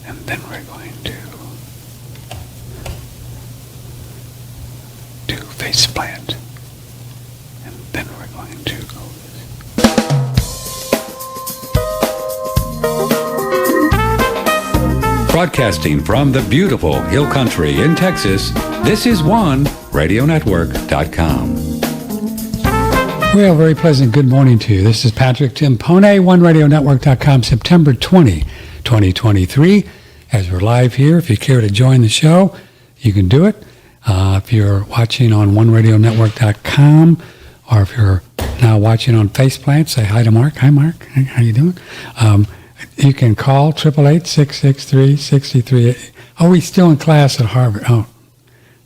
And then we're going to do face plant. And then we're going to go. Broadcasting from the beautiful Hill Country in Texas, this is OneRadioNetwork.com. Well, very pleasant good morning to you. This is Patrick Timpone, OneRadioNetwork.com, September 20, 2023. As we're live here, if you care to join the show, you can do it. If you're watching on OneRadioNetwork.com, or if you're now watching on Faceplant, say hi to Mark. Hi, Mark. How you doing? You can call 888-663-63. Oh, he's still in class at Harvard. Oh,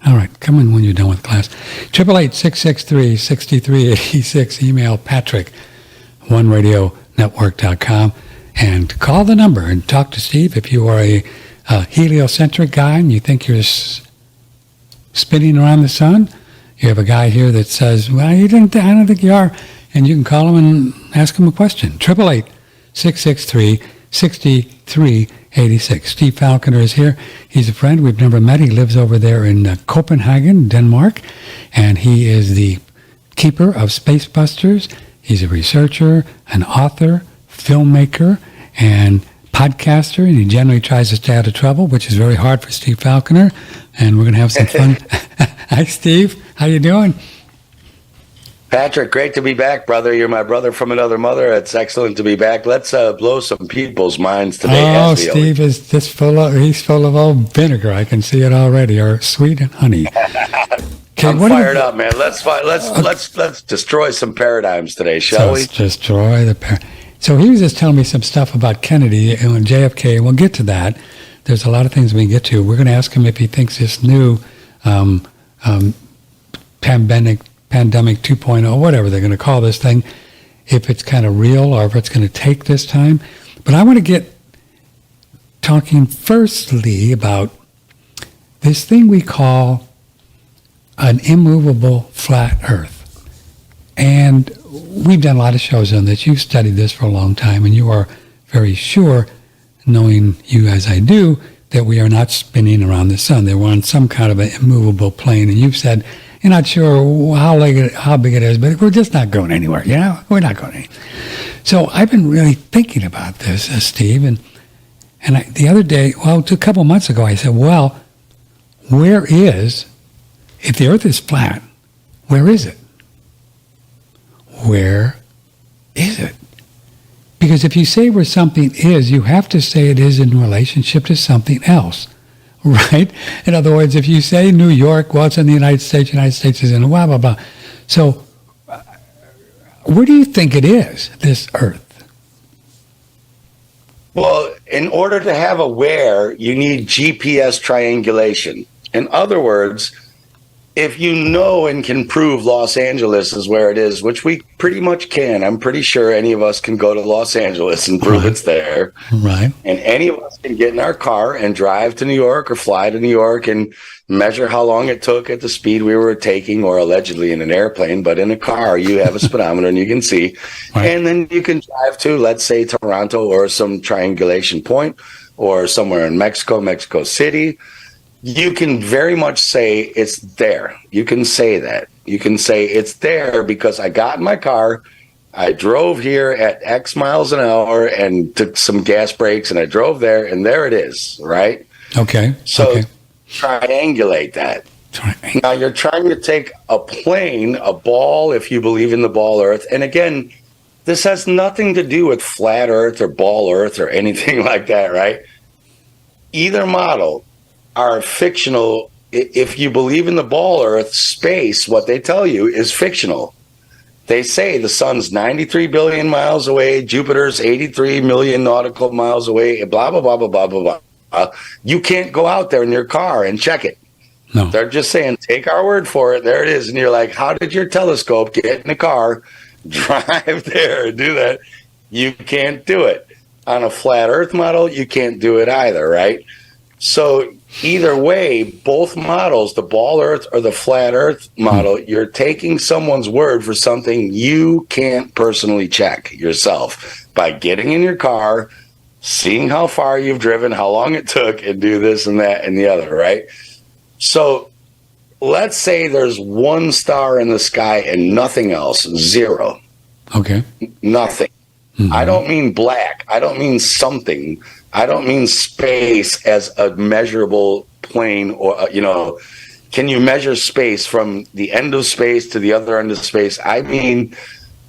all right. Come in when you're done with class. 888-663-6386. Email Patrick, OneRadioNetwork.com. And call the number and talk to Steve if you are a heliocentric guy and you think you're spinning around the sun. You have a guy here that says, well, I don't think you are. And you can call him and ask him a question. 888-663-6386. Steve Faclconer is here. He's a friend. We've never met. He lives over there in Copenhagen, Denmark. And he is the keeper of Spacebusters. He's a researcher, an author, filmmaker, and podcaster. And he generally tries to stay out of trouble, which is very hard for Steve Faclconer. And we're going to have some fun. Hi, Steve. How you doing? Patrick, great to be back, brother. You're my brother from another mother. It's excellent to be back. Let's blow some people's minds today. Oh, Steve is just he's full of old vinegar. I can see it already, or sweet and honey. Okay, I'm fired up, man. Let's destroy some paradigms today, shall we? Let's destroy the paradigm. So he was just telling me some stuff about Kennedy and JFK, and we'll get to that. There's a lot of things we can get to. We're going to ask him if he thinks this new pandemic 2.0, whatever they're going to call this thing, if it's kind of real or if it's going to take this time. But I want to get talking firstly about this thing we call an immovable flat Earth. And we've done a lot of shows on this. You've studied this for a long time, and you are very sure, knowing you as I do, that we are not spinning around the sun. That we're on some kind of an immovable plane. And you've said, you're not sure how big it is, but we're just not going anywhere. You know, we're not going anywhere. So I've been really thinking about this, Steve. And the other day, a couple months ago, I said, well, if the Earth is flat, where is it? Where is it? Because if you say where something is, you have to say it is in relationship to something else, right? In other words, if you say New York, well, it's in the United States is in blah, blah, blah. So where do you think it is, this Earth? Well, in order to have a where, you need GPS triangulation. In other words, if you know and can prove Los Angeles is where it is, which we pretty much can, I'm pretty sure any of us can go to Los Angeles and prove it's there. Right. And any of us can get in our car and drive to New York or fly to New York and measure how long it took at the speed we were taking, or allegedly in an airplane, but in a car, you have a speedometer and you can see. Right. And then you can drive to, let's say, Toronto or some triangulation point, or somewhere in Mexico City. You can very much say it's there. You can say that. You can say it's there because I got in my car, I drove here at X miles an hour and took some gas breaks, and I drove there, and there it is, right? Okay. So triangulate that. Now you're trying to take a plane, a ball, if you believe in the ball Earth. And again, this has nothing to do with flat Earth or ball Earth or anything like that, right? Either model are fictional. If you believe in the ball Earth, space, what they tell you is fictional. They say the sun's 93 billion miles away, Jupiter's 83 million nautical miles away, blah, blah, blah, blah, blah, blah, blah. You can't go out there in your car and check it. No. They're just saying, take our word for it. There it is. And you're like, how did your telescope get in the car, drive there and do that? You can't do it. On a flat Earth model, you can't do it either, right? So either way, both models, the ball Earth or the flat Earth model, you're taking someone's word for something you can't personally check yourself by getting in your car, seeing how far you've driven, how long it took, and do this and that and the other, right? So let's say there's one star in the sky and nothing else, zero. Okay. Nothing. Mm-hmm. I don't mean black. I don't mean something. I don't mean space as a measurable plane or, can you measure space from the end of space to the other end of space? I mean,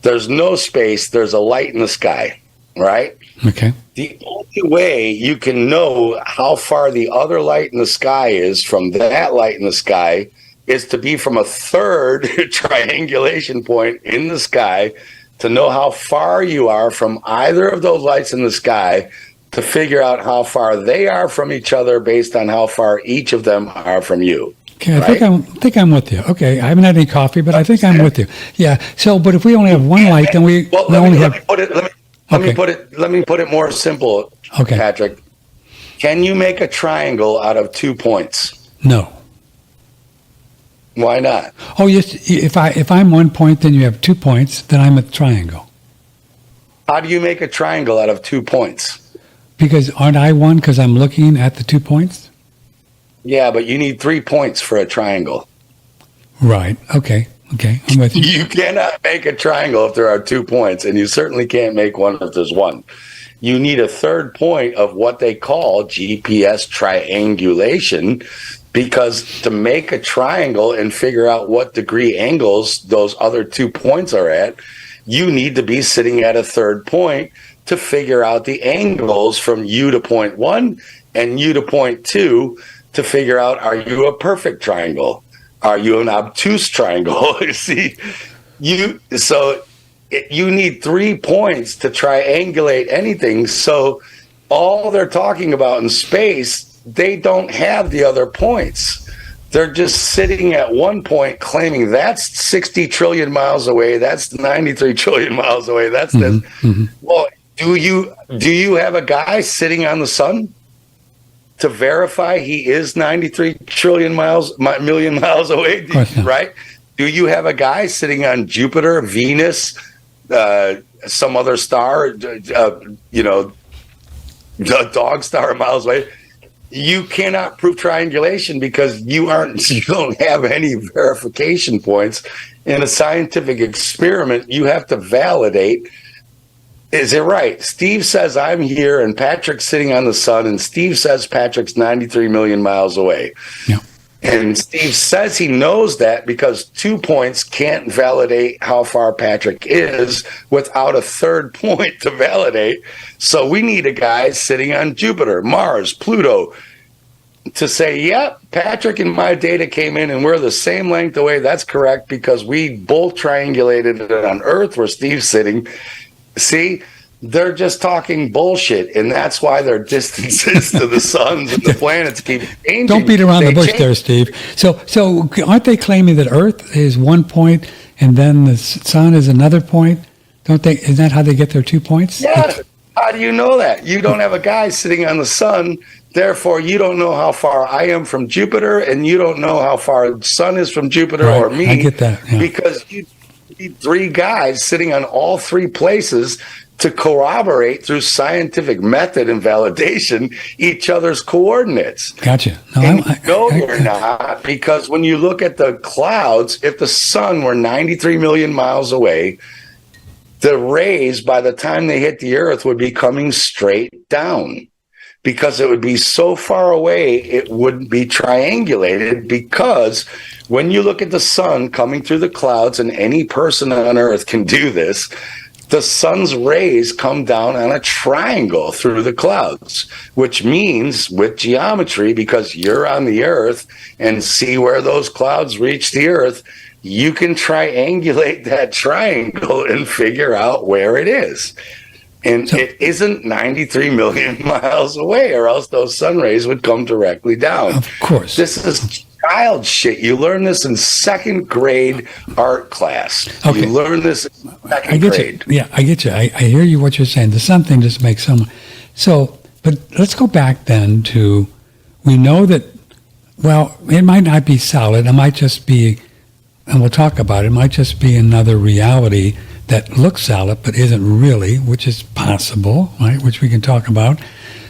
there's no space. There's a light in the sky, right? Okay. The only way you can know how far the other light in the sky is from that light in the sky is to be from a third triangulation point in the sky to know how far you are from either of those lights in the sky to figure out how far they are from each other based on how far each of them are from you. Okay, right? I think I'm with you. Okay, I haven't had any coffee, but I think I'm with you. Yeah. So, but if we only have one light, then we only have. Let me put it more simple. Okay, Patrick, can you make a triangle out of 2 points? No. Why not? Oh, yes. If I'm 1 point, then you have 2 points. Then I'm a triangle. How do you make a triangle out of 2 points? Because aren't I one? Because I'm looking at the 2 points. Yeah, but you need 3 points for a triangle. Right. Okay. I'm with you. You cannot make a triangle if there are 2 points, and you certainly can't make one if there's one. You need a third point of what they call GPS triangulation, because to make a triangle and figure out what degree angles those other 2 points are at, you need to be sitting at a third point to figure out the angles from you to point 1 and you to point 2 to figure out, are you a perfect triangle? Are you an obtuse triangle? You need 3 points to triangulate anything. So all they're talking about in space, they don't have the other points. They're just sitting at 1 point claiming that's 60 trillion miles away. That's 93 trillion miles away. That's this. Mm-hmm. Well, do you have a guy sitting on the sun to verify he is 93 million miles away, right? Do you have a guy sitting on Jupiter, Venus, some other star, the dog star miles away? You cannot prove triangulation because you don't have any verification points. In a scientific experiment, you have to validate. Is it right? Steve says I'm here and Patrick's sitting on the sun, and Steve says Patrick's 93 million miles away. Yeah. And Steve says he knows that because 2 points can't validate how far Patrick is without a third point to validate. So we need a guy sitting on Jupiter, Mars, Pluto to say, yep, Patrick and my data came in and we're the same length away. That's correct because we both triangulated it on Earth where Steve's sitting. See, they're just talking bullshit, and that's why their distances to the suns and the planets keep changing. Don't beat around the bush there, Steve. So aren't they claiming that Earth is 1 point and then the sun is another point? Don't they? Isn't that how they get their 2 points? Yeah. How do you know that? You don't have a guy sitting on the sun. Therefore, you don't know how far I am from Jupiter, and you don't know how far the sun is from Jupiter right. or me. I get that. Yeah. Because you need 3 guys sitting on all 3 places to corroborate through scientific method and validation each other's coordinates. Gotcha. No, you're not, because when you look at the clouds, if the sun were 93 million miles away, the rays, by the time they hit the Earth, would be coming straight down because it would be so far away, it wouldn't be triangulated. Because when you look at the sun coming through the clouds, and any person on Earth can do this, the sun's rays come down on a triangle through the clouds, which means with geometry, because you're on the Earth and see where those clouds reach the Earth, you can triangulate that triangle and figure out where it is. And it isn't 93 million miles away, or else those sun rays would come directly down. Of course. This is child shit. You learn this in 2nd grade art class. Okay. You learn this in 2nd grade. You. Yeah, I get you. I hear you what you're saying. The sun thing just makes some. So, but let's go back then to, we know that, well, it might not be solid. It might just be, and we'll talk about it, it might just be another reality that looks solid but isn't really, which is possible, right? Which we can talk about.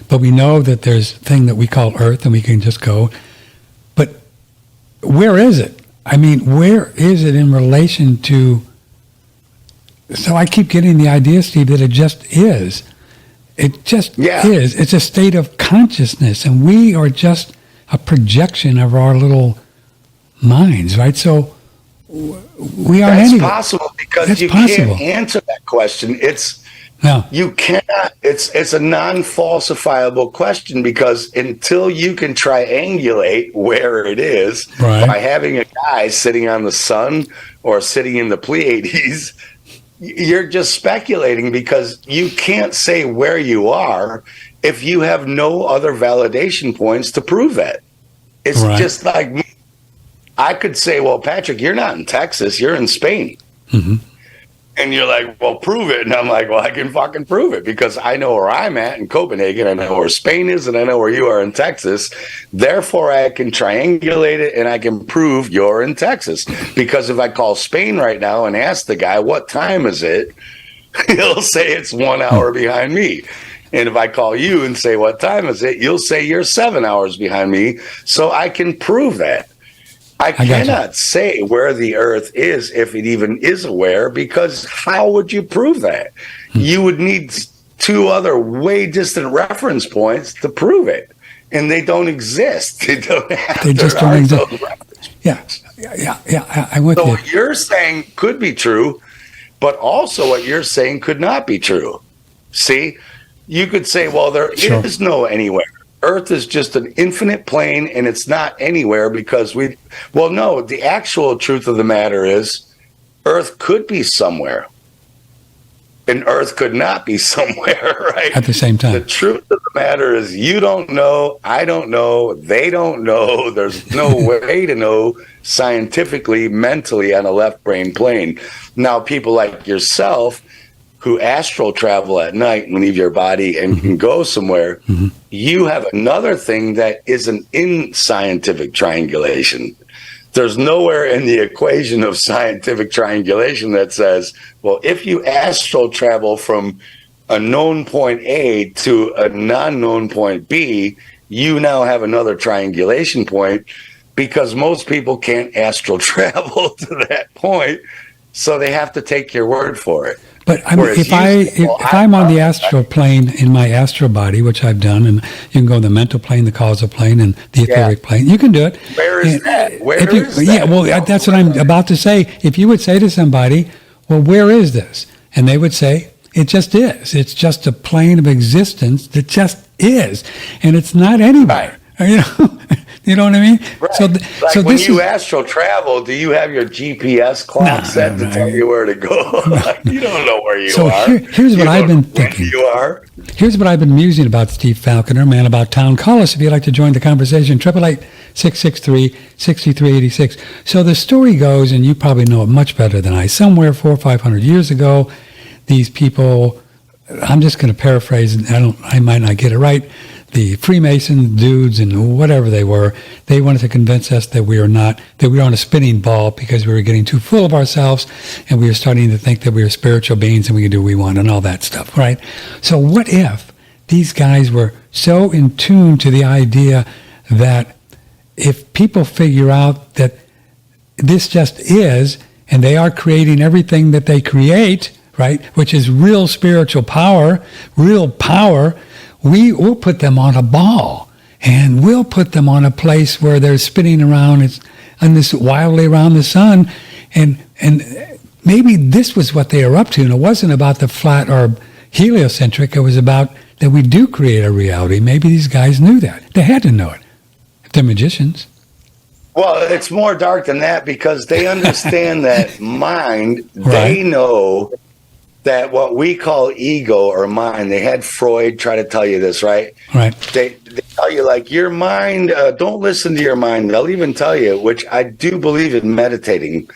But we know that there's a thing that we call Earth, and we can just go. But where is it? I mean, where is it in relation to? So I keep getting the idea, Steve, that it just is. It just is. It's a state of consciousness, and we are just a projection of our little minds, right? So we aren't That's anywhere. possible because That's you possible. can't answer that question. No. You cannot. It's a non-falsifiable question because until you can triangulate where it is by having a guy sitting on the sun or sitting in the Pleiades, you're just speculating because you can't say where you are if you have no other validation points to prove that. It's just like me. I could say, well, Patrick, you're not in Texas, you're in Spain. Mm-hmm. And you're like, well, prove it. And I'm like, well, I can fucking prove it because I know where I'm at in Copenhagen. I know where Spain is, and I know where you are in Texas. Therefore, I can triangulate it, and I can prove you're in Texas. Because if I call Spain right now and ask the guy, what time is it? He'll say it's 1 hour behind me. And if I call you and say, what time is it? You'll say you're 7 hours behind me. So I can prove that. I cannot say where the Earth is if it even is aware, because how would you prove that? You would need two other way distant reference points to prove it, and they don't exist. They just don't exist. Yeah. I went so there. What you're saying could be true, but also what you're saying could not be true. See, you could say, well, there is no anywhere. Earth is just an infinite plane, and it's not anywhere because no, the actual truth of the matter is Earth could be somewhere, and Earth could not be somewhere, right? At the same time. The truth of the matter is you don't know, I don't know, they don't know. There's no way to know scientifically, mentally on a left brain plane. Now, people like yourself who astral travel at night and leave your body and can go somewhere, you have another thing that isn't in scientific triangulation. There's nowhere in the equation of scientific triangulation that says, well, if you astral travel from a known point A to a non-known point B, you now have another triangulation point, because most people can't astral travel to that point, so they have to take your word for it. But I mean, if I'm on the astral plane in my astral body, which I've done, and you can go to the mental plane, the causal plane, and the etheric plane, you can do it. Where is that? Where is that? Yeah, well, that's what I'm about to say. If you would say to somebody, well, where is this? And they would say, it just is. It's just a plane of existence that just is. And it's not anywhere. You know? You know what I mean? Right. So when you astral travel, do you have your GPS clock set to tell you where to go? You don't know where you are. Here's what I've been thinking. You are. Here's what I've been musing about Steve Faclconer, Man About Town. Call us if you'd like to join the conversation. 888-663-6386. So the story goes, and you probably know it much better than I, somewhere 400 or 500 years ago, these people, I'm just going to paraphrase, and I might not get it right, the Freemason dudes and whatever they were, they wanted to convince us that we were on a spinning ball because we were getting too full of ourselves, and we were starting to think that we were spiritual beings and we could do what we want and all that stuff, right? So what if these guys were so in tune to the idea that if people figure out that this just is, and they are creating everything that they create, right, which is real spiritual power, we will put them on a ball, and we'll put them on a place where they're spinning around and this wildly around the sun, and maybe this was what they were up to, and it wasn't about the flat or heliocentric. It was about that we do create a reality. Maybe these guys knew that. They had to know it. If they're magicians. Well, it's more dark than that because they understand that mind. They know that what we call ego or mind, they had Freud try to tell you this, right? Right. They tell you, like, your mind, don't listen to your mind. They'll even tell you, which I do believe in meditating,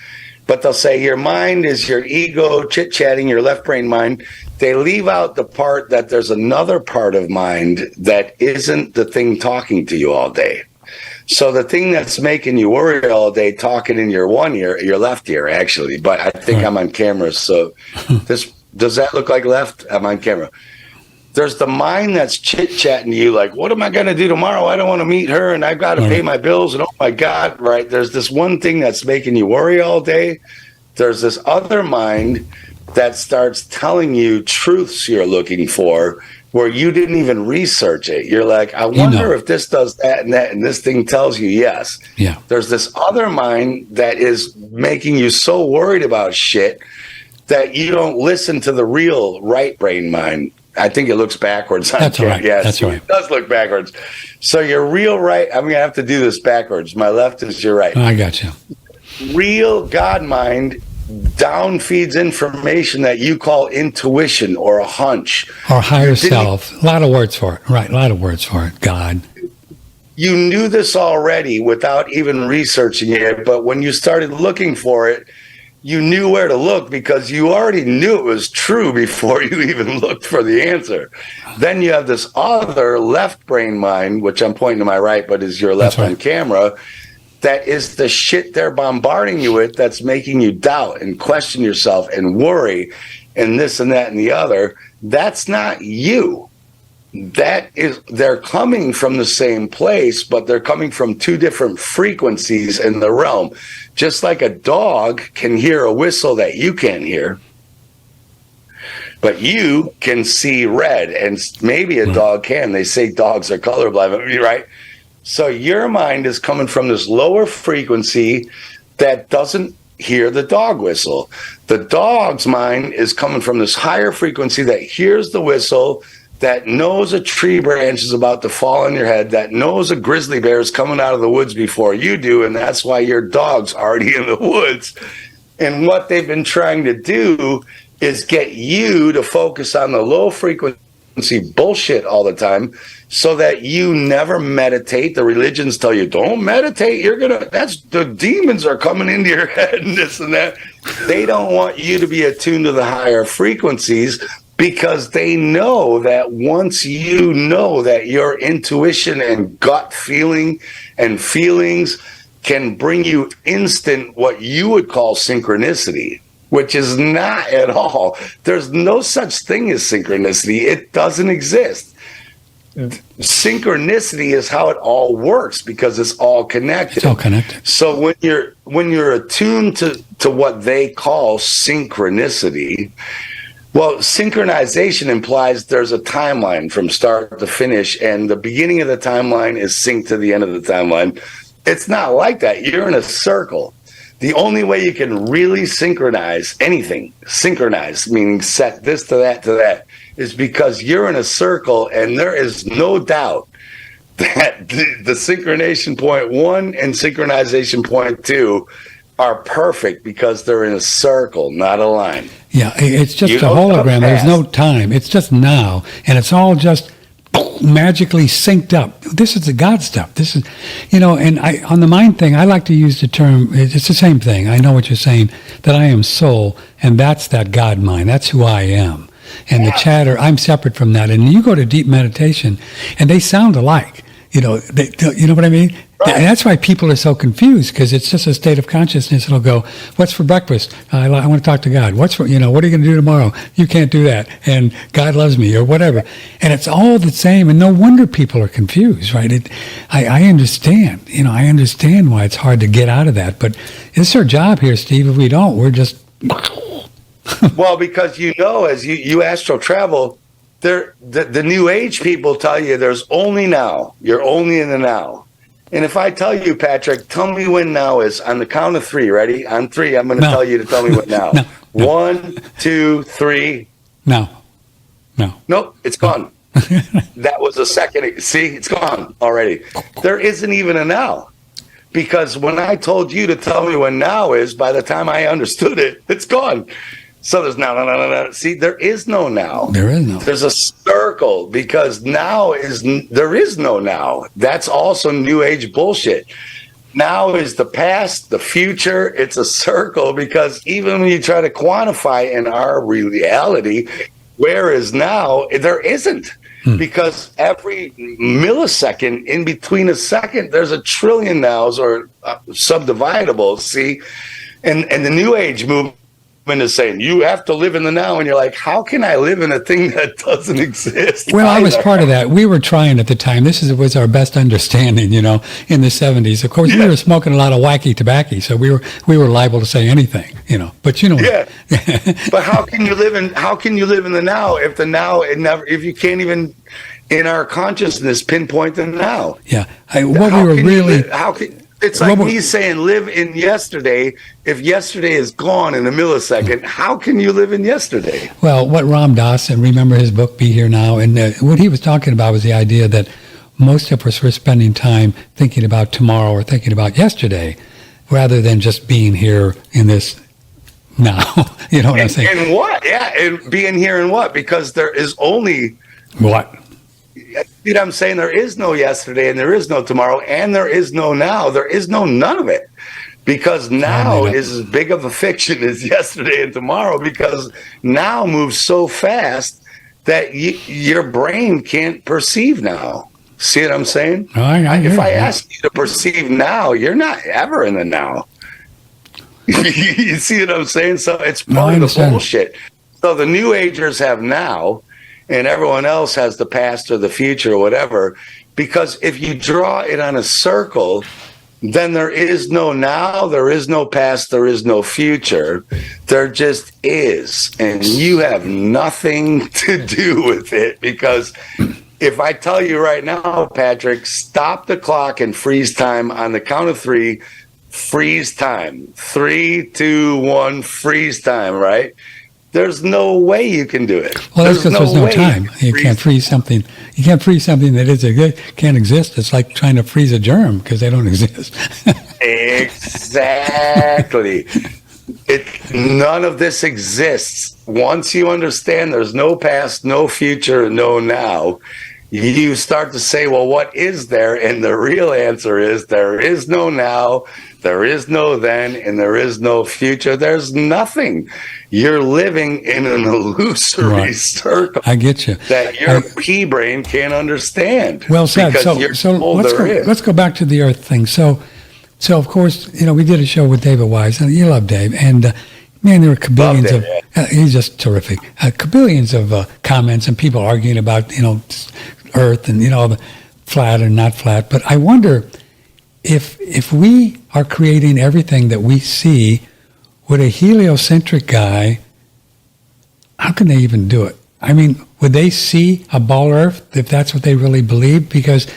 but they'll say your mind is your ego chit-chatting, your left brain mind. They leave out the part that there's another part of mind that isn't the thing talking to you all day. So the thing that's making you worry all day, talking in your one ear, your left ear, actually, but I think I'm on camera. So does that look like left? I'm on camera. There's the mind that's chit-chatting to you like, what am I going to do tomorrow? I don't want to meet her, and I've got to pay my bills, and oh my God, right? There's this one thing that's making you worry all day. There's this other mind that starts telling you truths you're looking for where you didn't even research it. You're like, I wonder if this does that, and this thing tells you yes. Yeah. There's this other mind that is making you so worried about shit that you don't listen to the real right brain mind. I think it looks backwards. That's right. Yes, that's right. It does look backwards. So your real right, I'm going to have to do this backwards. My left is your right. I got you. Real God mind down feeds information that you call intuition or a hunch. Or higher self. A lot of words for it. Right. A lot of words for it. God. You knew this already without even researching it. But when you started looking for it, you knew where to look because you already knew it was true before you even looked for the answer. Then you have this other left brain mind, which I'm pointing to my right, but is your left on camera. That is the shit they're bombarding you with that's making you doubt and question yourself and worry and this and that and the other. That's not you. They're coming from the same place, but they're coming from two different frequencies in the realm. Just like a dog can hear a whistle that you can't hear, but you can see red, and maybe a dog can. They say dogs are colorblind, right? So your mind is coming from this lower frequency that doesn't hear the dog whistle. The dog's mind is coming from this higher frequency that hears the whistle, that knows a tree branch is about to fall on your head, that knows a grizzly bear is coming out of the woods before you do, and that's why your dog's already in the woods. And what they've been trying to do is get you to focus on the low frequency bullshit all the time so that you never meditate. The religions tell you, don't meditate, that's the demons are coming into your head and this and that. They don't want you to be attuned to the higher frequencies, because they know that once you know that your intuition and gut feeling and feelings can bring you instant what you would call synchronicity, which is not at all. There's no such thing as synchronicity. It doesn't exist. Synchronicity is how it all works because it's all connected. It's all connected. So when you're attuned to what they call synchronicity, well, synchronization implies there's a timeline from start to finish, and the beginning of the timeline is synced to the end of the timeline. It's not like that. You're in a circle. The only way you can really synchronize anything, meaning set this to that, is because you're in a circle, and there is no doubt that the synchronization point 1 and synchronization point 2 are perfect because they're in a circle, not a line. Yeah, it's just a hologram. There's no time. It's just now, and it's all just magically synced up. This is the God stuff. This is, and on the mind thing, I like to use the term, it's the same thing. I know what you're saying, that I am soul, and that's that God mind. That's who I am. And the chatter, I'm separate from that. And you go to deep meditation, and they sound alike. You know what I mean? Right. And that's why people are so confused, because it's just a state of consciousness. It'll go, what's for breakfast? I want to talk to God. What are you going to do tomorrow? You can't do that. And God loves me, or whatever. And it's all the same. And no wonder people are confused, right? I understand. I understand why it's hard to get out of that. But it's our job here, Steve. If we don't, we're just... Well, because as you astral travel, the New Age people tell you there's only now. You're only in the now. And if I tell you, Patrick, tell me when now is on the count of 3. Ready? On 3, I'm going to tell you to tell me what now. No. 1, 2, 3. No. Nope, it's gone. That was a second. See, it's gone already. There isn't even a now. Because when I told you to tell me when now is, by the time I understood it, it's gone. So there's no. See, there is no now. There is no. There's a circle, because there is no now. That's also New Age bullshit. Now is the past, the future. It's a circle, because even when you try to quantify in our reality, where is now, there isn't. because every millisecond in between a second, there's a trillion nows or subdividables. See, and the New Age movement is saying you have to live in the now, and you're like, how can I live in a thing that doesn't exist? Well, I was part of that. We were trying at the time. This was our best understanding, in the 70s. Of course, we were smoking a lot of wacky tobacco, so we were liable to say anything, But yeah. But how can you live in the now if you can't even in our consciousness pinpoint the now? Yeah. It's like me saying live in yesterday. If yesterday is gone in a millisecond, how can you live in yesterday? Well, what Ram Dass, and remember his book, Be Here Now, and what he was talking about was the idea that most of us were spending time thinking about tomorrow or thinking about yesterday rather than just being here in this now. You know what I'm saying? And what? Yeah, and being here in what? Because there is only... What? You know what I'm saying? There is no yesterday and there is no tomorrow and there is no now. There is no none of it. Because now is as big of a fiction as yesterday and tomorrow, because now moves so fast that your brain can't perceive now. See what I'm saying? If I ask you to perceive now, you're not ever in the now. You see what I'm saying? So it's part of the bullshit. So the New Agers have now, and everyone else has the past or the future or whatever. Because if you draw it on a circle, then there is no now, there is no past, there is no future. There just is. And you have nothing to do with it. Because if I tell you right now, Patrick, stop the clock and freeze time on the count of three, freeze time. 3, 2, 1, freeze time, right? There's no way you can do it. Well, that's because there's no time. You can't freeze something. You can't freeze something that can't exist. It's like trying to freeze a germ because they don't exist. Exactly. None of this exists. Once you understand there's no past, no future, no now, you start to say, well, what is there? And the real answer is there is no now, there is no then, and there is no future. There's nothing. You're living in an illusory circle. I get you. That your pea brain can't understand. Well said. So let's go back to the Earth thing. So of course, we did a show with David Wise, and you love Dave, and man, there were kabillions of. He's just terrific. Kabillions of comments and people arguing about Earth and the flat and not flat. But I wonder if we are creating everything that we see, would a heliocentric guy, how can they even do it? I mean, would they see a ball Earth if that's what they really believe? Because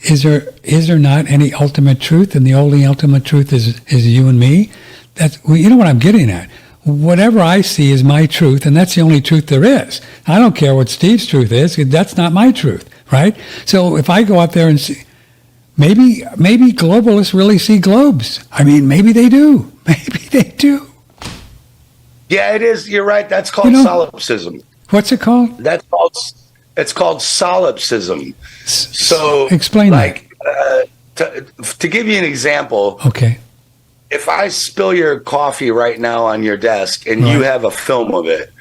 is there not any ultimate truth, and the only ultimate truth is you and me? You know what I'm getting at. Whatever I see is my truth, and that's the only truth there is. I don't care what Steve's truth is. That's not my truth, right? So if I go out there and see, maybe globalists really see globes. I mean, maybe they do. Maybe they do. Yeah, it is. You're right. That's called solipsism. What's it called? It's called solipsism. So explain that. To give you an example. Okay. If I spill your coffee right now on your desk and you have a film of it,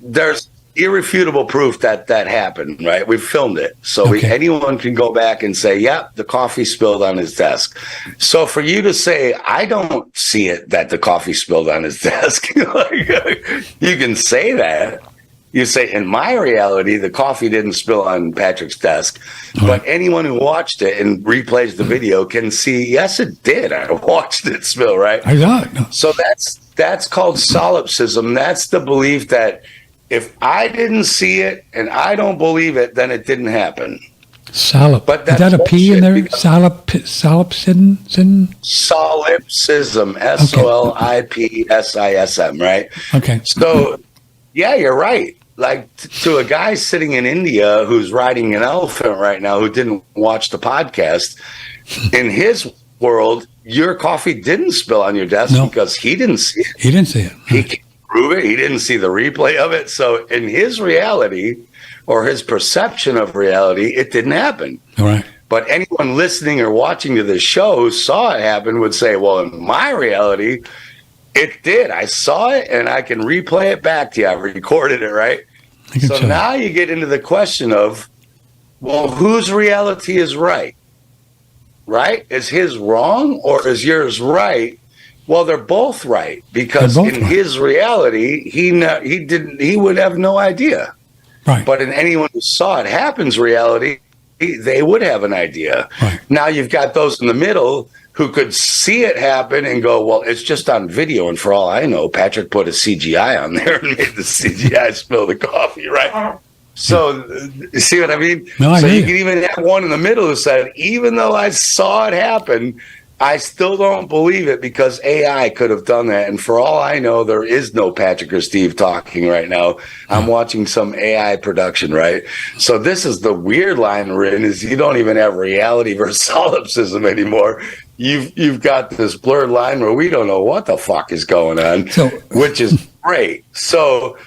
there's irrefutable proof that happened, right? We've filmed it. So anyone can go back and say, yep, the coffee spilled on his desk. So for you to say, I don't see it that the coffee spilled on his desk, you can say that. You say, in my reality, the coffee didn't spill on Patrick's desk. But anyone who watched it and replays the video can see, yes, it did. I watched it spill, right? I got it. So that's called solipsism. That's the belief that if I didn't see it and I don't believe it, then it didn't happen. But is that a P in there? Solipsism? Solipsism. SOLIPSISM, right? Okay. So, yeah, you're right. Like to a guy sitting in India who's riding an elephant right now who didn't watch the podcast, in his world, your coffee didn't spill on your desk because he didn't see it. He didn't see it. He can't prove it. He didn't see the replay of it. So in his reality or his perception of reality, it didn't happen. All right. But anyone listening or watching to the show who saw it happen would say, well, in my reality, it did. I saw it and I can replay it back to you. I recorded it, right? So now you get into the question of, well, whose reality is right? Right? Is his wrong or is yours right? Well, they're both right, because in his reality, he would have no idea. Right. But in anyone who saw it happen's reality, they would have an idea. Right. Now you've got those in the middle who could see it happen and go, well, it's just on video, and for all I know, Patrick put a CGI on there and made the CGI spill the coffee, right? So, you see what I mean? No, so you can even have one in the middle who said, even though I saw it happen, I still don't believe it because AI could have done that. And for all I know, there is no Patrick or Steve talking right now. I'm watching some AI production, right? So this is the weird line we're in, is you don't even have reality versus solipsism anymore. You've got this blurred line where we don't know what the fuck is going on, which is great. So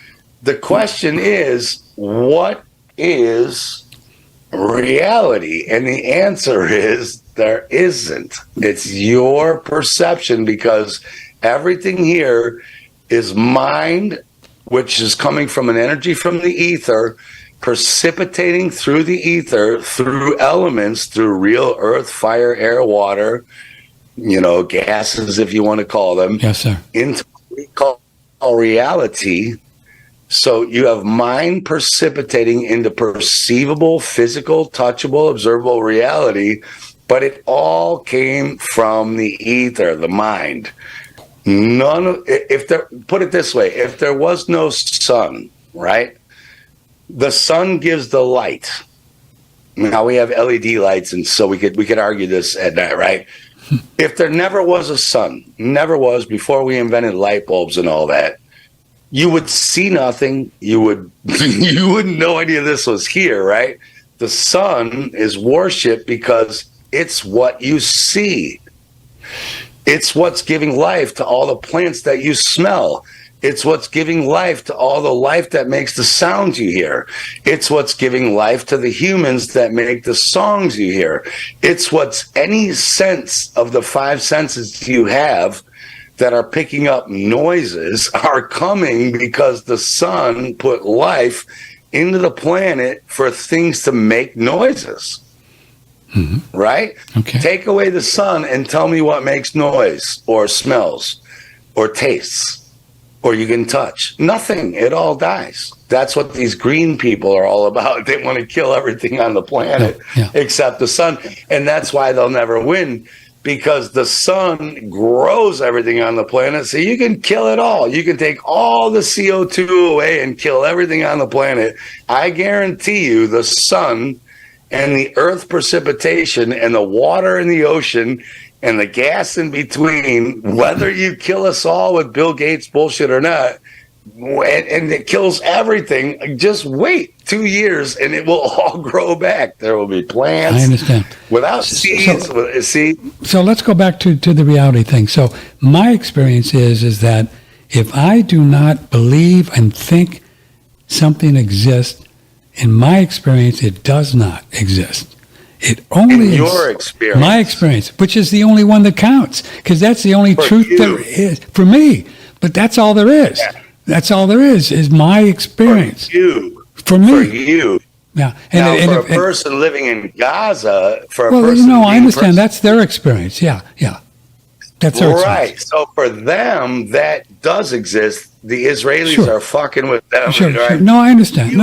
the question is, what is reality? And the answer is, there isn't. It's your perception, because everything here is mind, which is coming from an energy from the ether, precipitating through the ether, through elements, through real earth, fire, air, water, gases, if you want to call them. Yes, sir. Into what we call reality. So you have mind precipitating into perceivable, physical, touchable, observable reality. But it all came from the ether, the mind. Put it this way, if there was no sun, right? The sun gives the light. Now we have LED lights, and so we could argue this at night, right? If there never was a sun, never was, before we invented light bulbs and all that, you would see nothing. You wouldn't know any of this was here, right? The sun is worshipped because it's what you see. It's what's giving life to all the plants that you smell. It's what's giving life to all the life that makes the sounds you hear. It's what's giving life to the humans that make the songs you hear. It's what's any sense of the five senses you have that are picking up noises are coming because the sun put life into the planet for things to make noises. Mm-hmm. Right? Okay. Take away the sun and tell me what makes noise or smells or tastes or you can touch. Nothing. It all dies. That's what these green people are all about. They want to kill everything on the planet except the sun. And that's why they'll never win, because the sun grows everything on the planet. So you can kill it all. You can take all the CO2 away and kill everything on the planet. I guarantee you the sun and the earth precipitation and the water in the ocean and the gas in between, whether you kill us all with Bill Gates bullshit or not, and it kills everything, just wait 2 years and it will all grow back. There will be plants. I understand. Without seeds. So let's go back to the reality thing. So my experience is that if I do not believe and think something exists, in my experience, it does not exist. It only is your experience. My experience, which is the only one that counts, because that's the only truth there is for me. But that's all there is. Yeah. That's all there is my experience. For me. For you. Yeah. And for a person living in Gaza, I understand. That's their experience. Yeah. That's their experience. Right. So for them, that does exist. The Israelis are fucking with them. Sure. Right? No, I understand.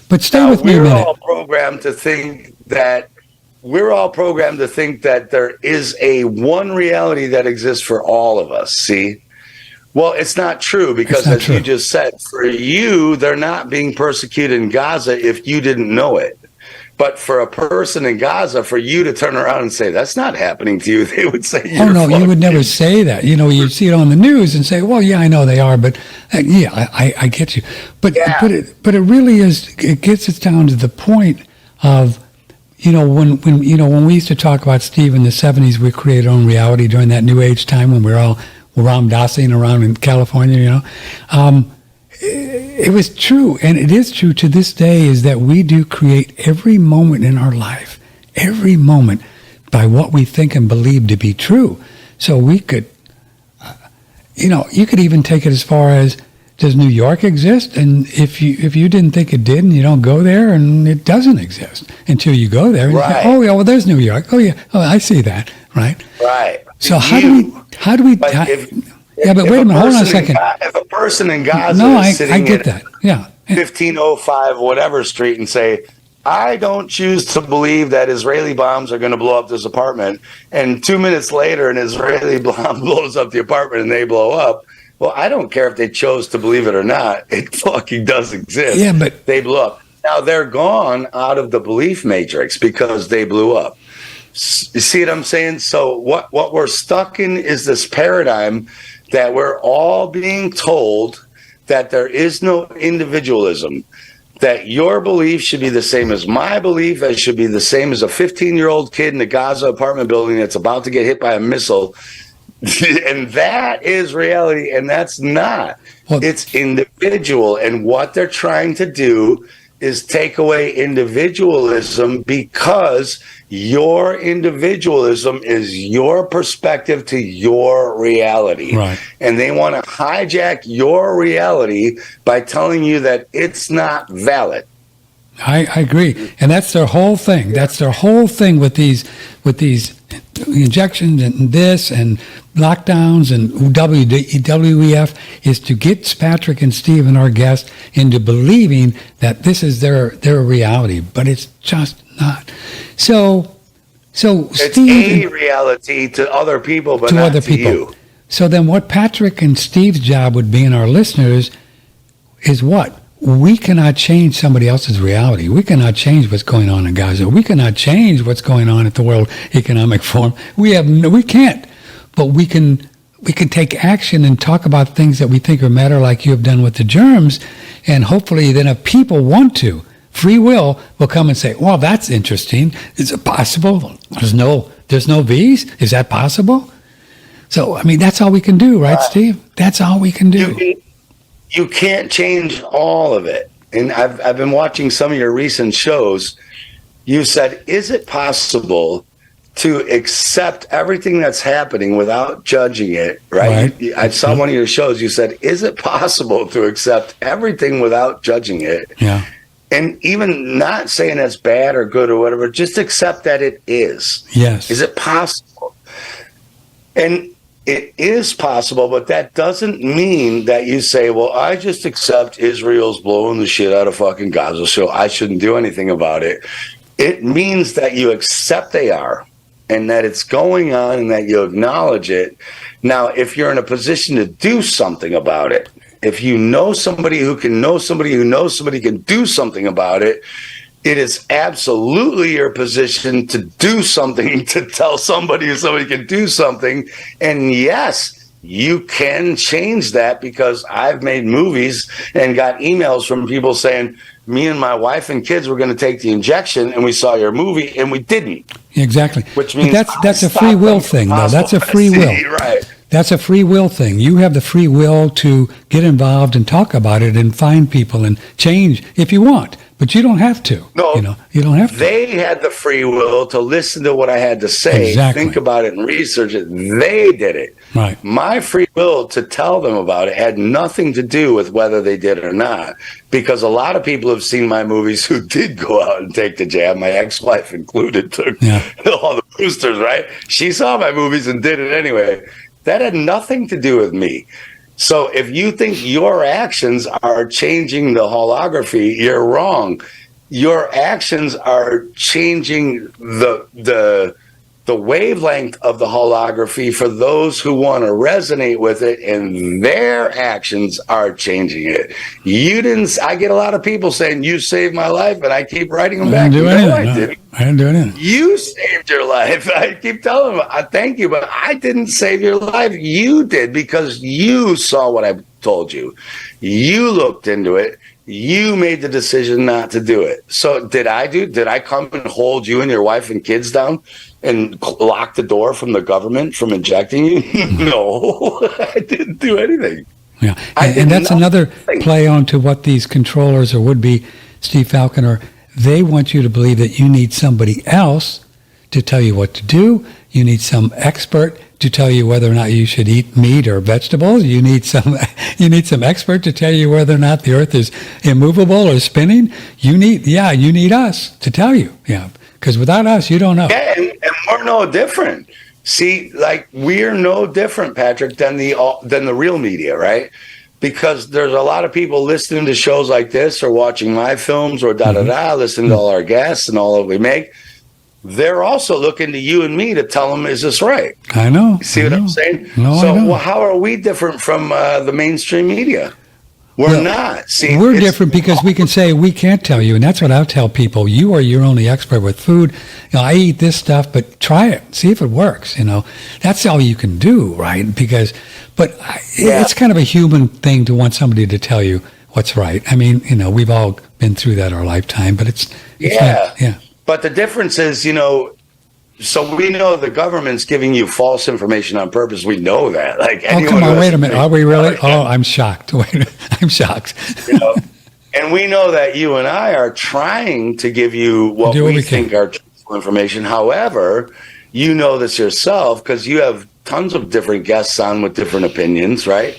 But stay with me a minute. We're all programmed to think that there is a one reality that exists for all of us. See? Well, it's not true, because as you just said, for you, they're not being persecuted in Gaza if you didn't know it. But for a person in Gaza, for you to turn around and say, that's not happening to you, they would say, oh, no, you would never say that. You see it on the news and say, well, yeah, I know they are, but I get you. But it really is, it gets us down to the point of, when we used to talk about, Steve, in the 70s, we created our own reality during that New Age time when we were all Ram Dassing around in California, it was true, and it is true to this day, is that we do create every moment in our life, every moment, by what we think and believe to be true. So we could, you could even take it as far as does New York exist? And if you didn't think it did, and you don't go there, and it doesn't exist until you go there. And Right. you say, oh yeah, well there's New York. Oh yeah, oh I see that. Right. Right. So how do we? But Yeah, but wait a minute. Hold on a second. If a person in Gaza No, is I sitting get at that. Yeah. 1505 whatever street and say, I don't choose to believe that Israeli bombs are going to blow up this apartment, and 2 minutes later an Israeli bomb blows up the apartment and they blow up. Well, I don't care if they chose to believe it or not. It fucking does exist. Yeah, but they blew up. Now they're gone out of the belief matrix because they blew up. You see what I'm saying? So what we're stuck in is this paradigm that we're all being told that there is no individualism, that your belief should be the same as my belief, it should be the same as a 15-year-old kid in the Gaza apartment building that's about to get hit by a missile. And that is reality, and that's not. Well, it's individual, and what they're trying to do is take away individualism because your individualism is your perspective to your reality. Right. And they want to hijack your reality by telling you that it's not valid. I agree. And that's their whole thing. That's their whole thing with these injections and this and lockdowns and WEF is to get Patrick and Steve and our guests into believing that this is their reality, but it's just not. So it's Steve, a reality to other people, but to not other to people. you. So then what Patrick and Steve's job would be, and our listeners, is what? We cannot change somebody else's reality. We cannot change what's going on in Gaza. We cannot change what's going on at the World Economic Forum. We can't. But we can take action and talk about things that we think are matter, like you have done with the germs, and hopefully then if people want to, free will come and say, well, that's interesting. Is it possible? There's no V's? Is that possible? So, I mean, that's all we can do, right, Steve? That's all we can do. You can't change all of it. And I've been watching some of your recent shows. You said, is it possible to accept everything that's happening without judging it, right? I saw one of your shows. You said, is it possible to accept everything without judging it? Yeah. And even not saying it's bad or good or whatever, just accept that it is. Yes. Is it possible? And it is possible, but that doesn't mean that you say, well, I just accept Israel's blowing the shit out of fucking Gaza, so I shouldn't do anything about it. It means that you accept they are and that it's going on and that you acknowledge it. Now, if you're in a position to do something about it, if you know somebody who can know somebody who knows somebody can do something about it, it is absolutely your position to do something, to tell somebody if somebody can do something. And yes, you can change that, because I've made movies and got emails from people saying, me and my wife and kids were going to take the injection and we saw your movie and we didn't. Exactly. Which means that's a free will thing, though. That's a free will. Right. That's a free will thing. You have the free will to get involved and talk about it and find people and change if you want. But you don't have to. No, you don't have to. They had the free will to listen to what I had to say, think about it and research it. They did it. Right. My free will to tell them about it had nothing to do with whether they did or not, because a lot of people have seen my movies who did go out and take the jab. My ex-wife included took all the boosters, right? She saw my movies and did it anyway. That had nothing to do with me. So if you think your actions are changing the holography, you're wrong. Your actions are changing the wavelength of the holography for those who want to resonate with it, and their actions are changing it. You didn't. I get a lot of people saying, you saved my life, and I keep writing them back. I didn't do anything. You saved your life. I keep telling them, I thank you, but I didn't save your life. You did, because you saw what I told you. You looked into it. You made the decision not to do it. So did I come and hold you and your wife and kids down and lock the door from the government from injecting you? No, I didn't do anything. Yeah, and that's another play on to what these controllers or would-be Steve Faclconer, they want you to believe that you need somebody else to tell you what to do. You need some expert to tell you whether or not you should eat meat or vegetables. You need some expert to tell you whether or not the earth is immovable or spinning. You need us to tell you. Yeah. Because without us, you don't know. Yeah, and we're no different. See, like, we're no different, Patrick, than the real media, right? Because there's a lot of people listening to shows like this or watching my films or listening to all our guests and all that we make. They're also looking to you and me to tell them, is this right? I know. See what I'm saying? No, so, I know. well, how are we different from the mainstream media? We're not. See, we're different because we can say we can't tell you, and that's what I'll tell people. You are your only expert with food. I eat this stuff, but try it, see if it works. That's all you can do, right? It's kind of a human thing to want somebody to tell you what's right. I mean, we've all been through that our lifetime, but it's not, yeah. But the difference is, so we know the government's giving you false information on purpose. We know that. Like, oh, come on, wait a minute. Are we really? Oh, I'm shocked. Wait, I'm shocked. And we know that you and I are trying to give you what we think are truthful information. However, you know this yourself because you have tons of different guests on with different opinions, right?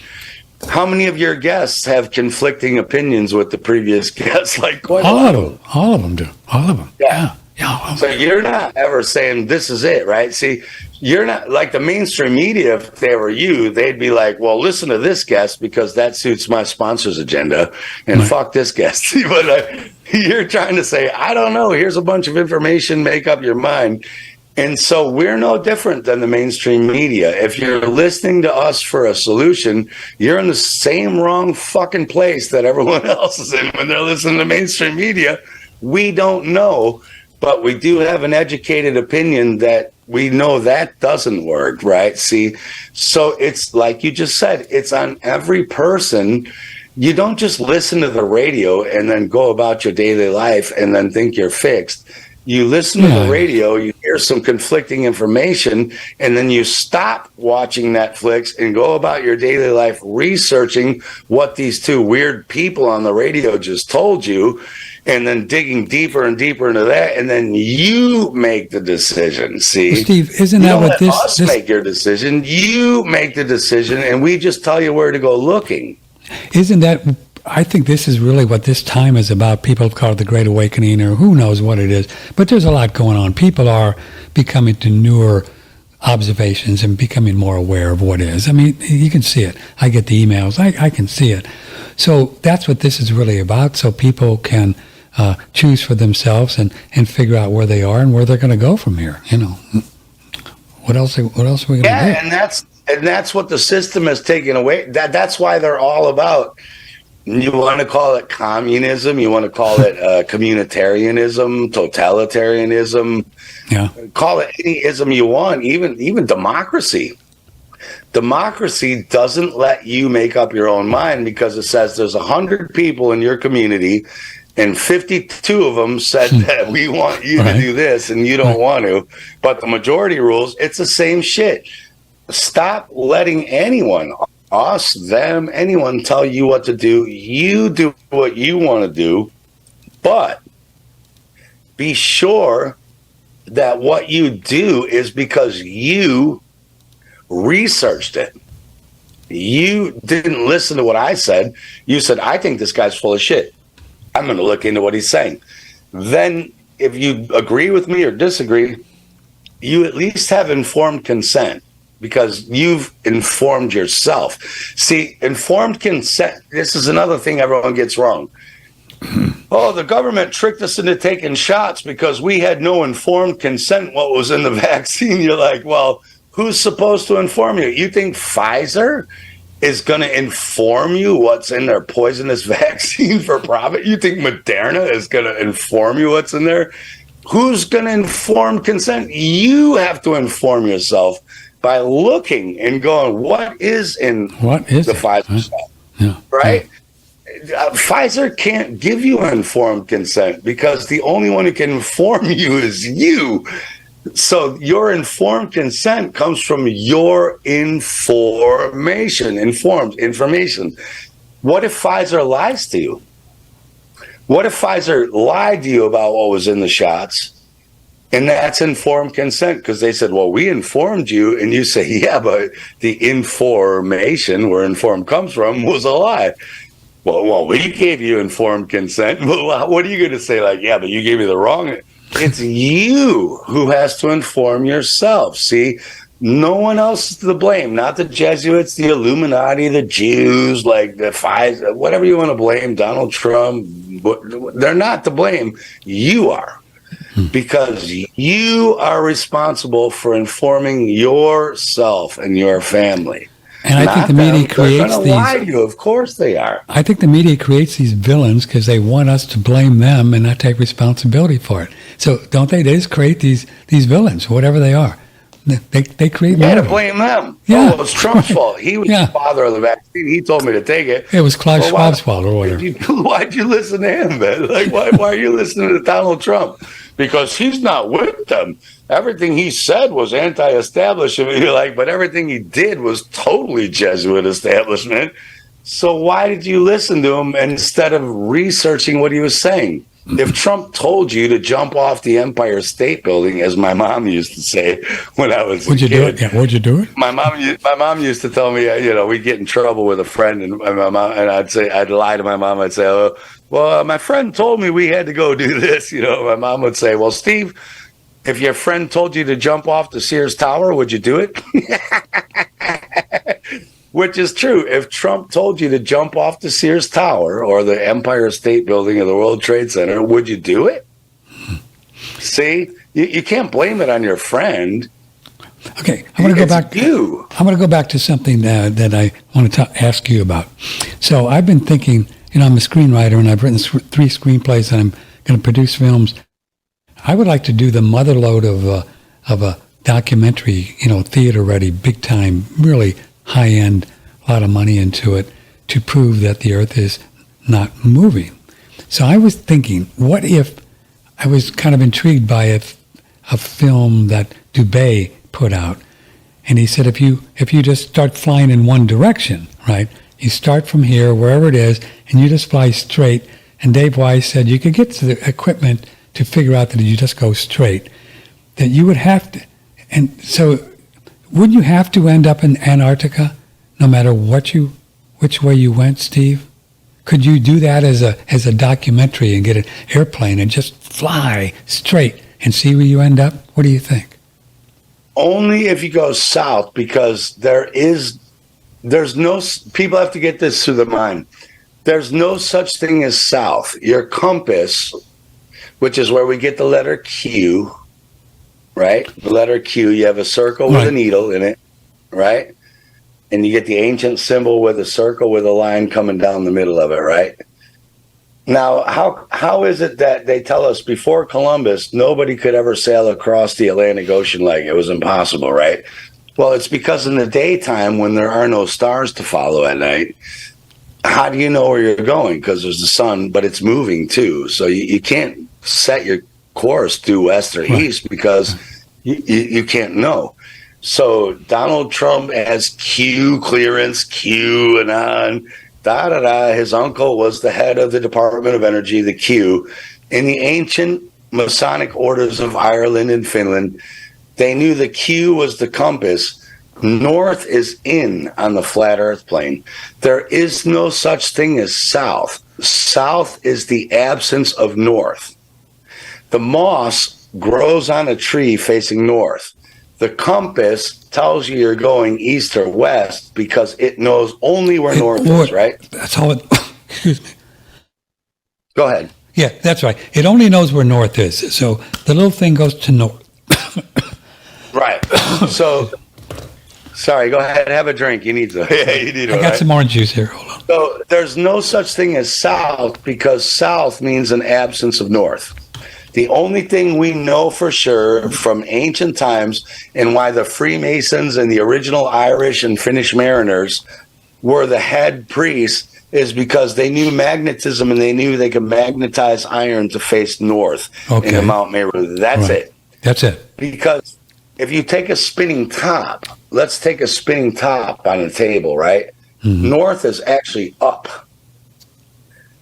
How many of your guests have conflicting opinions with the previous guests? Like, all of them. All of them do. All of them. Yeah. Yeah. So you're not ever saying this is it, right? See, you're not like the mainstream media. If they were you, they'd be like, well, listen to this guest because that suits my sponsor's agenda and fuck this guest. But you're trying to say, I don't know. Here's a bunch of information. Make up your mind. And so we're no different than the mainstream media. If you're listening to us for a solution, you're in the same wrong fucking place that everyone else is in when they're listening to mainstream media. We don't know. But we do have an educated opinion that we know that doesn't work, right? See, so it's like you just said, it's on every person. You don't just listen to the radio and then go about your daily life and then think you're fixed. You listen to the radio, you hear some conflicting information, and then you stop watching Netflix and go about your daily life researching what these two weird people on the radio just told you, and then digging deeper and deeper into that, and then you make the decision. See, well, Steve, isn't that what this? Make your decision. You make the decision, and we just tell you where to go looking. Isn't that? I think this is really what this time is about. People have called it the Great Awakening, or who knows what it is. But there's a lot going on. People are becoming to newer observations and becoming more aware of what is. I mean, you can see it. I get the emails. I can see it. So that's what this is really about. So people can choose for themselves and figure out where they are and where they're going to go from here. What else are we going to do? Yeah, and that's what the system has taken away. That's why they're all about. You want to call it communism, you want to call it communitarianism, totalitarianism. Yeah. Call it any ism you want, even democracy. Democracy doesn't let you make up your own mind because it says there's 100 people in your community and 52 of them said that we want you to do this and you don't want to. But the majority rules, it's the same shit. Stop letting anyone, us, them, anyone tell you what to do. You do what you want to do, but be sure that what you do is because you researched it. You didn't listen to what I said. You said, I think this guy's full of shit. I'm going to look into what he's saying. Then if you agree with me or disagree, you at least have informed consent. Because you've informed yourself. See, informed consent, this is another thing everyone gets wrong. Oh, the government tricked us into taking shots because we had no informed consent what was in the vaccine. You're like, well, who's supposed to inform you? You think Pfizer is going to inform you what's in their poisonous vaccine for profit? You think Moderna is going to inform you what's in there? Who's going to inform consent? You have to inform yourself by looking and going, what is the Pfizer stuff? Yeah. Right? Pfizer can't give you informed consent because the only one who can inform you is you. So your informed consent comes from your information. What if Pfizer lies to you? What if Pfizer lied to you about what was in the shots? And that's informed consent, because they said, well, we informed you. And you say, yeah, but the information where informed comes from was a lie. Well, we gave you informed consent. Well, what are you going to say? Like, yeah, but you gave me the wrong. It's you who has to inform yourself. See, no one else is to blame. Not the Jesuits, the Illuminati, the Jews, like the Pfizer, whatever you want to blame, Donald Trump. They're not to blame. You are. Because you are responsible for informing yourself and your family. And I think the media creates these. Lie to you. Of course they are. I think the media creates these villains because they want us to blame them and not take responsibility for it. So don't they? They just create these villains, whatever they are. They create. You got to blame them. Yeah. Oh, it's Trump's fault. He was the father of the vaccine. He told me to take it. It was Klaus Schwab's fault or whatever. Why'd you listen to him, man? Like, why are you listening to Donald Trump? Because he's not with them. Everything he said was anti-establishment. You're like, but everything he did was totally Jesuit establishment. So why did you listen to him instead of researching what he was saying? If Trump told you to jump off the Empire State Building, as my mom used to say when I was Would you do it? Yeah, would you do it? My mom used to tell me, we'd get in trouble with a friend, and my mom, and I'd lie to my mom. I'd say, oh, well, my friend told me we had to go do this. My mom would say, well, Steve, if your friend told you to jump off the Sears Tower, would you do it? Which is true. If Trump told you to jump off the Sears Tower or the Empire State Building or the World Trade Center, would you do it? See, you can't blame it on your friend. Okay, I'm going to go back. I'm going to go back to something that I want to ask you about. So I've been thinking. I'm a screenwriter, and I've written 3 screenplays, and I'm going to produce films. I would like to do the motherlode of a documentary, theater ready, big time, really high end, a lot of money into it to prove that the Earth is not moving. So I was thinking, what if I was kind of intrigued by a film that Dubé put out, and he said if you just start flying in one direction, right? You start from here, wherever it is, and you just fly straight. And Dave Wise said you could get to the equipment to figure out that you just go straight. That you would have to, and so wouldn't you have to end up in Antarctica, no matter which way you went, Steve? Could you do that as a documentary and get an airplane and just fly straight and see where you end up? What do you think? Only if you go south, because there's no, people have to get this through their mind. There's no such thing as south. Your compass, which is where we get the letter Q, right? The letter Q, you have a circle with a needle in it, right? And you get the ancient symbol with a circle with a line coming down the middle of it, right? Now, how is it that they tell us before Columbus, nobody could ever sail across the Atlantic Ocean? Like, it was impossible, right? Well, it's because in the daytime, when there are no stars to follow at night, how do you know where you're going? Because there's the sun, but it's moving too. So you can't set your course due west or east because you can't know. So Donald Trump has Q clearance, Q and on, da-da-da. His uncle was the head of the Department of Energy, the Q. In the ancient Masonic orders of Ireland and Finland, they knew the Q was the compass. North is in on the flat earth plane. There is no such thing as south. South is the absence of north. The moss grows on a tree facing north. The compass tells you you're going east or west because it knows only where north is, right? That's all it, excuse me. Go ahead. Yeah, that's right. It only knows where north is. So the little thing goes to north. Right. So, sorry, go ahead, have a drink. You need some. Yeah, you need I got some orange juice here. Hold on. So there's no such thing as south because south means an absence of north. The only thing we know for sure from ancient times and why the Freemasons and the original Irish and Finnish mariners were the head priests is because they knew magnetism and they knew they could magnetize iron to face north in the Mount Meru. That's it. That's it. Because if you take a spinning top, let's take a spinning top on a table, right? Mm-hmm. North is actually up.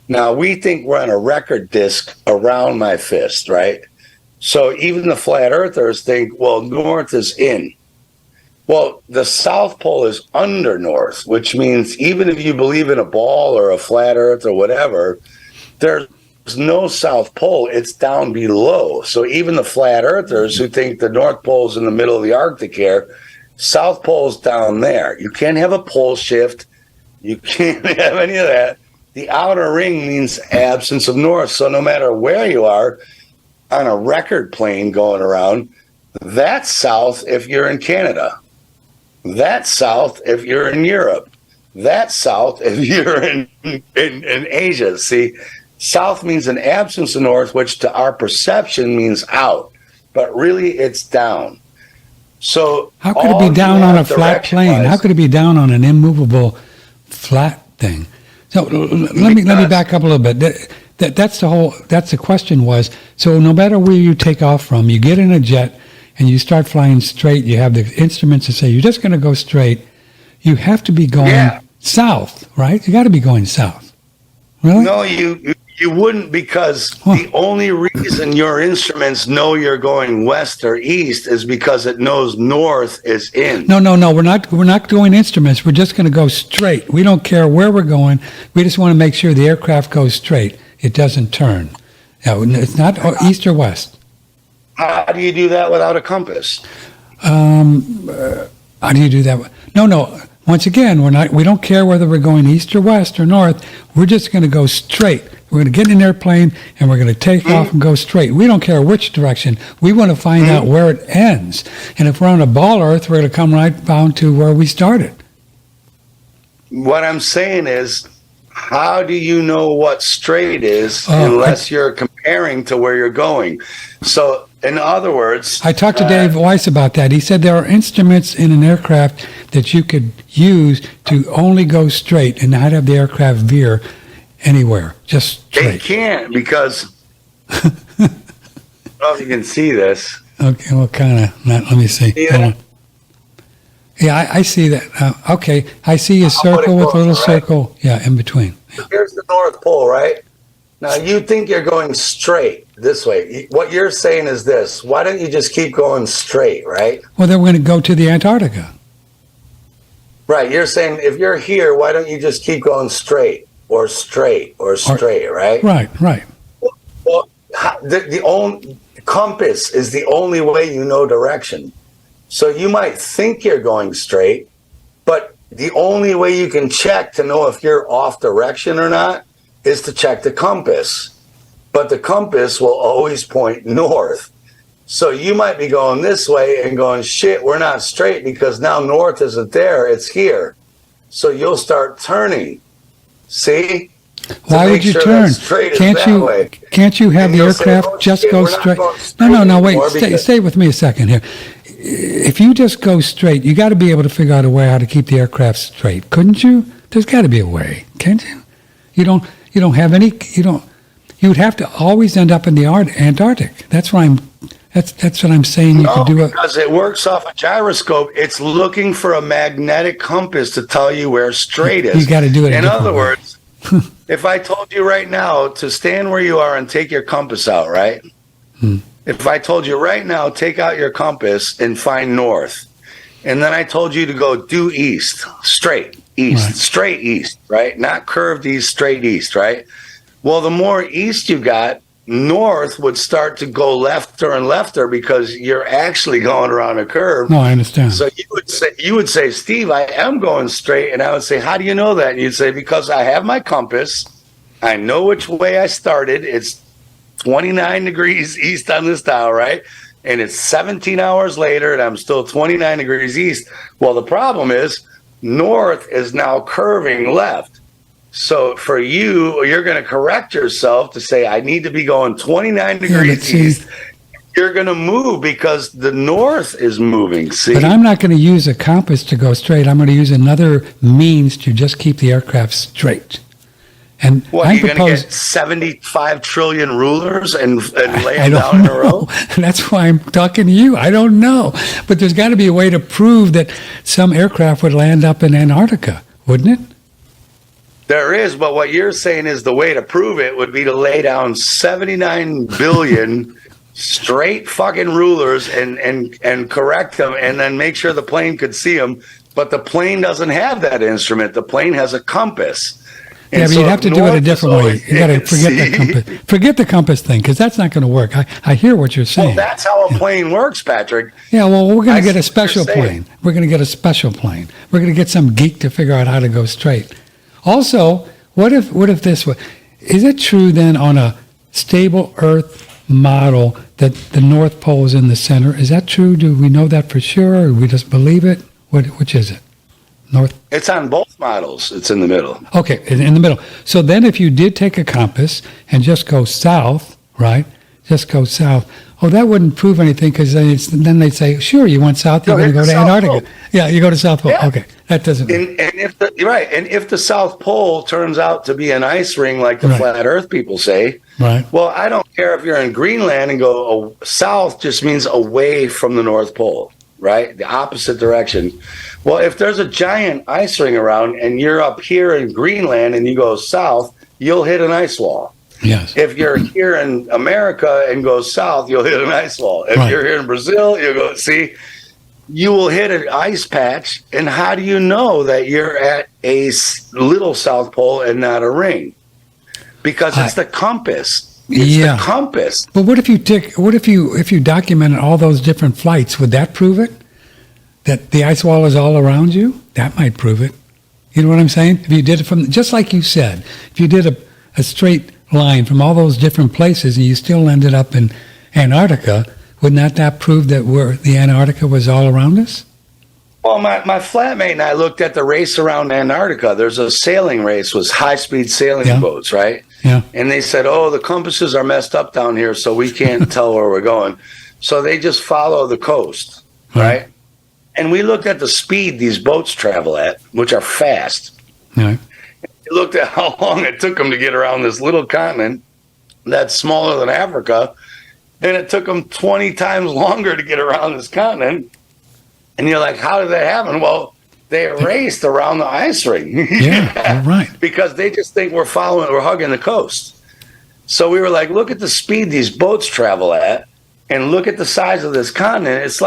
Now, we think we're on a record disc around my fist, right? So even the flat earthers think, well, north is in. Well, the South Pole is under north, which means even if you believe in a ball or a flat earth or whatever, there's no South Pole. It's down below. So even the flat earthers who think the North Pole's in the middle of the Arctic here, South Pole's down there. You can't have a pole shift. You can't have any of that. The outer ring means absence of north. So no matter where you are on a record plane going around, that's south if you're in Canada. That's south if you're in Europe. That's south if you're in Asia. See, south means an absence of north, which to our perception means out. But really, it's down. So how could it be down on a flat plane? How could it be down on an immovable flat thing? So let me back up a little bit. That's the question was, so no matter where you take off from, you get in a jet and you start flying straight, you have the instruments that say you're just going to go straight. You have to be going south, right? You got to be going south. Really? No, you wouldn't, because the only reason your instruments know you're going west or east is because it knows north is in. No. We're not doing instruments. We're just going to go straight. We don't care where we're going. We just want to make sure the aircraft goes straight. It doesn't turn. No, it's not east or west. How do you do that without a compass? How do you do that? No. Once again, we don't care whether we're going east or west or north. We're just going to go straight. We're going to get in an airplane and we're going to take off and go straight. We don't care which direction. We want to find out where it ends. And if we're on a ball Earth, we're going to come right down to where we started. What I'm saying is, how do you know what straight is unless you're comparing to where you're going? So, in other words, I talked to Dave Weiss about that. He said there are instruments in an aircraft that you could use to only go straight and not have the aircraft veer anywhere, just straight. They can't, because I don't know if you can see this. Okay, well, kind of. Let me see. Yeah, I see that. Okay, I see a circle with a little circle. Yeah, in between. Yeah. Here's the North Pole, right? Now, you think you're going straight this way. What you're saying is this. Why don't you just keep going straight, right? Well, then we're going to go to the Antarctica. Right. You're saying if you're here, why don't you just keep going straight or straight or straight, right? Right. Well, the only compass is the only way you know direction. So you might think you're going straight, but the only way you can check to know if you're off direction or not is to check the compass. But the compass will always point north. So you might be going this way and going, shit, we're not straight because now north isn't there, it's here. So you'll start turning. See? Why would you turn? Can't you have the aircraft just go straight? No, wait, stay with me a second here. If you just go straight, you got to be able to figure out a way how to keep the aircraft straight, couldn't you? There's got to be a way, can't you? You don't have any. You would have to always end up in the Antarctic. That's what I'm saying. You could do it because it works off a gyroscope. It's looking for a magnetic compass to tell you where straight is. You got to do it. In other words, if I told you right now to stand where you are and take your compass out, right? If I told you right now, take out your compass and find north, and then I told you to go due east, straight east, straight east, right? Not curved east, straight east, right? Well, the more east you got, north would start to go lefter and lefter because you're actually going around a curve. No, I understand. So you would say, Steve, I am going straight, and I would say, how do you know that? And you'd say, because I have my compass. I know which way I started. It's 29 degrees east on this dial, right? And it's 17 hours later, and I'm still 29 degrees east. Well, the problem is north is now curving left. So for you're going to correct yourself to say, I need to be going 29 degrees east. You're going to move because the north is moving. See? But I'm not going to use a compass to go straight. I'm going to use another means to just keep the aircraft straight. And what, you're going to get 75 trillion rulers and lay them down in a row? That's why I'm talking to you. I don't know. But there's got to be a way to prove that some aircraft would land up in Antarctica, wouldn't it? There is, but what you're saying is the way to prove it would be to lay down 79 billion straight fucking rulers and correct them, and then make sure the plane could see them. But the plane doesn't have that instrument. The plane has a compass. And yeah, but you'd have to do it a different way. You got to forget see? the compass. Forget the compass thing, because that's not going to work. I hear what you're saying. Well, that's how a plane works, Patrick. Yeah, well, we're going I to get see a what special you're saying. plane. We're going to get a special plane. We're going to get some geek to figure out how to go straight. Also, what if this was? Is it true then on a stable Earth model that the North Pole is in the center? Is that true? Do we know that for sure, or we just believe it? Which is it? North? It's on both models. It's in the middle. Okay, in the middle. So then if you did take a compass and just go south, right? Just go south. Oh, that wouldn't prove anything, because then they'd say, sure, you went south, you're going to go to Antarctica. Pole. Yeah, you go to South Pole. Yeah. Okay, that doesn't. And if the South Pole turns out to be an ice ring, like the flat Earth people say, right? Well, I don't care if you're in Greenland and go south, just means away from the North Pole, right? The opposite direction. Well, if there's a giant ice ring around and you're up here in Greenland and you go south, you'll hit an ice wall. Yes. If you're here in America and go south, you'll hit an ice wall. If you're here in Brazil, you'll go, see, you will hit an ice patch. And how do you know that you're at a little South Pole and not a ring? Because it's the compass. It's the compass. But what if you documented all those different flights? Would that prove it? That the ice wall is all around you? That might prove it. You know what I'm saying? If you did it from, just like you said, if you did a straight line from all those different places and you still ended up in Antarctica, wouldn't that prove that the Antarctica was all around us? Well, my flatmate and I looked at the race around Antarctica. There's a sailing race with high-speed sailing boats, right? Yeah. And they said, oh, the compasses are messed up down here, so we can't tell where we're going. So they just follow the coast, right? And we looked at the speed these boats travel at, which are fast. Right. We looked at how long it took them to get around this little continent that's smaller than Africa, and it took them 20 times longer to get around this continent. And you're like, how did that happen? Well, they raced around the ice ring. Yeah, right. Because they just think we're hugging the coast. So we were like, look at the speed these boats travel at, and look at the size of this continent. It's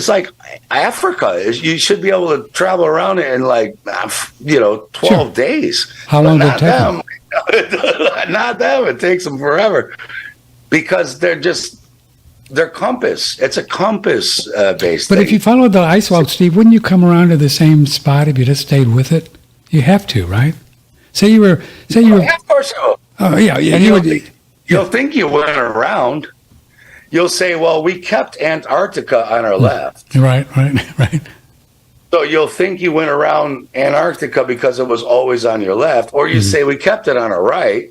like Africa. You should be able to travel around it in 12 days. How long did it take them? Not them. It takes them forever because they're compass. It's a compass based. But thing. if you followed the ice wall, Steve, wouldn't you come around to the same spot if you just stayed with it? You have to, right? Say you were. Yeah, of course you will. Oh yeah, You'll think you went around. You'll say, well, we kept Antarctica on our left. Right. So you'll think you went around Antarctica because it was always on your left. Or you say, we kept it on our right.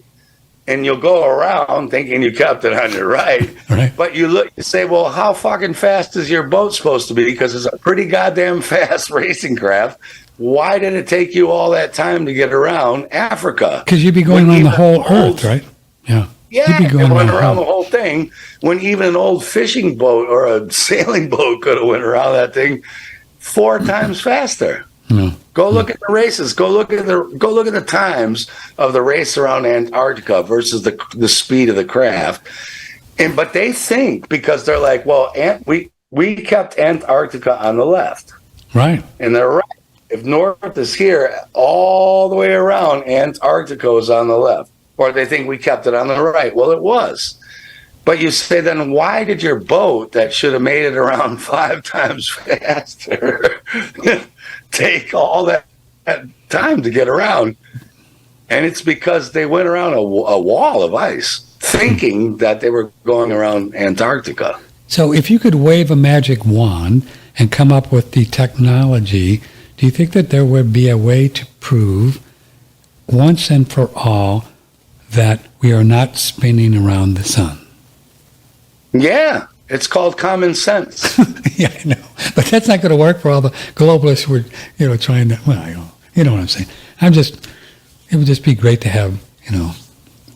And you'll go around thinking you kept it on your right. Right. But you say, well, how fucking fast is your boat supposed to be? Because it's a pretty goddamn fast racing craft. Why did it take you all that time to get around Africa? Because you'd be going around the whole Earth, right? Yeah. Yeah, it went around the whole thing when even an old fishing boat or a sailing boat could have went around that thing 4 times faster. No. Go look at the races. Go look at the times of the race around Antarctica versus the speed of the craft. But they think, because they're like, well, we kept Antarctica on the left. Right. And they're right. If north is here, all the way around, Antarctica is on the left. Or they think we kept it on the right. Well, it was. But you say, then why did your boat that should have made it around 5 times faster take all that time to get around? And it's because they went around a wall of ice thinking that they were going around Antarctica. So if you could wave a magic wand and come up with the technology, do you think that there would be a way to prove once and for all that we are not spinning around the sun? Yeah, it's called common sense. Yeah, I know. But that's not going to work for all the globalists who are, trying to, well, you know what I'm saying. It would just be great to have,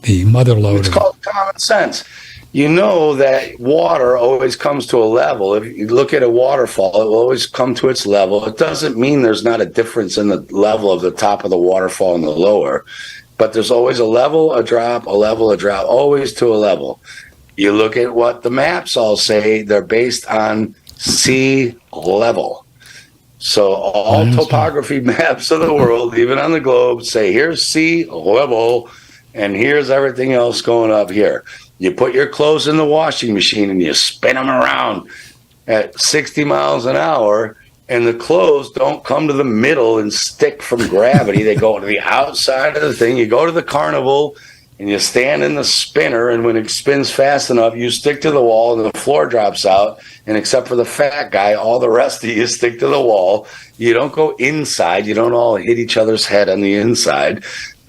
the mother lode. It's called common sense. You know that water always comes to a level. If you look at a waterfall, it will always come to its level. It doesn't mean there's not a difference in the level of the top of the waterfall and the lower. But there's always a level, a drop, a level, a drop, always to a level. You look at what the maps all say, they're based on sea level. So all topography maps of the world, even on the globe, say here's sea level and here's everything else going up here. You put your clothes in the washing machine and you spin them around at 60 miles an hour, and the clothes don't come to the middle and stick from gravity. They go to the outside of the thing. You go to the carnival and you stand in the spinner, and when it spins fast enough, you stick to the wall and the floor drops out. And except for the fat guy, all the rest of you stick to the wall. You don't go inside. You don't all hit each other's head on the inside,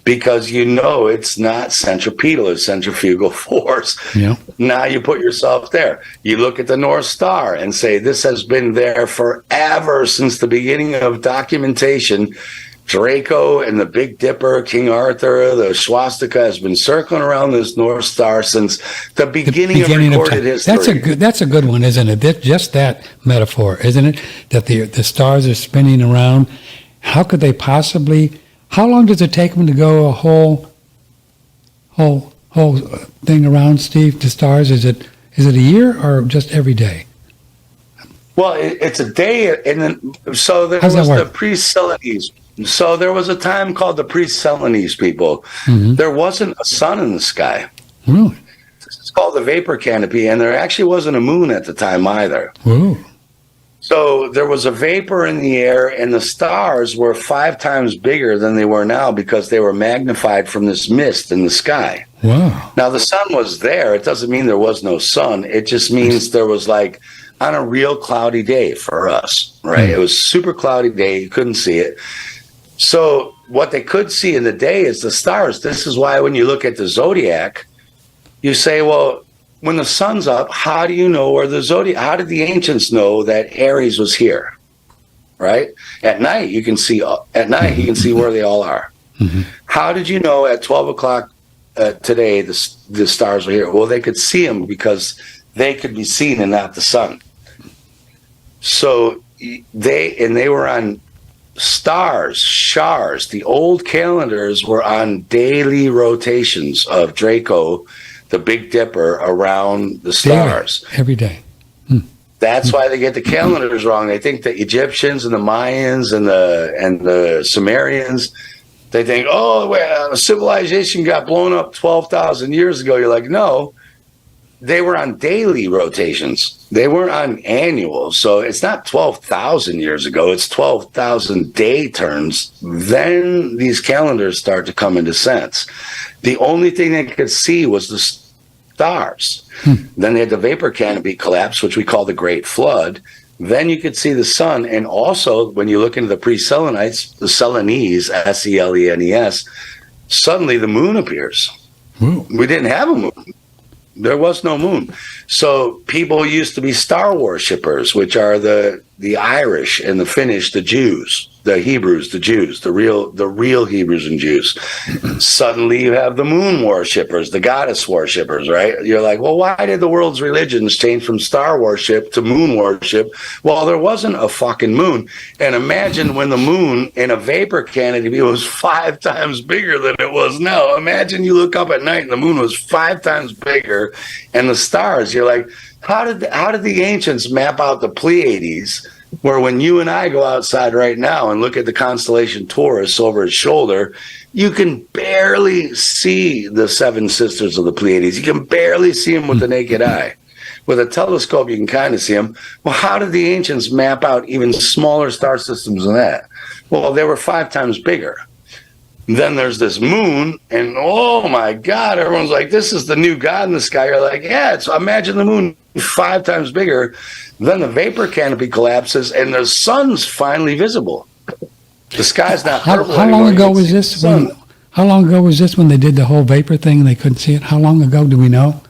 because you know it's not centripetal, it's centrifugal force. Yeah. Now you put yourself there. You look at the North Star and say, this has been there forever, since the beginning of documentation. Draco and the Big Dipper, King Arthur, the swastika has been circling around this North Star since the beginning of recorded history. That's a good one, isn't it? Just that metaphor, isn't it? That the stars are spinning around. How could they possibly? How long does it take them to go a whole thing around, Steve? The stars? Is it a year or just every day? Well, it's a day, and then so there was the pre-Celanese. So there was a time called the pre-Celanese people. Mm-hmm. There wasn't a sun in the sky. Really? It's called the vapor canopy, and there actually wasn't a moon at the time either. Whoa. So there was a vapor in the air, and the stars were 5 times bigger than they were now because they were magnified from this mist in the sky. Wow. Now, the sun was there. It doesn't mean there was no sun. It just means there was, like, on a real cloudy day for us, right? Mm. It was super cloudy day. You couldn't see it. So what they could see in the day is the stars. This is why when you look at the zodiac, you say, well, when the sun's up, how do you know where the zodiac? How did the ancients know that Aries was here? Right? At night, you can see. At night, you can see where they all are. Mm-hmm. How did you know at 12 o'clock today the stars were here? Well, they could see them because they could be seen and not the sun. So they were on stars, shars. The old calendars were on daily rotations of Draco, the Big Dipper, around the stars. Daily, every day. That's why they get the calendars wrong. They think the Egyptians and the Mayans and the Sumerians, they think, oh, well, civilization got blown up 12,000 years ago. You're like, no, they were on daily rotations. They weren't on annual. So it's not 12,000 years ago. It's 12,000 day turns. Then these calendars start to come into sense. The only thing they could see was the stars. Then they had the vapor canopy collapse, which we call the Great Flood. Then you could see the sun. And also, when you look into the pre-Selenites, the Celanese, S-E-L-E-N-E-S, suddenly the moon appears. Ooh. We didn't have a moon. There was no moon. So people used to be star worshippers, which are the Irish and the Finnish, the Jews, the Hebrews, the Jews, the real Hebrews and Jews. Suddenly you have the moon worshippers, the goddess worshippers, right? You're like, well, why did the world's religions change from star worship to moon worship? Well, there wasn't a fucking moon. And imagine when the moon in a vapor canopy was 5 times bigger than it was now. Imagine you look up at night and the moon was 5 times bigger, and the stars, you're like, how did the ancients map out the Pleiades, where when you and I go outside right now and look at the constellation Taurus over his shoulder, you can barely see the 7 sisters of the Pleiades. You can barely see them with the naked eye. With a telescope, you can kind of see them. Well, how did the ancients map out even smaller star systems than that? Well, they were 5 times bigger. Then there's this moon, and oh my God, everyone's like, this is the new God in the sky. You're like, yeah, imagine the moon 5 times bigger. Then the vapor canopy collapses, and the sun's finally visible. The sky's not purple How long ago was this? How long ago was this when they did the whole vapor thing and they couldn't see it? How long ago do we know?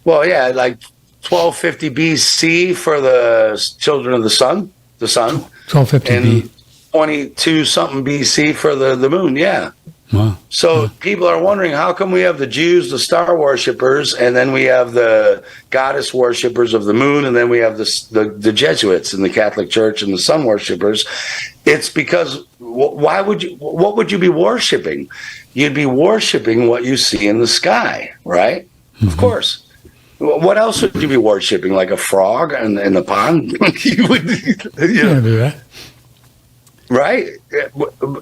Well, yeah, like 1250 BC for the children of the sun. 1250 and 22 something BC for the moon. Yeah. Wow. So people are wondering, how come we have the Jews, the star worshippers, and then we have the goddess worshippers of the moon, and then we have the Jesuits in the Catholic Church and the sun worshippers? It's because what would you be worshiping? You'd be worshiping what you see in the sky, right? Mm-hmm. Of course. What else would you be worshiping? Like a frog in the pond? You would, you know, do that. right?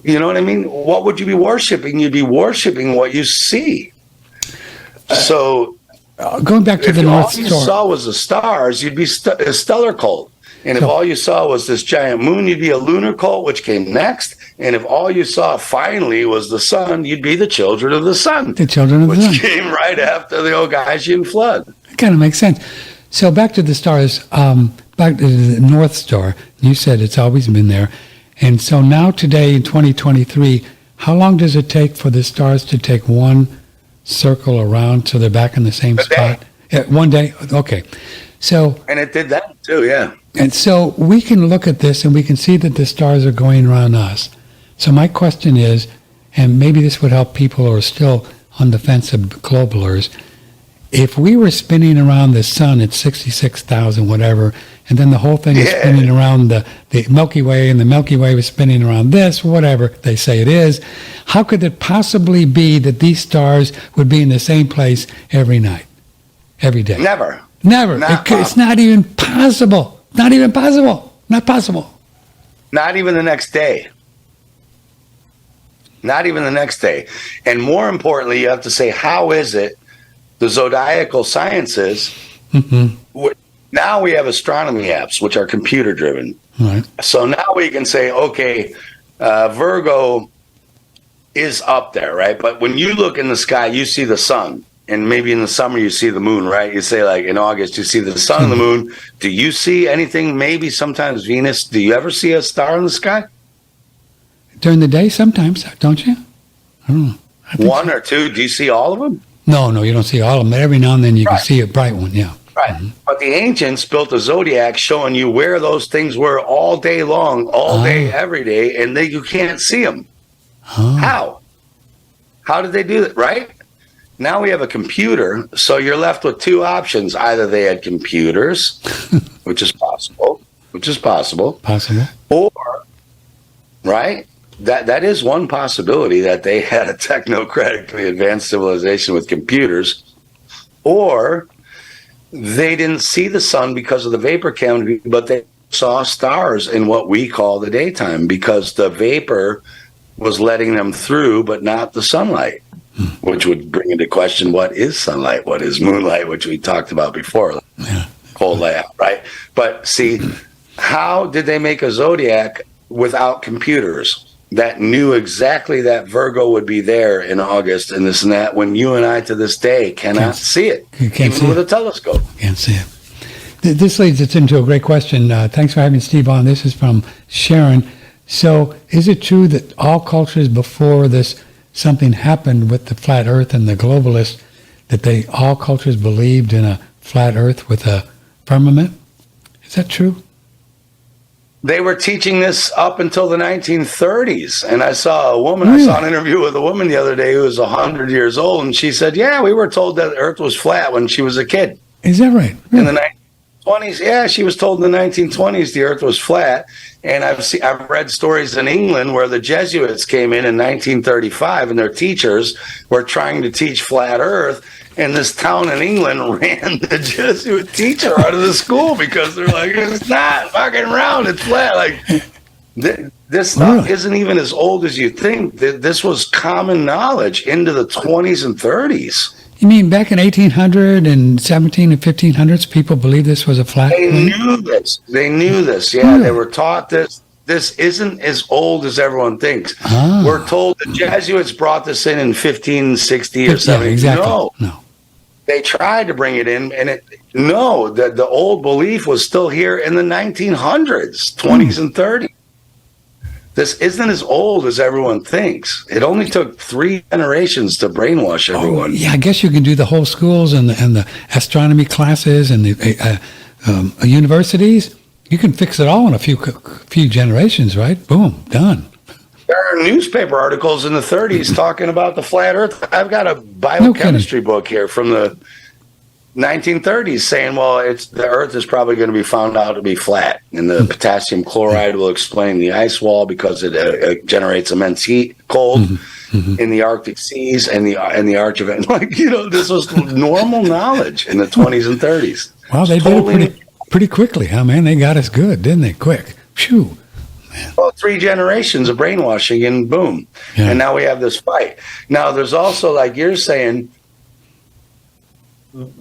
You know what I mean? What would you be worshiping? You'd be worshiping what you see. So Going back to if the all North you Star. saw was the stars, you'd be a stellar cult. And if all you saw was this giant moon, you'd be a lunar cult, which came next. And if all you saw finally was the sun, you'd be the children of the sun. The children of the sun. Which came right after the Ogaisian flood. It kind of makes sense. So back to the stars, back to the North Star. You said it's always been there. And so now today in 2023, how long does it take for the stars to take one circle around so they're back in the same spot? Yeah, one day? Okay. So, And it did that too, yeah. and so we can look at this and we can see that the stars are going around us. So my question is, and maybe this would help people who are still on the fence of globalers, if we were spinning around the sun at 66,000 whatever, and then the whole thing is spinning around the Milky Way, and the Milky Way was spinning around this, whatever they say it is, how could it possibly be that these stars would be in the same place every night, every day? Never. Never. It's not even possible. Not even possible. Not possible. Not even the next day. Not even the next day. And more importantly, you have to say, how is it the zodiacal sciences? Now we have astronomy apps, which are computer driven. Right. So now we can say, okay, Virgo is up there, right? But when you look in the sky, you see the sun. And maybe in the summer you see the moon, right? You say like in August you see the sun and the moon. Do you see anything? Maybe sometimes Venus. Do you ever see a star in the sky? During the day, sometimes, don't you? I don't know. I think One or two. Do you see all of them? No, you don't see all of them. But every now and then you can see a bright one, yeah. Right. But the ancients built a zodiac showing you where those things were all day long, all day, every day, and you can't see them. How? How did they do that, right? Now we have a computer, so you're left with two options. Either they had computers, which is possible, Possible. or, right, that is one possibility, that they had a technocratically advanced civilization with computers, or they didn't see the sun because of the vapor canopy, but they saw stars in what we call the daytime because the vapor was letting them through, but not the sunlight. Which would bring into question, what is sunlight? What is moonlight? Which we talked about before. Cold layout, right? But see, how did they make a zodiac without computers that knew exactly that Virgo would be there in August and this and that, when you and I to this day cannot see it, even with a telescope? Can't see it. This leads us into a great question. Thanks for having Steve on. This is from Sharon. So is it true that all cultures before this, something happened with the flat earth and the globalists, that all cultures believed in a flat earth with a firmament? Is that true? They were teaching this up until the 1930s. And I saw a woman, Really? I saw an interview with a woman the other day who was 100 years old. And she said, yeah, we were told that the earth was flat when she was a kid. Is that right? In the 1920s. Yeah, she was told in the 1920s the earth was flat. And I've read stories in England where the Jesuits came in 1935 and their teachers were trying to teach flat earth. And this town in England ran the Jesuit teacher out of the school because they're like, it's not fucking round, it's flat. Like, this stuff isn't even as old as you think. This was common knowledge into the 20s and 30s. You mean back in 1800 and 17 and 1500s, people believed this was a flat They plane? knew this. They knew this. Yeah, they were taught this. This isn't as old as everyone thinks. We're told the Jesuits brought this in 1560 or 70. Yeah, exactly. No. They tried to bring it in, and the old belief was still here in the 1900s, 20s and 30s. This isn't as old as everyone thinks. It only took 3 generations to brainwash everyone. Yeah, I guess you can do the whole schools and the astronomy classes and the universities. You can fix it all in a few generations, right? Boom, done. There are newspaper articles in the 30s talking about the flat Earth. I've got a biochemistry book here from the 1930s saying, well, the Earth is probably going to be found out to be flat, and the potassium chloride will explain the ice wall because it generates immense heat, cold. in the Arctic seas and the Arch of like, this was normal knowledge in the 20s and 30s. Well, they did it pretty quickly, huh, man? They got us good, didn't they? Quick. Phew. Man. Well, 3 generations of brainwashing and boom. Yeah. And now we have this fight. Now, there's also, like you're saying,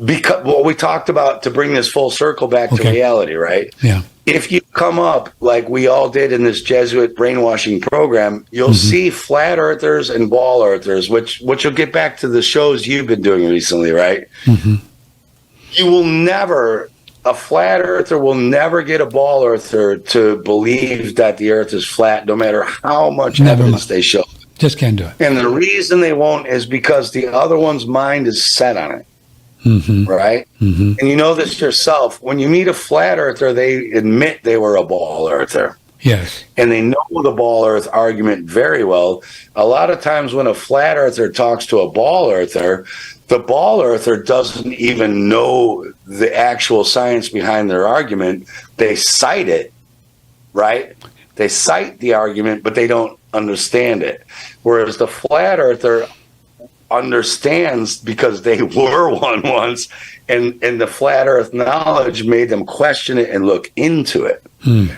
because what we talked about to bring this full circle back to reality, right? Yeah. If you come up like we all did in this Jesuit brainwashing program, you'll see flat earthers and ball earthers, which will get back to the shows you've been doing recently, right? You will never, a flat earther will never get a ball earther to believe that the earth is flat, no matter how much evidence they show. Just can't do it. And the reason they won't is because the other one's mind is set on it. Right? And you know this yourself. When you meet a flat earther, they admit they were a ball earther. Yes. And they know the ball earth argument very well. A lot of times when a flat earther talks to a ball earther, the ball earther doesn't even know the actual science behind their argument. They cite it, right? They cite the argument, but they don't understand it. Whereas the flat earther understands because they were one once, and the flat earth knowledge made them question it and look into it.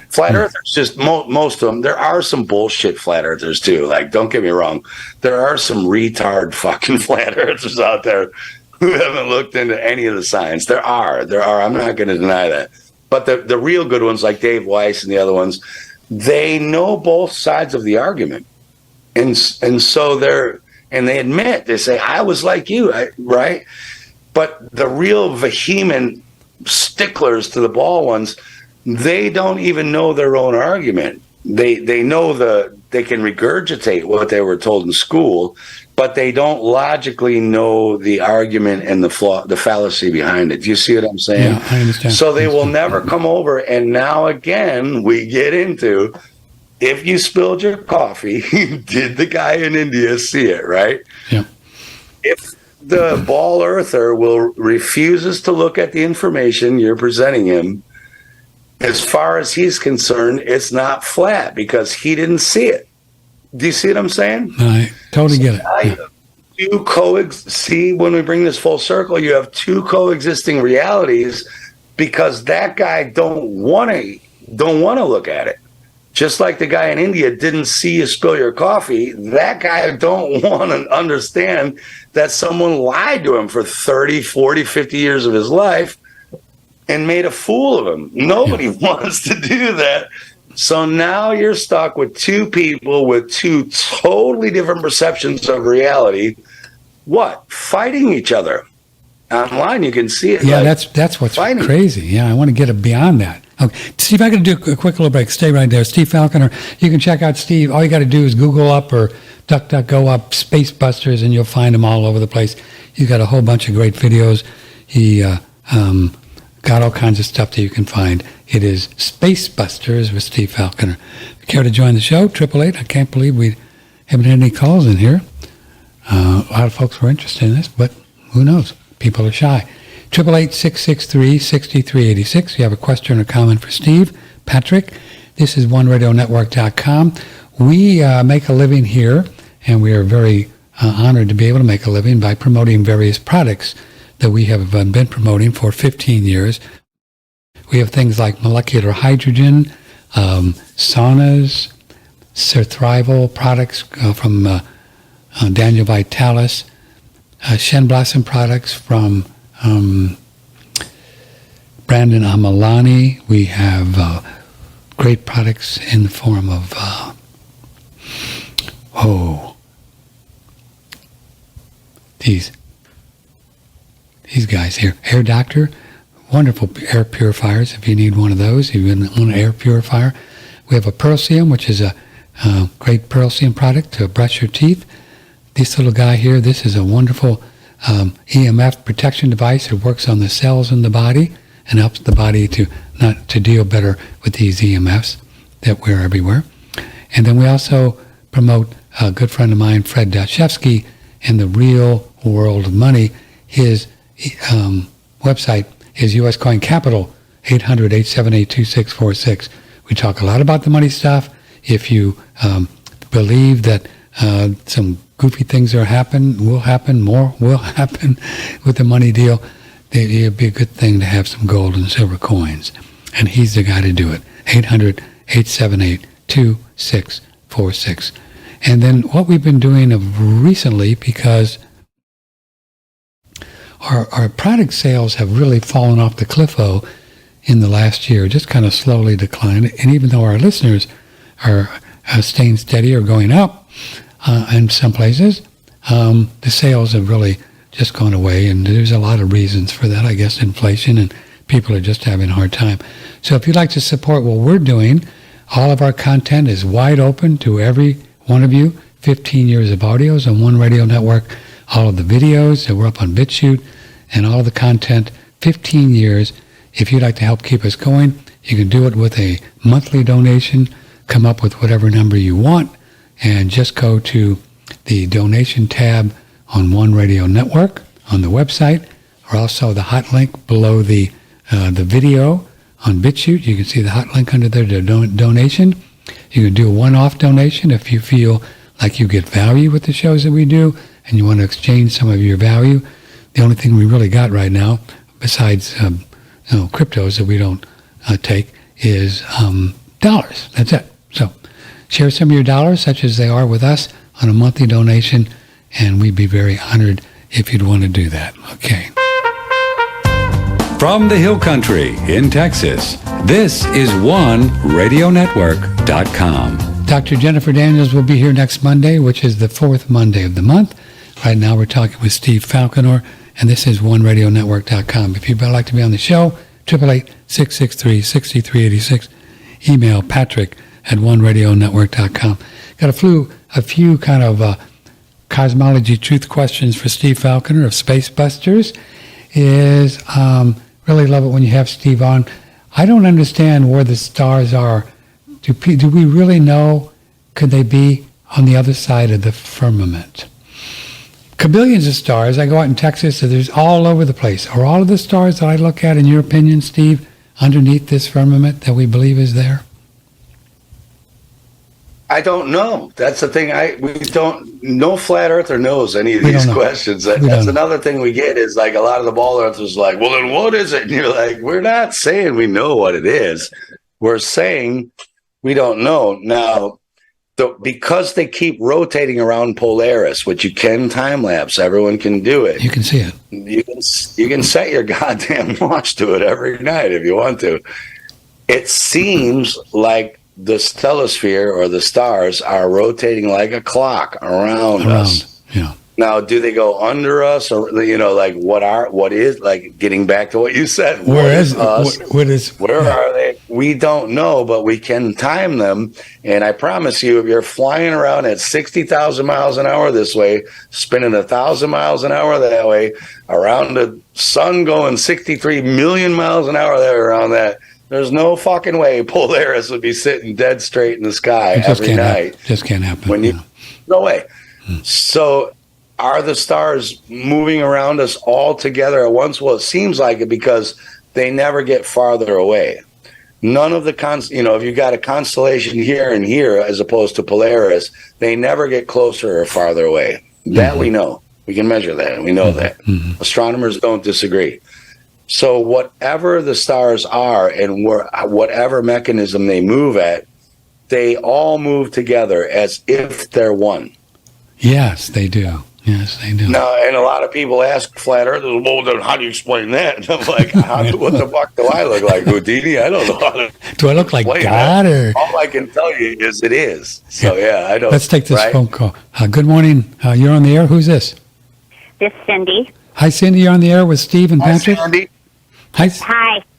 Flat earthers, just most of them, there are some bullshit flat earthers too, like, don't get me wrong, there are some retard fucking flat earthers out there who haven't looked into any of the science. There are, I'm not going to deny that, but the real good ones like Dave Weiss and the other ones, they know both sides of the argument, and so they admit, they say, I was like you, right? But the real vehement sticklers to the ball ones, they don't even know their own argument. They know they can regurgitate what they were told in school, but they don't logically know the argument and the fallacy behind it. Do you see what I'm saying? Yeah, I understand. So they will never come over. And now again, we get into, if you spilled your coffee, did the guy in India see it, right? Yeah. If the ball earther refuses to look at the information you're presenting him, as far as he's concerned, it's not flat because he didn't see it. Do you see what I'm saying? I totally get it. See, when we bring this full circle, you have 2 coexisting realities because that guy don't want to look at it. Just like the guy in India didn't see you spill your coffee, that guy don't want to understand that someone lied to him for 30, 40, 50 years of his life and made a fool of him. Nobody wants to do that. So now you're stuck with 2 people with 2 totally different perceptions of reality. What? Fighting each other. Online, you can see it. Yeah, that's what's crazy. Yeah, I want to get beyond that. Okay, Steve, I got to do a quick little break. Stay right there. Steve Faclconer. You can check out Steve. All you got to do is Google up or DuckDuckGo up Spacebusters, and you'll find him all over the place. He's got a whole bunch of great videos. He got all kinds of stuff that you can find. It is Spacebusters with Steve Faclconer. If you care to join the show, 888. I can't believe we haven't had any calls in here. A lot of folks were interested in this, but who knows? People are shy. 888-663-6386. You have a question or comment for Steve, Patrick. This is OneRadioNetwork.com. We make a living here, and we are very honored to be able to make a living by promoting various products that we have been promoting for 15 years. We have things like molecular hydrogen, saunas, Surthrival products from Daniel Vitalis, Shen Blossom products from Brandon Amalani. We have great products in the form of these guys here. Air Doctor, wonderful air purifiers. If you need one of those, if you want an air purifier, we have a Pearlseum, which is a great Pearlseum product to brush your teeth. This little guy here, this is a wonderful EMF protection device. It works on the cells in the body and helps the body to deal better with these EMFs that we're everywhere. And then we also promote a good friend of mine, Fred Dashevsky, in the Real World of Money. His website is US Coin Capital, 800-878-2646. We talk a lot about the money stuff. If you believe that some goofy things will happen, more will happen with the money deal. It'd be a good thing to have some gold and silver coins. And he's the guy to do it. 800-878-2646. And then what we've been doing recently, because our product sales have really fallen off the cliff-o in the last year, just kind of slowly declined. And even though our listeners are staying steady or going up in some places, the sales have really just gone away. And there's a lot of reasons for that, I guess, inflation, and people are just having a hard time. So if you'd like to support what we're doing, all of our content is wide open to every one of you. 15 years of audios on One Radio Network, all of the videos that we're up on BitChute, and all of the content, 15 years. If you'd like to help keep us going, you can do it with a monthly donation. Come up with whatever number you want, and just go to the donation tab on One Radio Network on the website, or also the hot link below the video on BitChute. You can see the hot link under there to donation. You can do a one-off donation if you feel like you get value with the shows that we do and you want to exchange some of your value. The only thing we really got right now, besides cryptos that we don't take, is dollars. That's it. So share some of your dollars, such as they are with us, on a monthly donation, and we'd be very honored if you'd want to do that. Okay. From the Hill Country in Texas, this is OneRadioNetwork.com. Dr. Jennifer Daniels will be here next Monday, which is the fourth Monday of the month. Right now we're talking with Steve Faclconer, and this is OneRadioNetwork.com. If you'd like to be on the show, 888-663-6386. Email patrick@OneRadioNetwork.com. Got a few kind of cosmology truth questions for Steve Faclconer of Spacebusters. Really love it when you have Steve on. I don't understand where the stars are. Do we really know? Could they be on the other side of the firmament? Billions of stars. I go out in Texas, so there's all over the place. Are all of the stars that I look at, in your opinion, Steve, underneath this firmament that we believe is there? I don't know. That's the thing. No flat earther knows any of these questions. That's another thing we get, is like a lot of the ball earthers like, well, then what is it? And you're like, we're not saying we know what it is. We're saying we don't know. Now, because they keep rotating around Polaris, which you can time lapse, everyone can do it. You can see it. You can set your goddamn watch to it every night if you want to. It seems like the stellosphere, or the stars, are rotating like a clock around us. Yeah. Now, do they go under us, or like what is like, getting back to what you said? Where is us? Where are they? We don't know, but we can time them. And I promise you, if you're flying around at 60,000 miles an hour this way, spinning 1,000 miles an hour that way, around the sun going 63 million miles an hour there around that, there's no fucking way Polaris would be sitting dead straight in the sky every night. Just can't happen. No way. So are the stars moving around us all together at once? Well, it seems like it, because they never get farther away. None of the if you got a constellation here and here, as opposed to Polaris, they never get closer or farther away. That we know. We can measure that, and we know that. Astronomers don't disagree. So whatever the stars are, and whatever mechanism they move at, they all move together as if they're one. Yes, they do. Yes, they do. Now, and a lot of people ask flat earthers, well, then how do you explain that? And I'm like, what the fuck do I look like, Houdini? I don't know how to. Do I look like God? Or? All I can tell you is it is. So, I don't. Let's take this phone call. Good morning. You're on the air. Who's this? This is Cindy. Hi, Cindy. You're on the air with Steve and Patrick. Hi, Cindy. Hi.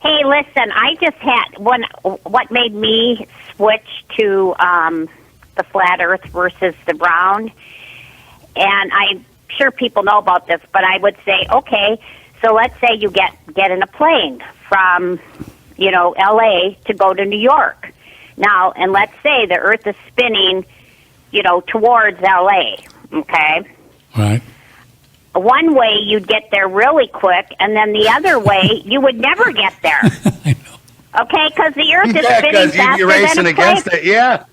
Hey, listen, I just had what made me switch to the flat earth versus the round. And I'm sure people know about this, but I would say, okay, so let's say you get in a plane from, L.A. to go to New York. Now, and let's say the Earth is spinning, towards L.A., okay? Right. One way you'd get there really quick, and then the other way you would never get there. I know. Okay, because the Earth is spinning faster you're racing than a against plane. it, yeah.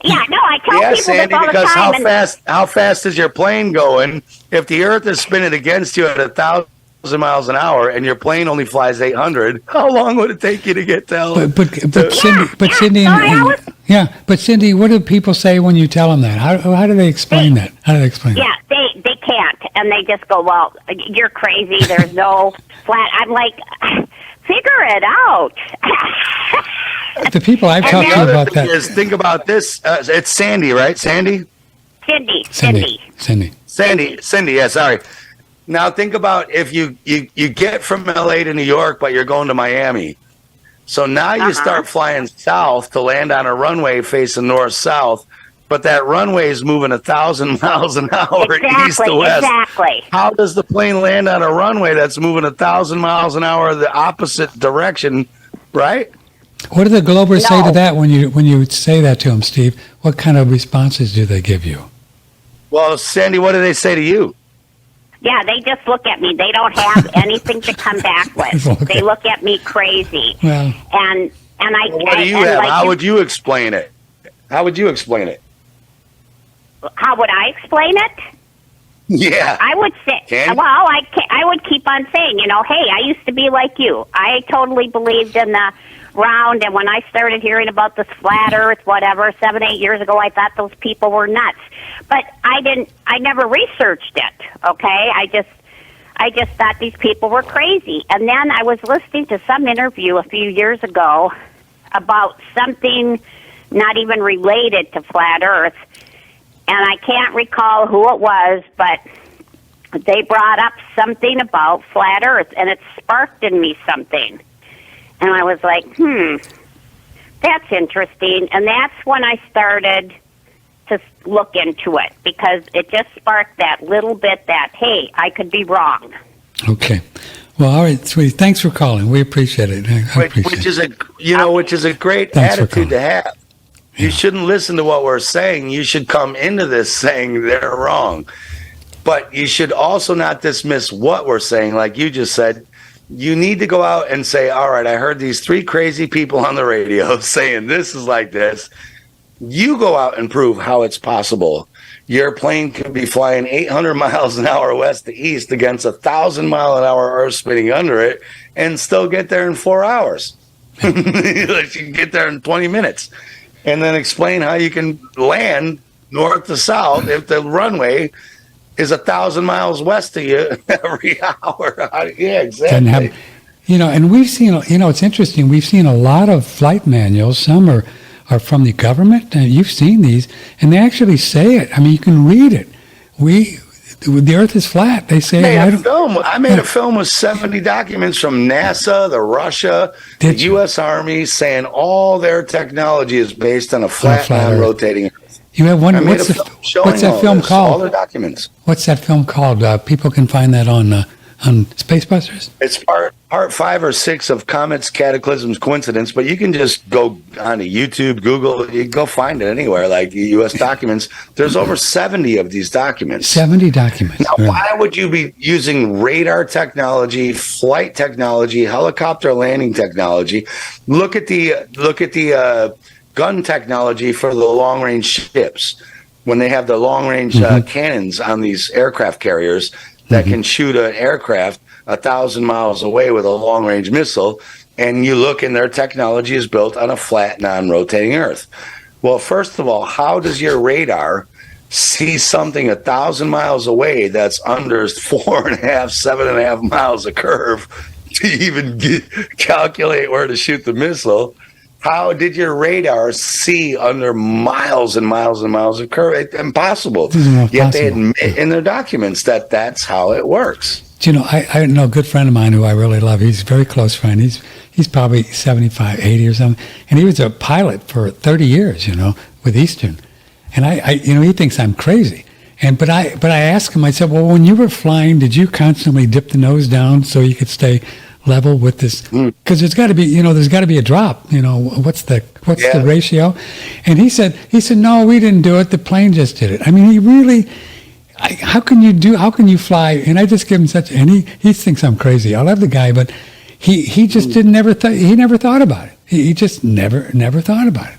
Yeah, no, I tell Yeah, people Sandy, this all the because time. how fast is your plane going? If the Earth is spinning against you at 1,000 miles an hour and your plane only flies 800, how long would it take you to get to? But Cindy, so I always, but Cindy, what do people say when you tell them that? How do they explain that? How do they explain yeah, they can't, and they just go, well, you're crazy. There's no flat. I'm like, figure it out. that? The people I've talked to about that. Think about this. It's Sandy, right? Sandy. Cindy. Cindy. Yeah, sorry. Now think about if you get from LA to New York, but you're going to Miami. So now you start flying south to land on a runway facing north-south, but that runway is moving 1,000 miles an hour east to west. Exactly. How does the plane land on a runway that's moving 1,000 miles an hour the opposite direction, right? What do the Globers say to that when you say that to them, Steve? What kind of responses do they give you? Well, Sandy, what do they say to you? Yeah, they just look at me. They don't have anything to come back with. Okay. They look at me crazy. Well, and I. Well, what do you and have? like How would you explain it? How would you explain it? How would I explain it? Yeah. I would say, I would keep on saying, hey, I used to be like you. I totally believed in the round, and when I started hearing about this flat Earth, whatever, 7, 8 years ago, I thought those people were nuts. But I never researched it, okay? I just thought these people were crazy. And then I was listening to some interview a few years ago about something not even related to flat Earth, and I can't recall who it was, but they brought up something about flat Earth, and it sparked in me something. And I was like, that's interesting. And that's when I started to look into it, because it just sparked that little bit that, hey, I could be wrong. okay. Well, all right, sweetie. Thanks for calling. We appreciate it. Which is a great Thanks attitude to have. You shouldn't listen to what we're saying. You should come into this saying they're wrong. But you should also not dismiss what we're saying. Like you just said, you need to go out and say, all right, I heard these 3 crazy people on the radio saying this is like this. You go out and prove how it's possible. Your plane could be flying 800 miles an hour west to east against 1,000 mile an hour Earth spinning under it and still get there in 4 hours. You can get there in 20 minutes. And then explain how you can land north to south if the runway is 1,000 miles west of you every hour. Yeah, exactly. And we've seen, it's interesting. We've seen a lot of flight manuals. Some are from the government, and you've seen these, and they actually say it. I mean, you can read it. The Earth is flat. They say I made a film with 70 documents from NASA, the Russia, the U.S. Army, saying all their technology is based on a flat non-rotating Earth. You have one. What's that film called? All their documents. What's that film called? People can find that on Spacebusters. It's part 5 or 6 of Comets, Cataclysms, Coincidence, but you can just go onto YouTube, Google, you can go find it anywhere, like the U.S. documents. There's over 70 of these documents. 70 documents. Now, why would you be using radar technology, flight technology, helicopter landing technology? Look at the gun technology for the long-range ships. When they have the long-range cannons on these aircraft carriers that can shoot an aircraft 1,000 miles away with a long-range missile, and you look and their technology is built on a flat, non-rotating Earth. Well, first of all, how does your radar see something 1,000 miles away that's under 4.5, 7.5 miles of curve to even calculate where to shoot the missile? How did your radar see under miles and miles and miles of curve? It's impossible. Yet they admit in their documents that that's how it works. I know a good friend of mine who I really love. He's a very close friend. He's probably 75, 80 or something. And he was a pilot for 30 years, with Eastern. And he thinks I'm crazy. But I asked him, I said, well, when you were flying, did you constantly dip the nose down so you could stay level with this? Because there's got to be a drop. What's the ratio? And he said, no, we didn't do it. The plane just did it. I mean, he really, how can you fly? And I just give him and he thinks I'm crazy. I love the guy, but he just he never thought about it. He just never thought about it.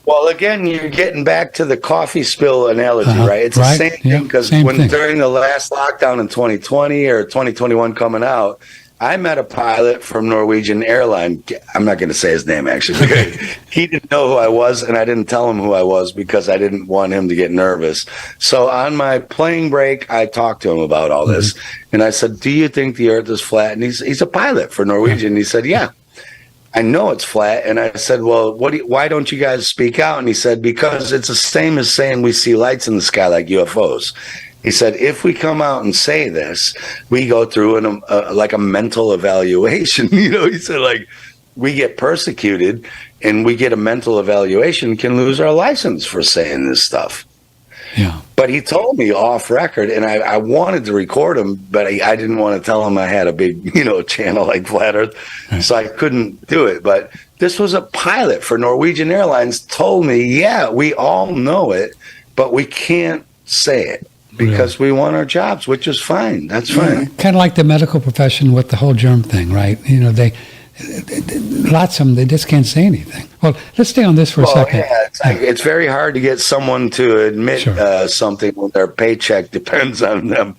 Well, again, you're getting back to the coffee spill analogy, right? It's right. the same thing because during the last lockdown in 2020 or 2021 coming out, I met a pilot from Norwegian Airline. I'm not going to say his name, actually. He didn't know who I was, and I didn't tell him who I was because I didn't want him to get nervous. So on my plane break, I talked to him about all this. And I said, do you think the Earth is flat? And he's a pilot for Norwegian. And he said, yeah, I know it's flat. And I said, well, why don't you guys speak out? And he said, because it's the same as saying we see lights in the sky like UFOs. He said, if we come out and say this, we go through like a mental evaluation. He said, like, we get persecuted and we get a mental evaluation, can lose our license for saying this stuff. Yeah. But he told me off record, and I wanted to record him, but I didn't want to tell him I had a big, channel like Flat Earth. Right. So I couldn't do it. But this was a pilot for Norwegian Airlines told me, yeah, we all know it, but we can't say it. Because we want our jobs, which is fine. That's fine. Kind of like the medical profession with the whole germ thing, right? They lots of them, they just can't say anything. Well, let's stay on this for a second. Yeah, it's very hard to get someone to admit something when their paycheck depends on them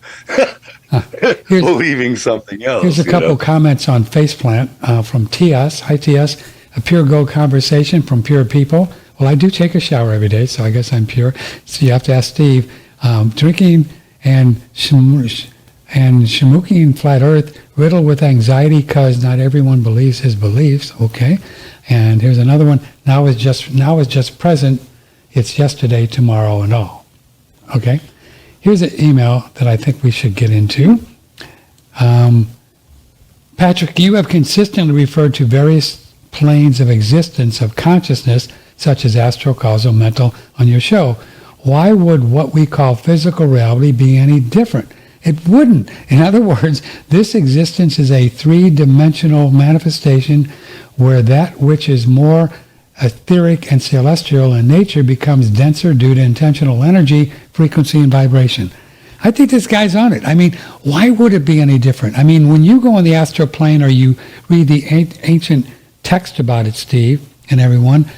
believing something else. Here's a couple comments on Faceplant from TS. Hi, TS. A pure gold conversation from pure people. Well, I do take a shower every day, so I guess I'm pure. So you have to ask Steve. Drinking and shamuking Flat Earth, riddled with anxiety because not everyone believes his beliefs. Okay, and here's another one. Now is just present. It's yesterday, tomorrow, and all. Okay, here's an email that I think we should get into. Patrick, you have consistently referred to various planes of existence of consciousness, such as astral, causal, mental, on your show. Why would what we call physical reality be any different? It wouldn't. In other words, this existence is a three-dimensional manifestation where that which is more etheric and celestial in nature becomes denser due to intentional energy, frequency, and vibration. I think this guy's on it. I mean, why would it be any different? I mean, when you go on the astral plane or you read the ancient text about it, Steve, and everyone,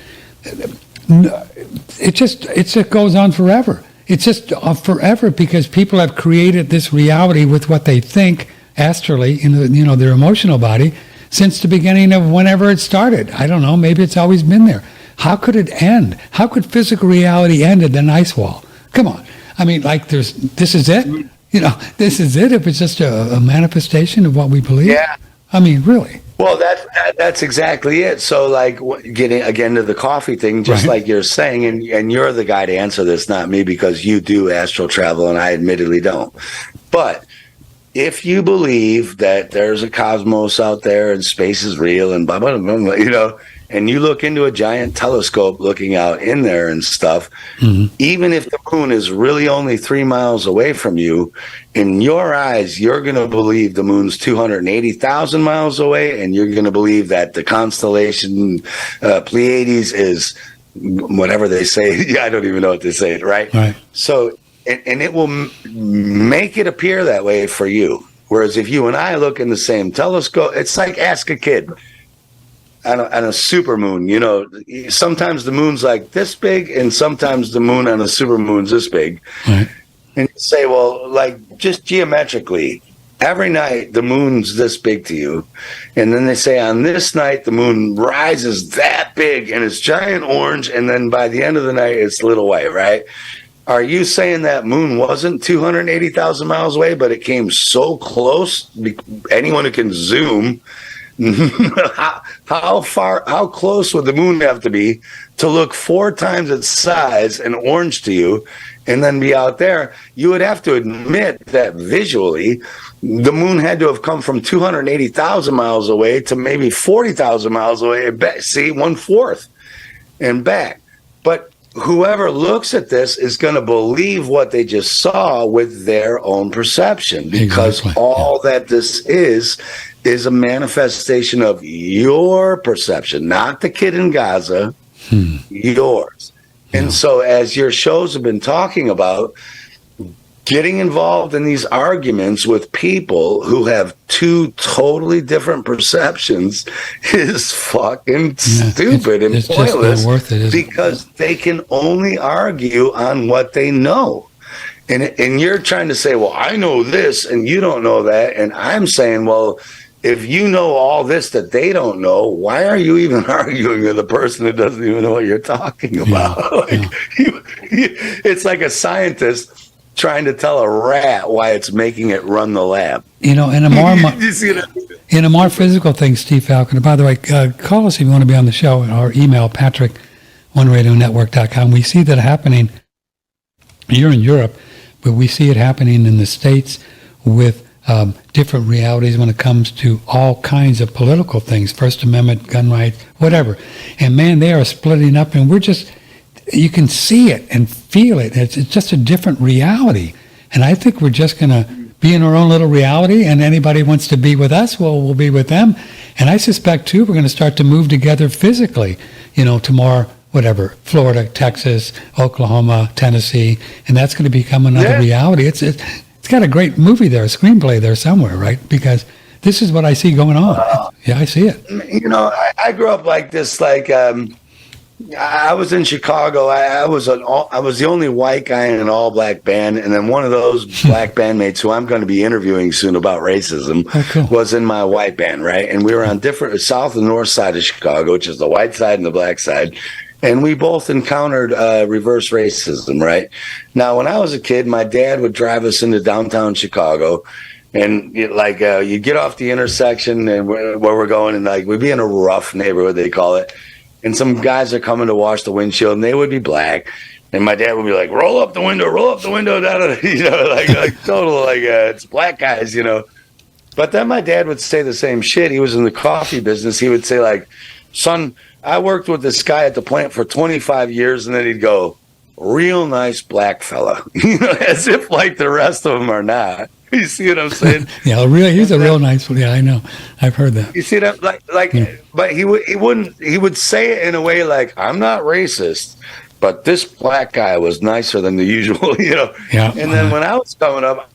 it just goes on forever. It's just forever because people have created this reality with what they think astrally in their emotional body since the beginning of whenever it started. I don't know. Maybe it's always been there. How could it end? How could physical reality end at an ice wall? Come on. I mean, like this is it. This is it. If it's just a manifestation of what we believe. Yeah. I mean, really. Well, that's exactly it. So, like, getting again to the coffee thing, just like you're saying, and you're the guy to answer this, not me, because you do astral travel, and I admittedly don't. But if you believe that there's a cosmos out there and space is real and blah, blah, blah, blah, and you look into a giant telescope looking out in there and stuff, even if the moon is really only 3 miles away from you, in your eyes, you're going to believe the moon's 280,000 miles away, and you're going to believe that the constellation Pleiades is whatever they say. I don't even know what they say, right? So, and it will make it appear that way for you. Whereas if you and I look in the same telescope, it's like ask a kid. On a super moon, sometimes the moon's like this big, and sometimes the moon on a super moon's this big. And you say, well, like just geometrically, every night the moon's this big to you, and then they say on this night the moon rises that big and it's giant orange, and then by the end of the night it's little white, right? Are you saying that moon wasn't 280,000 miles away, but it came so close? Anyone who can zoom. How close would the moon have to be to look 4 times its size and orange to you and then be out there? You would have to admit that visually the moon had to have come from 280,000 miles away to maybe 40,000 miles away. See, 1/4 and back. But whoever looks at this is going to believe what they just saw with their own perception, because all that this is a manifestation of your perception, not the kid in Gaza, yours. And so as your shows have been talking about, getting involved in these arguments with people who have two totally different perceptions is fucking stupid and it's pointless, just not worth it, because they can only argue on what they know. And you're trying to say, well, I know this and you don't know that. And I'm saying, well, if you know all this that they don't know, why are you even arguing with a person that doesn't even know what you're talking about? It's like a scientist trying to tell a rat why it's making it run the lab. In a more You see that? in a more physical thing, Steve Falconer. By the way, call us if you want to be on the show, or email Patrick@oneradionetwork.com. We see that happening. You're in Europe, but we see it happening in the States with different realities when it comes to all kinds of political things, First Amendment, gun rights, whatever. And man, they are splitting up, and you can see it and feel it. It's just a different reality. And I think we're just going to be in our own little reality, and anybody wants to be with us, well, we'll be with them. And I suspect, too, we're going to start to move together physically, tomorrow, whatever, Florida, Texas, Oklahoma, Tennessee, and that's going to become another reality. It's got a great movie there, a screenplay there somewhere, right? Because this is what I see going on. Yeah, I see it. I grew up like this. I was in Chicago. I was the only white guy in an all black band, and then one of those black bandmates who I'm going to be interviewing soon about racism was in my white band, right? And we were on different south and north side of Chicago, which is the white side and the black side. And we both encountered reverse racism, right? Now, when I was a kid, my dad would drive us into downtown Chicago, and you get off the intersection and where we're going, and we'd be in a rough neighborhood, they call it, and some guys are coming to wash the windshield, and they would be black, and my dad would be like, roll up the window, da, da, total, it's black guys, But then my dad would say the same shit. He was in the coffee business. He would say, son, I worked with this guy at the plant for 25 years, and then he'd go, real nice black fella, as if the rest of them are not. You see what I'm saying? Yeah, he's a real nice one. Yeah, I know. I've heard that. You see that? But he would say it in a way I'm not racist, but this black guy was nicer than the usual, Yeah. And then when I was coming up,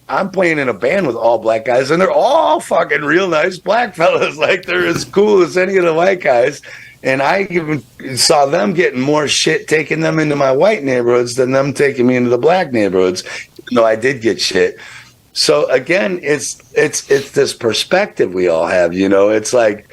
I'm playing in a band with all black guys, and they're all fucking real nice black fellas. They're as cool as any of the white guys. And I even saw them getting more shit taking them into my white neighborhoods than them taking me into the black neighborhoods, even though I did get shit. So again, it's this perspective we all have, It's like,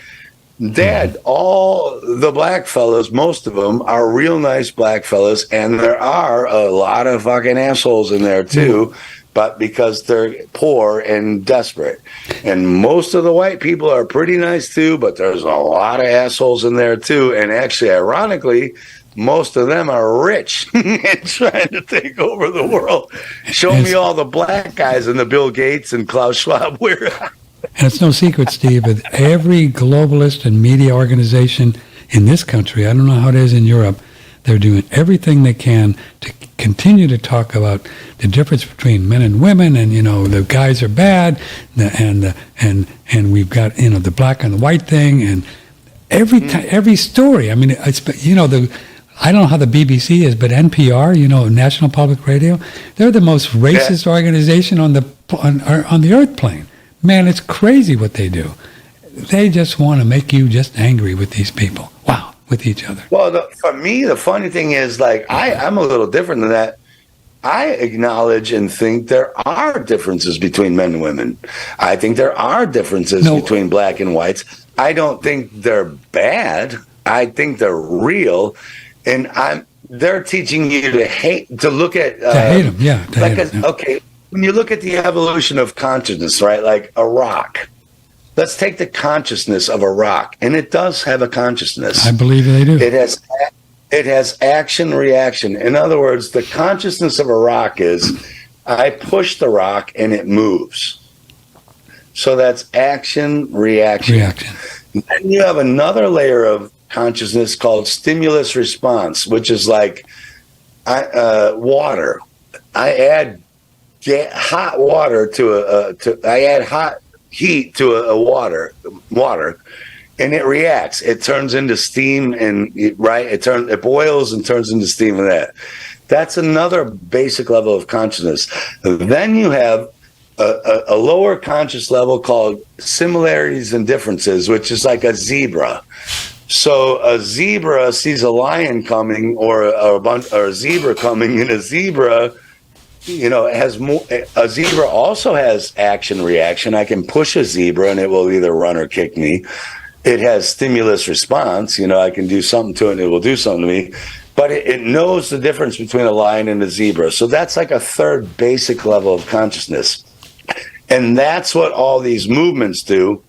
Dad, all the black fellas, most of them are real nice black fellas, and there are a lot of fucking assholes in there too. But because they're poor and desperate. And most of the white people are pretty nice too, but there's a lot of assholes in there too. And actually, ironically, most of them are rich and trying to take over the world. Show me all the black guys in the Bill Gates and Klaus Schwab. And it's no secret, Steve, that every globalist and media organization in this country, I don't know how it is in Europe, they're doing everything they can to continue to talk about the difference between men and women, and the guys are bad, and we've got the black and the white thing, and every story. I mean, I don't know how the BBC is, but NPR, National Public Radio, they're the most racist organization on the earth plane. Man, it's crazy what they do. They just want to make you just angry with these people. Wow. With each other. Well, for me, the funny thing is, I'm a little different than that. I acknowledge and think there are differences between men and women. I think there are differences between black and whites. I don't think they're bad. I think they're real, and they're teaching you to look at to hate them. Yeah. Okay, when you look at the evolution of consciousness, right? Like a rock. Let's take the consciousness of a rock, and it does have a consciousness. I believe they do. It has action, reaction. In other words, the consciousness of a rock is, I push the rock and it moves. So that's action, reaction. Then you have another layer of consciousness called stimulus response, which is like water. I add hot water I add hot heat to a water, and it reacts. It turns into steam, and it boils and turns into steam, and that's another basic level of consciousness. Then you have a lower conscious level called similarities and differences, which is like a zebra. So a zebra sees a lion coming, or a zebra coming, and a zebra, has more. A zebra also has action reaction. I can push a zebra and it will either run or kick me. It has stimulus response. I can do something to it and it will do something to me. But it knows the difference between a lion and a zebra. So that's like a third basic level of consciousness. And that's what all these movements do.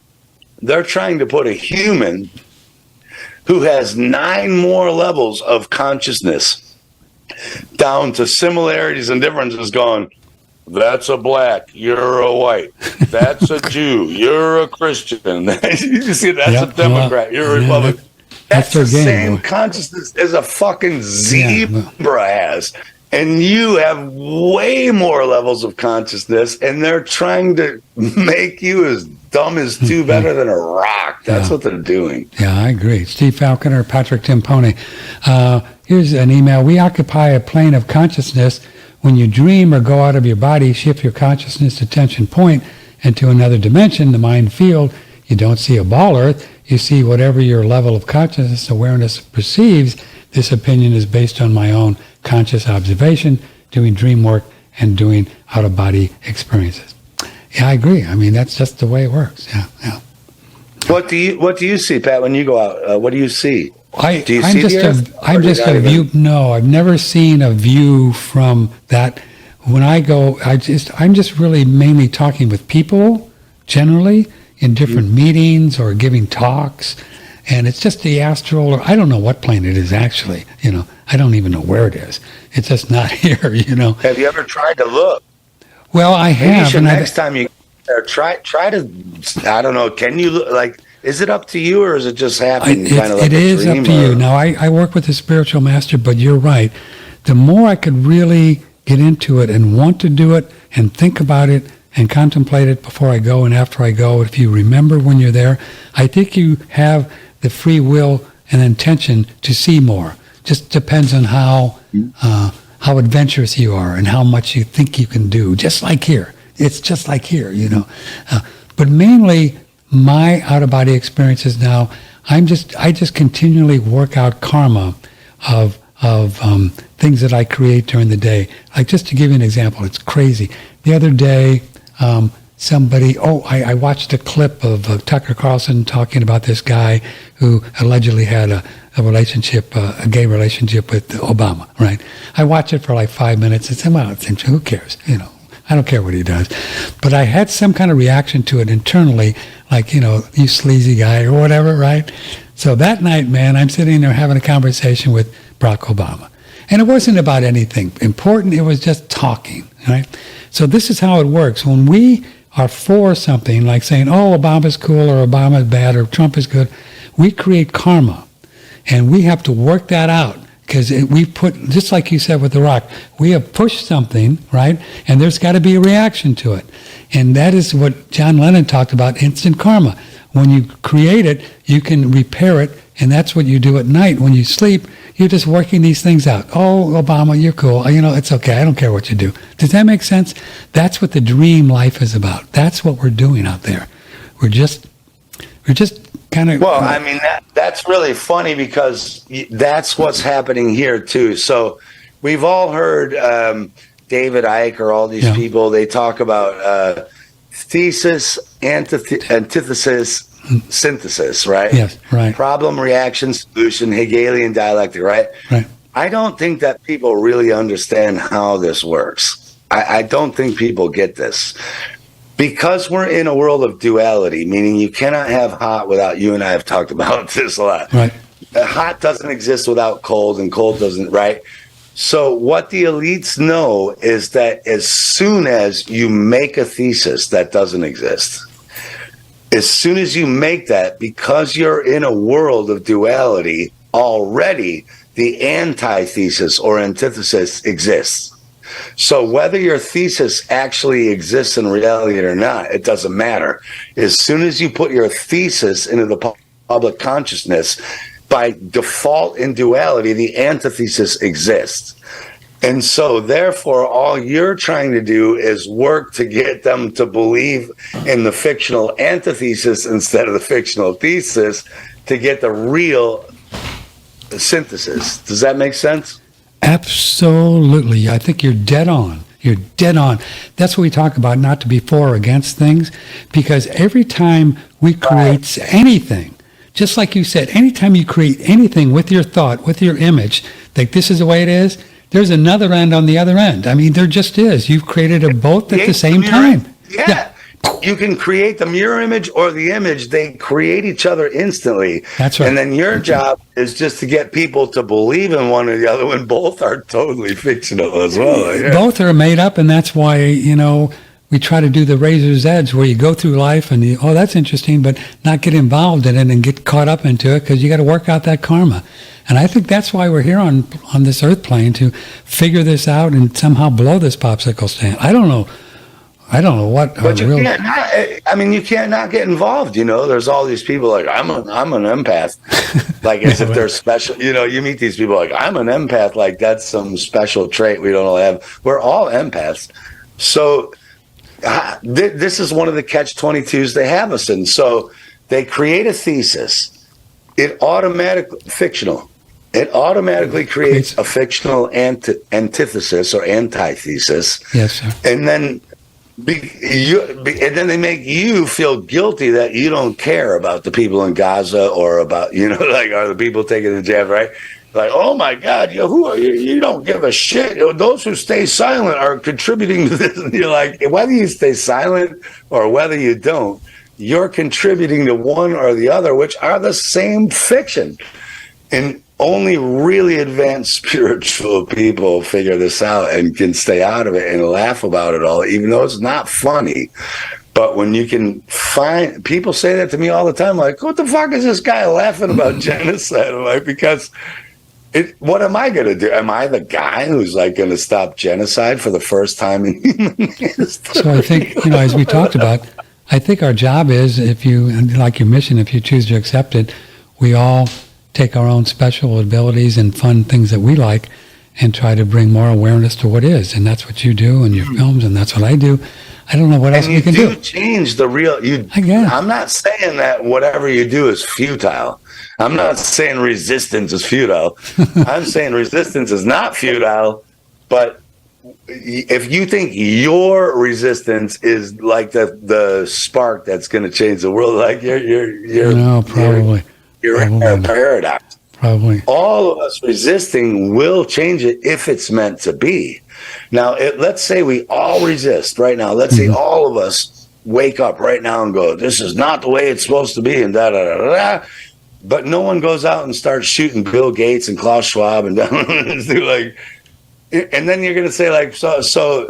They're trying to put a human who has 9 more levels of consciousness down to similarities and differences, going, that's a black, you're a white. That's a Jew, you're a Christian. You see, that's a Democrat, you're a Republican. That's the same consciousness as a fucking zebra has. And you have way more levels of consciousness, and they're trying to make you as dumb as two better than a rock. That's what they're doing. Yeah, I agree. Steve Faclconer, Patrick Timpone. Here's an email. We occupy a plane of consciousness. When you dream or go out of your body, shift your consciousness attention point into another dimension, the mind field. You don't see a ball earth. You see whatever your level of consciousness awareness perceives. This opinion is based on my own conscious observation, doing dream work, and doing out-of-body experiences. Yeah, I agree. I mean, that's just the way it works. Yeah. What do you see, Pat, when you go out? What do you see? I'm just a view. No, I've never seen a view from that. When I go, I'm just really mainly talking with people, generally, in different meetings or giving talks. And it's just the astral, or I don't know what plane it is actually. I don't even know where it is. It's just not here. Have you ever tried to look? Well, I have. And next time you try to. I don't know. Can you look? Like, is it up to you, or is it just happening? It is up to you. Now, I work with a spiritual master, but you're right. The more I could really get into it and want to do it and think about it and contemplate it before I go and after I go, if you remember when you're there, I think you have the free will and intention to see more. Just depends on how adventurous you are and how much you think you can do. Just like here, it's just like here, But mainly, my out-of-body experiences now, I just continually work out karma of things that I create during the day. Like, just to give you an example, it's crazy. The other day, I watched a clip of Tucker Carlson talking about this guy who allegedly had a gay relationship with Obama, right? I watched it for like 5 minutes and said, well, who cares? I don't care what he does. But I had some kind of reaction to it internally, like, you sleazy guy or whatever, right? So that night, man, I'm sitting there having a conversation with Barack Obama. And it wasn't about anything important. It was just talking, right? So this is how it works. When we are for something, like saying, oh, Obama's cool or Obama's bad or Trump is good, we create karma. And we have to work that out. Because we put, just like you said with the rock, we have pushed something, right? And there's got to be a reaction to it. And that is what John Lennon talked about, instant karma. When you create it, you can repair it, and that's what you do at night. When you sleep, you're just working these things out. Oh, Obama, you're cool. It's okay. I don't care what you do. Does that make sense? That's what the dream life is about. That's what we're doing out there. We're just kind of... Well, I mean, that's really funny because that's what's happening here, too. So we've all heard David Icke or all these people, they talk about thesis, antithesis, synthesis, right? Yes, right. Problem, reaction, solution, Hegelian dialectic, right? Right. I don't think that people really understand how this works. I don't think people get this. Because we're in a world of duality, meaning you cannot have hot without, you and I have talked about this a lot. Right. Hot doesn't exist without cold, and cold doesn't, right? So what the elites know is that as soon as you make a thesis that doesn't exist, as soon as you make that, because you're in a world of duality, already the antithesis or antithesis exists. So whether your thesis actually exists in reality or not, it doesn't matter. As soon as you put your thesis into the public consciousness, by default in duality, the antithesis exists. And so, therefore, all you're trying to do is work to get them to believe in the fictional antithesis instead of the fictional thesis to get the real synthesis. Does that make sense? Absolutely. I think you're dead on. You're dead on. That's what we talk about, not to be for or against things, because every time we create anything, just like you said, anytime you create anything with your thought, with your image, like this is the way it is, there's another end on the other end. I mean, there just is. You've created them both at the same time. Yeah. You can create the mirror image or the image. They create each other instantly. That's right. And then your job is just to get people to believe in one or the other when both are totally fictional as well. Yeah. Both are made up, and that's why, we try to do the razor's edge where you go through life and that's interesting, but not get involved in it and get caught up into it because you got to work out that karma. And I think that's why we're here on this earth plane, to figure this out and somehow blow this popsicle stand. I don't know what. But you can't not get involved. There's all these people like, I'm an empath, like as if they're special. You meet these people like, I'm an empath, like that's some special trait we don't all have. We're all empaths. So this is one of the catch-22s they have us in. So they create a thesis. It automatically creates a fictional antithesis or antithesis. Yes, sir. And then they make you feel guilty that you don't care about the people in Gaza or about, like, are the people taking the jab, right? Like, oh my God, who are you? You don't give a shit. Those who stay silent are contributing to this. And you're like, whether you stay silent or whether you don't, you're contributing to one or the other, which are the same fiction. And only really advanced spiritual people figure this out and can stay out of it and laugh about it all, even though it's not funny. But when you can find, people say that to me all the time, like, what the fuck is this guy laughing about genocide? I'm like, because what am I going to do? Am I the guy who's like going to stop genocide for the first time in human history? So I think, as we talked about, I think our job is, if you, like your mission, if you choose to accept it, we all take our own special abilities and fun things that we like and try to bring more awareness to what is. And that's what you do in your films, and that's what I do. I don't know what else we can do. And you change the real. Again. I'm not saying that whatever you do is futile. I'm not saying resistance is futile. I'm saying resistance is not futile, but if you think your resistance is like the spark that's going to change the world, like you're no, probably. You're in a paradox. Probably. All of us resisting will change it if it's meant to be. Now, let's say we all resist right now. Let's say all of us wake up right now and go, this is not the way it's supposed to be, and da-da-da-da-da. But no one goes out and starts shooting Bill Gates and Klaus Schwab and like, and then you're going to say, like, so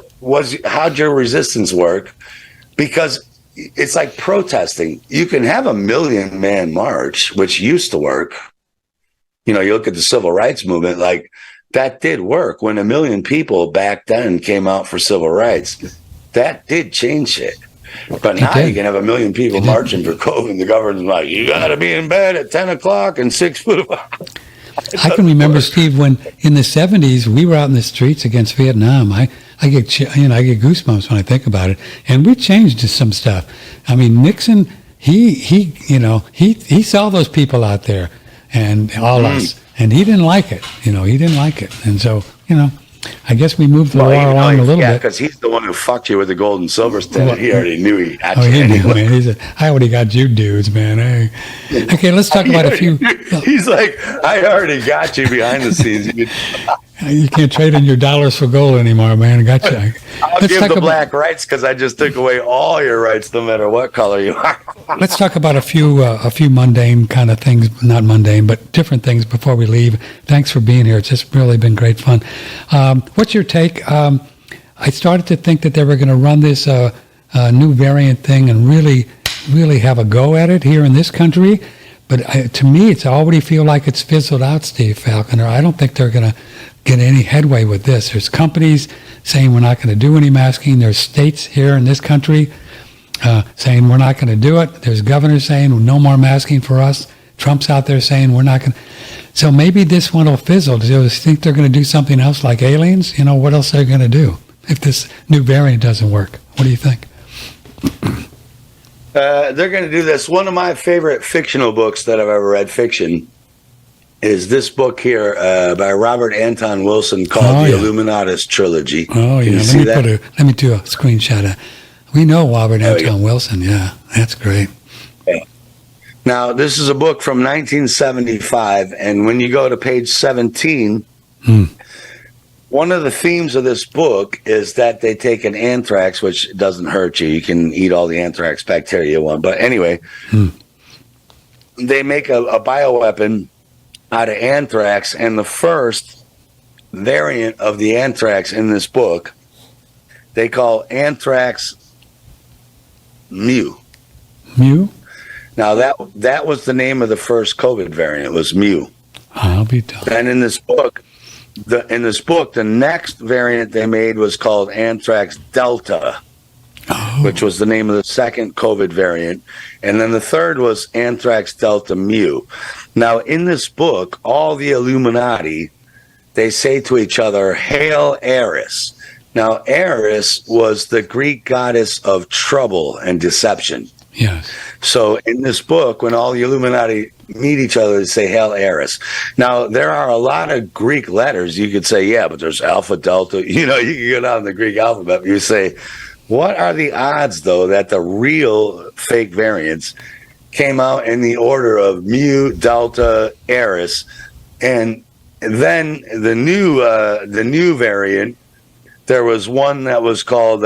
how'd your resistance work? Because it's like protesting. You can have a 1 million man march, which used to work. You look at the civil rights movement, like that did work when 1 million people back then came out for civil rights. That did change it. But now you can have 1 million people marching for COVID, and the government's like, you got to be in bed at 10 o'clock and 6 foot. I can remember, Steve, when in the 70s we were out in the streets against Vietnam. I get goosebumps when I think about it. And we changed some stuff. I mean, Nixon, he saw those people out there and all us, and he didn't like it. He didn't like it. And so, I guess we moved the war along a little bit. Yeah, because he's the one who fucked you with the gold and silver standard. He already knew he had you. He knew, man. He said, I already got you dudes, man. Hey. Okay, let's talk about a few. He's like, I already got you behind the scenes. You can't trade in your dollars for gold anymore, man. I got you. I'll give the black rights because I just took away all your rights, no matter what color you are. Let's talk about a few mundane kind of things, not mundane, but different things before we leave. Thanks for being here. It's just really been great fun. What's your take? I started to think that they were going to run this new variant thing and really have a go at it here in this country. But to me, it's already feel like it's fizzled out, Steve Faclconer. I don't think they're going to get any headway with this. There's companies saying we're not going to do any masking. There's states here in this country saying we're not going to do it. There's governors saying no more masking for us. Trump's out there saying we're not going to. So maybe this one will fizzle. Do you think they're going to do something else like aliens? What else are they going to do if this new variant doesn't work? What do you think? They're going to do this. One of my favorite fictional books that I've ever read, fiction, is this book here by Robert Anton Wilson called The Illuminatus Trilogy. Oh, yeah. Let me do a screenshot. We know Robert Anton Wilson. Yeah, that's great. Okay. Now, this is a book from 1975, and when you go to page 17, one of the themes of this book is that they take an anthrax, which doesn't hurt you. You can eat all the anthrax bacteria you want. But anyway, they make a bioweapon out of anthrax, and the first variant of the anthrax in this book, they call anthrax mu. Mu? Now, that was the name of the first COVID variant, was mu. I'll be done. And in this book, the next variant they made was called anthrax delta, which was the name of the second COVID variant. And then the third was anthrax delta mu. Now, in this book, all the Illuminati, they say to each other, "Hail Eris." Now, Eris was the Greek goddess of trouble and deception. Yes. So in this book, when all the Illuminati meet each other, they say, "Hail Eris." Now, there are a lot of Greek letters. You could say, yeah, but there's alpha, delta. You can go down the Greek alphabet. But you say, what are the odds, though, that the real fake variants came out in the order of mu, delta, Eris, and then the new variant, there was one that was called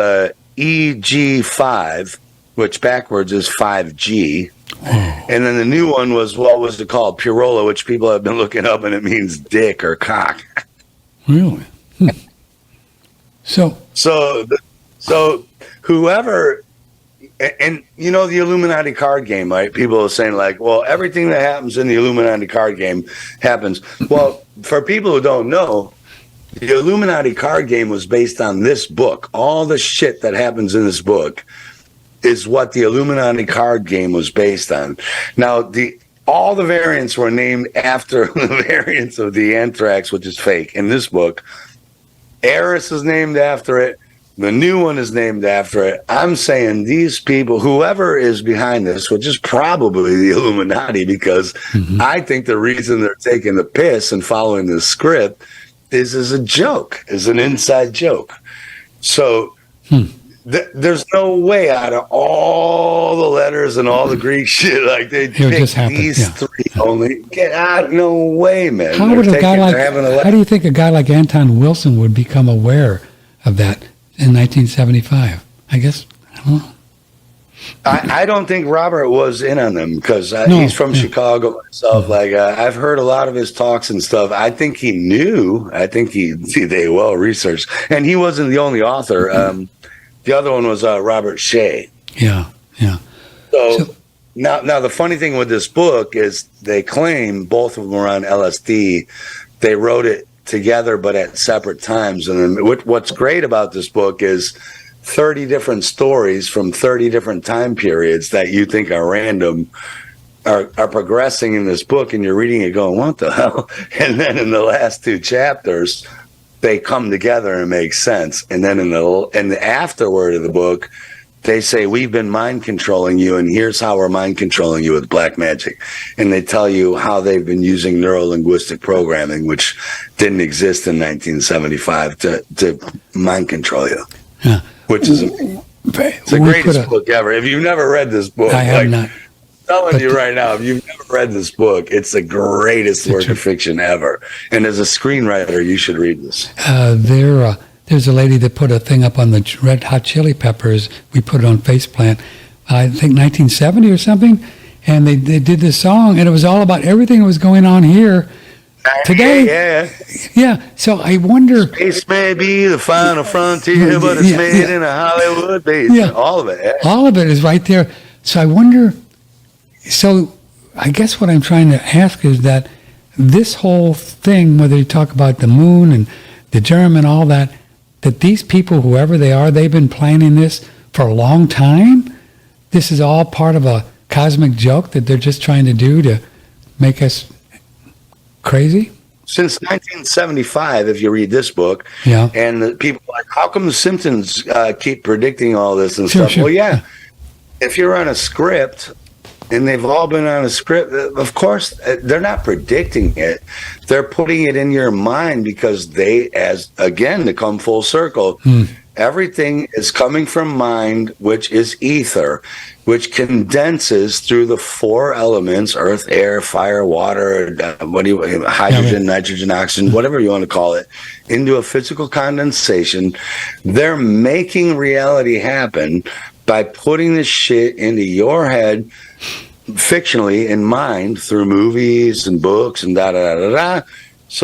EG5, which backwards is 5G. And then the new one was, what was it called? Purola, which people have been looking up, and it means dick or cock. Really? So whoever, and the Illuminati card game, right? People are saying like, well, everything that happens in the Illuminati card game happens. Well, for people who don't know, the Illuminati card game was based on this book. All the shit that happens in this book is what the Illuminati card game was based on. Now, all the variants were named after the variants of the anthrax, which is fake. In this book, Eris is named after it. The new one is named after it. I'm saying these people, whoever is behind this, which is probably the Illuminati, because I think the reason they're taking the piss and following the script is as a joke, is an inside joke. So there's no way out of all the letters and all the Greek shit, like they picked these three only. Get out! No way, man. How do you think a guy like Anton Wilson would become aware of that in 1975? I guess, I don't know. I don't think Robert was in on them because he's from Chicago himself. Like I've heard a lot of his talks and stuff. I think he knew. I think they well researched, and he wasn't the only author. The other one was Robert Shea. Yeah. So now the funny thing with this book is they claim both of them were on LSD. They wrote it together, but at separate times. And what's great about this book is 30 different stories from 30 different time periods that you think are random are progressing in this book, and you're reading it going, what the hell? And then in the last two chapters, they come together and make sense. And then in the afterword of the book, they say, we've been mind controlling you, and here's how we're mind controlling you with black magic. And they tell you how they've been using neuro-linguistic programming, which didn't exist in 1975, to mind control you. Yeah. Which is it's the greatest book ever. If you've never read this book, I have not. I'm telling you right now, if you've never read this book, it's the greatest work of fiction ever. And as a screenwriter, you should read this. There's a lady that put a thing up on the Red Hot Chili Peppers. We put it on Faceplant, I think 1970 or something. And they did this song, and it was all about everything that was going on here today. Yeah. So I wonder. Space may be the final frontier, but it's made in a Hollywood base. Yeah. All of it. Yeah. All of it is right there. So I wonder. So I guess what I'm trying to ask is that this whole thing, whether you talk about the moon and the germ and all that, that these people, whoever they are, they've been planning this for a long time. This is all part of a cosmic joke that they're just trying to do make us crazy? Since 1975, if you read this book, Yeah. and the people are like, how come the Simpsons keep predicting all this and Sure, stuff? sure. Well, yeah, if you're on a script, and they've all been on a script, of course, they're not predicting it. They're putting it in your mind because they, as again, to come full circle, everything is coming from mind, which is ether, which condenses through the four elements: earth, air, fire, water, hydrogen, nitrogen, oxygen, whatever you want to call it, into a physical condensation. They're making reality happen by putting this shit into your head fictionally in mind through movies and books and so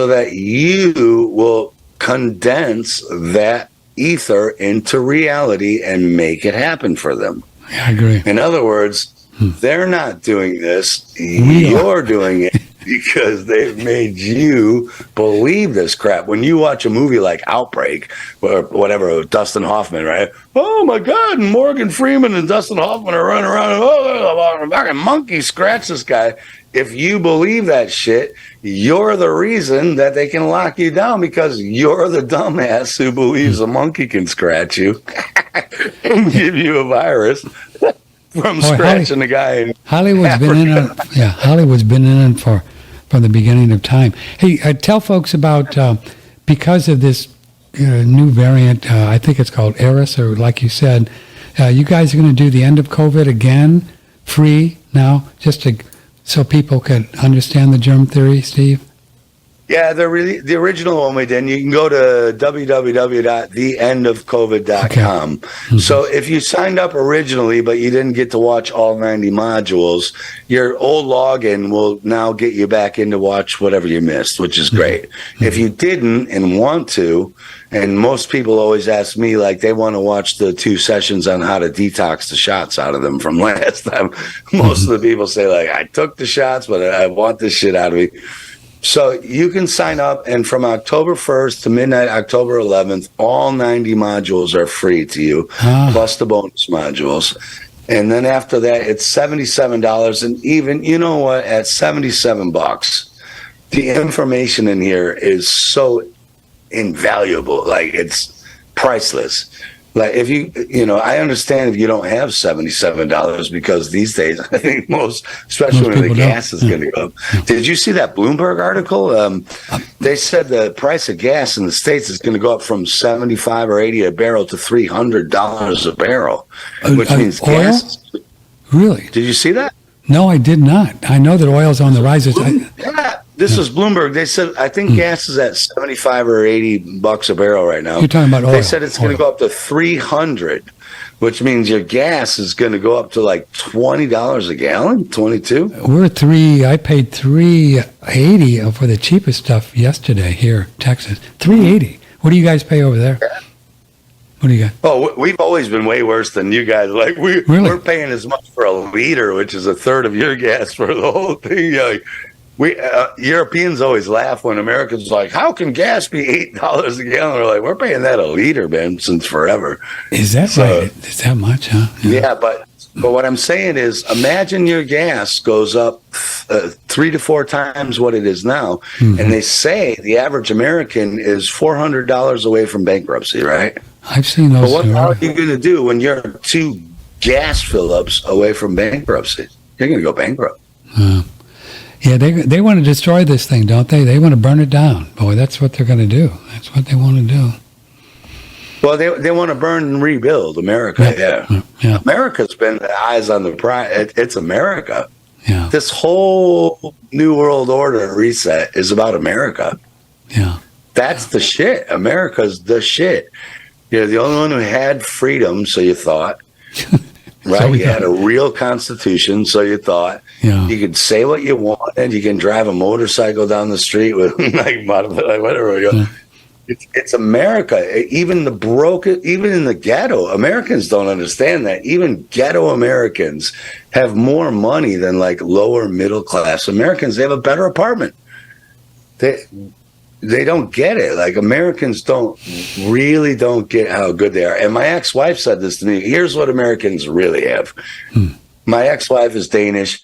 that you will condense that ether into reality and make it happen for them. Yeah, I agree. In other words, they're not doing this. We You're doing it because they've made you believe this crap. When you watch a movie like Outbreak or whatever, Dustin Hoffman, right? Oh my God, Morgan Freeman and Dustin Hoffman are running around. Oh, a fucking monkey scratch this guy. If you believe that shit, you're the reason that they can lock you down because you're the dumbass who believes a monkey can scratch you and give you a virus from scratching the guy. Hollywood's been in on, Hollywood's been in on from the beginning of time. Hey, tell folks about because of this new variant. I think it's called Eris, or like you said, you guys are going to do the end of COVID again, free now, so people can understand the germ theory, Steve? Yeah, the original one we did. And you can go to www.theendofcovid.com. Okay. Mm-hmm. So if you signed up originally, but you didn't get to watch all 90 modules, your old login will now get you back in to watch whatever you missed, which is great. Mm-hmm. If you didn't and want to, and most people always ask me, like, they want to watch the 2 sessions on how to detox the shots out of them from last time. Most of the people say, like, I took the shots, but I want this shit out of me. So you can sign up, and from October 1st to midnight, October 11th, all 90 modules are free to you, plus the bonus modules. And then after that, it's $77. And even, you know what, at $77, the information in here is so invaluable. Like, it's priceless. Like, if I understand if you don't have $77 because these days, I think especially when the gas is going to go up. Did you see that Bloomberg article? They said the price of gas in the States is going to go up from $75 or $80 a barrel to $300 a barrel, which means oil? gas. Really? Did you see that? No, I did not. I know that oil's on the rise. Yeah, this was Bloomberg. They said, I think gas is at 75 or $80 a barrel right now. You're talking about oil. They said it's going to go up to 300, which means your gas is going to go up to like $20 a gallon, 22. I paid $3.80 for the cheapest stuff yesterday here, Texas. $3.80. What do you guys pay over there? What do you got? Oh, we've always been way worse than you guys. Like we're paying as much for a liter, which is a third of your gas for the whole thing. Like, Europeans always laugh when Americans are like, how can gas be $8 a gallon? We're like, we're paying that a liter, man, since forever. Is that right? Is that much, huh? Yeah, but what I'm saying is, imagine your gas goes up 3 to 4 times what it is now, and they say the average American is $400 away from bankruptcy, right? I've seen those. But what are you going to do when you're 2 gas fill-ups away from bankruptcy? You're going to go bankrupt. Yeah, they want to destroy this thing, don't they? They want to burn it down. Boy, that's what they're going to do. That's what they want to do. Well, they want to burn and rebuild America. Yeah. America's been the eyes on the prize. It's America. Yeah. This whole New World Order reset is about America. Yeah. That's the shit. America's the shit. You're the only one who had freedom, so you thought. Right? So you had a real constitution, so you thought. Yeah. You could say what you wanted. You can drive a motorcycle down the street with whatever. Yeah. It's America. Even in the ghetto, Americans don't understand that. Even ghetto Americans have more money than like lower middle class Americans. They have a better apartment. They don't get it. Like, Americans don't get how good they are. And my ex-wife said this to me. Here's what Americans really have. My ex-wife is Danish.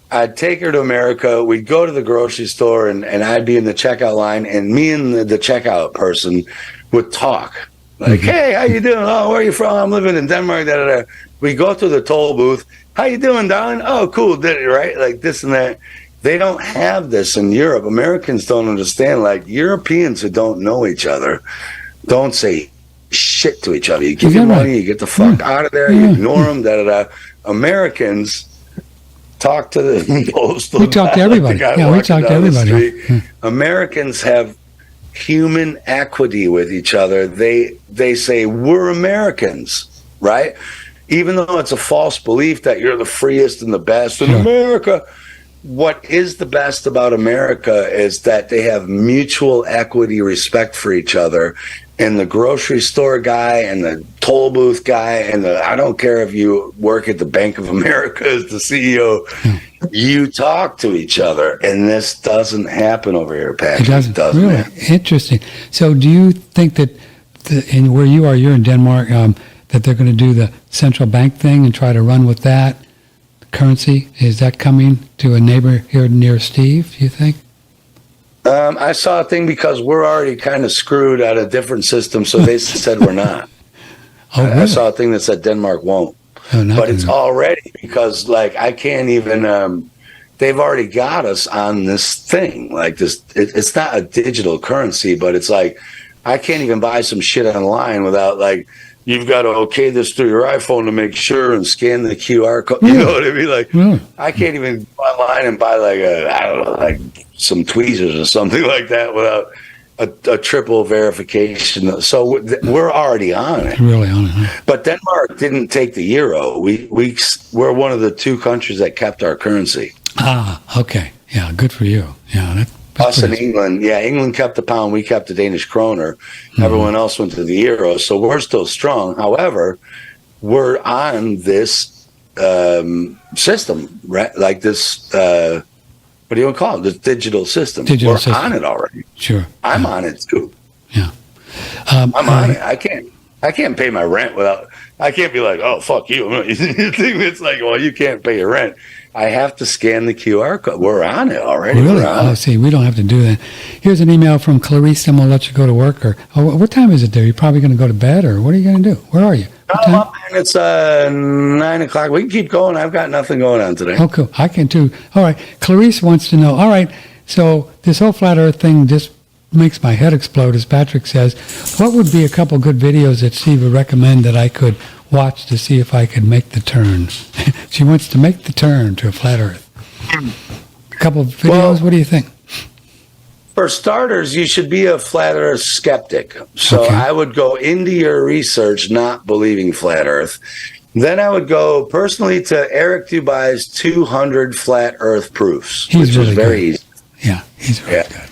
I'd take her to America. We'd go to the grocery store, and I'd be in the checkout line, and me and the checkout person would talk. Like, hey, how you doing? Oh, where are you from? I'm living in Denmark. Da, da, da. We go to the toll booth. How you doing, darling? Oh, cool. Did it, right? Like this and that. They don't have this in Europe. Americans don't understand. Like Europeans who don't know each other don't say shit to each other. You give your money, you get the fuck out of there, you ignore them, da, da, da. Americans talk to the postal. We talk to everybody. Yeah, we talk to everybody. Americans have human equity with each other. They say we're Americans, right? Even though it's a false belief that you're the freest and the best in America. What is the best about America is that they have mutual equity, respect for each other. And the grocery store guy and the toll booth guy and I don't care if you work at the Bank of America as the CEO, you talk to each other. And this doesn't happen over here, Patrick. It doesn't really? Interesting. So do you think that in where you are, you're in Denmark, that they're going to do the central bank thing and try to run with that currency? Is that coming to a neighbor here near Steve, you think? I saw a thing because we're already kind of screwed at a different system, so they said we're not. Really? I saw a thing that said Denmark won't. But it's already, because like I can't even they've already got us on this thing. Like this it's not a digital currency, but it's like I can't even buy some shit online without like you've got to okay this through your iPhone to make sure and scan the QR code. You know what I mean? Like I can't even go online and buy like I don't know, like some tweezers or something like that without a triple verification. So we're already on it. Really on it. Huh? But Denmark didn't take the euro. We're one of the two countries that kept our currency. Ah, okay. Yeah, good for you. Yeah, us in England, England kept the pound, we kept the Danish kroner. Everyone else went to the euro, so we're still strong. However, we're on this system, right? Like this, what do you want to call it? This digital system. We're on it already. Sure, I'm on it too. Yeah, I'm on it. I can't pay my rent without. I can't be like, oh fuck you. You think it's like, well, you can't pay your rent. I have to scan the QR code. We're on it already. Really? See, we don't have to do that. Here's an email from Clarice, and we'll let you go to work. Or what time is it there? You're probably going to go to bed, or what are you going to do? Where are you? It's 9 o'clock. We can keep going. I've got nothing going on today. Oh, cool. I can too. All right. Clarice wants to know, all right, so this whole flat earth thing just makes my head explode, as Patrick says. What would be a couple good videos that Steve would recommend that I could watch to see if I could make the turn? She wants to make the turn to a flat earth. A couple of videos, well, what do you think? For starters, you should be a flat earth skeptic. So I would go into your research not believing flat earth. Then I would go personally to Eric Dubai's 200 flat earth proofs, which is very easy. Yeah, he's really good.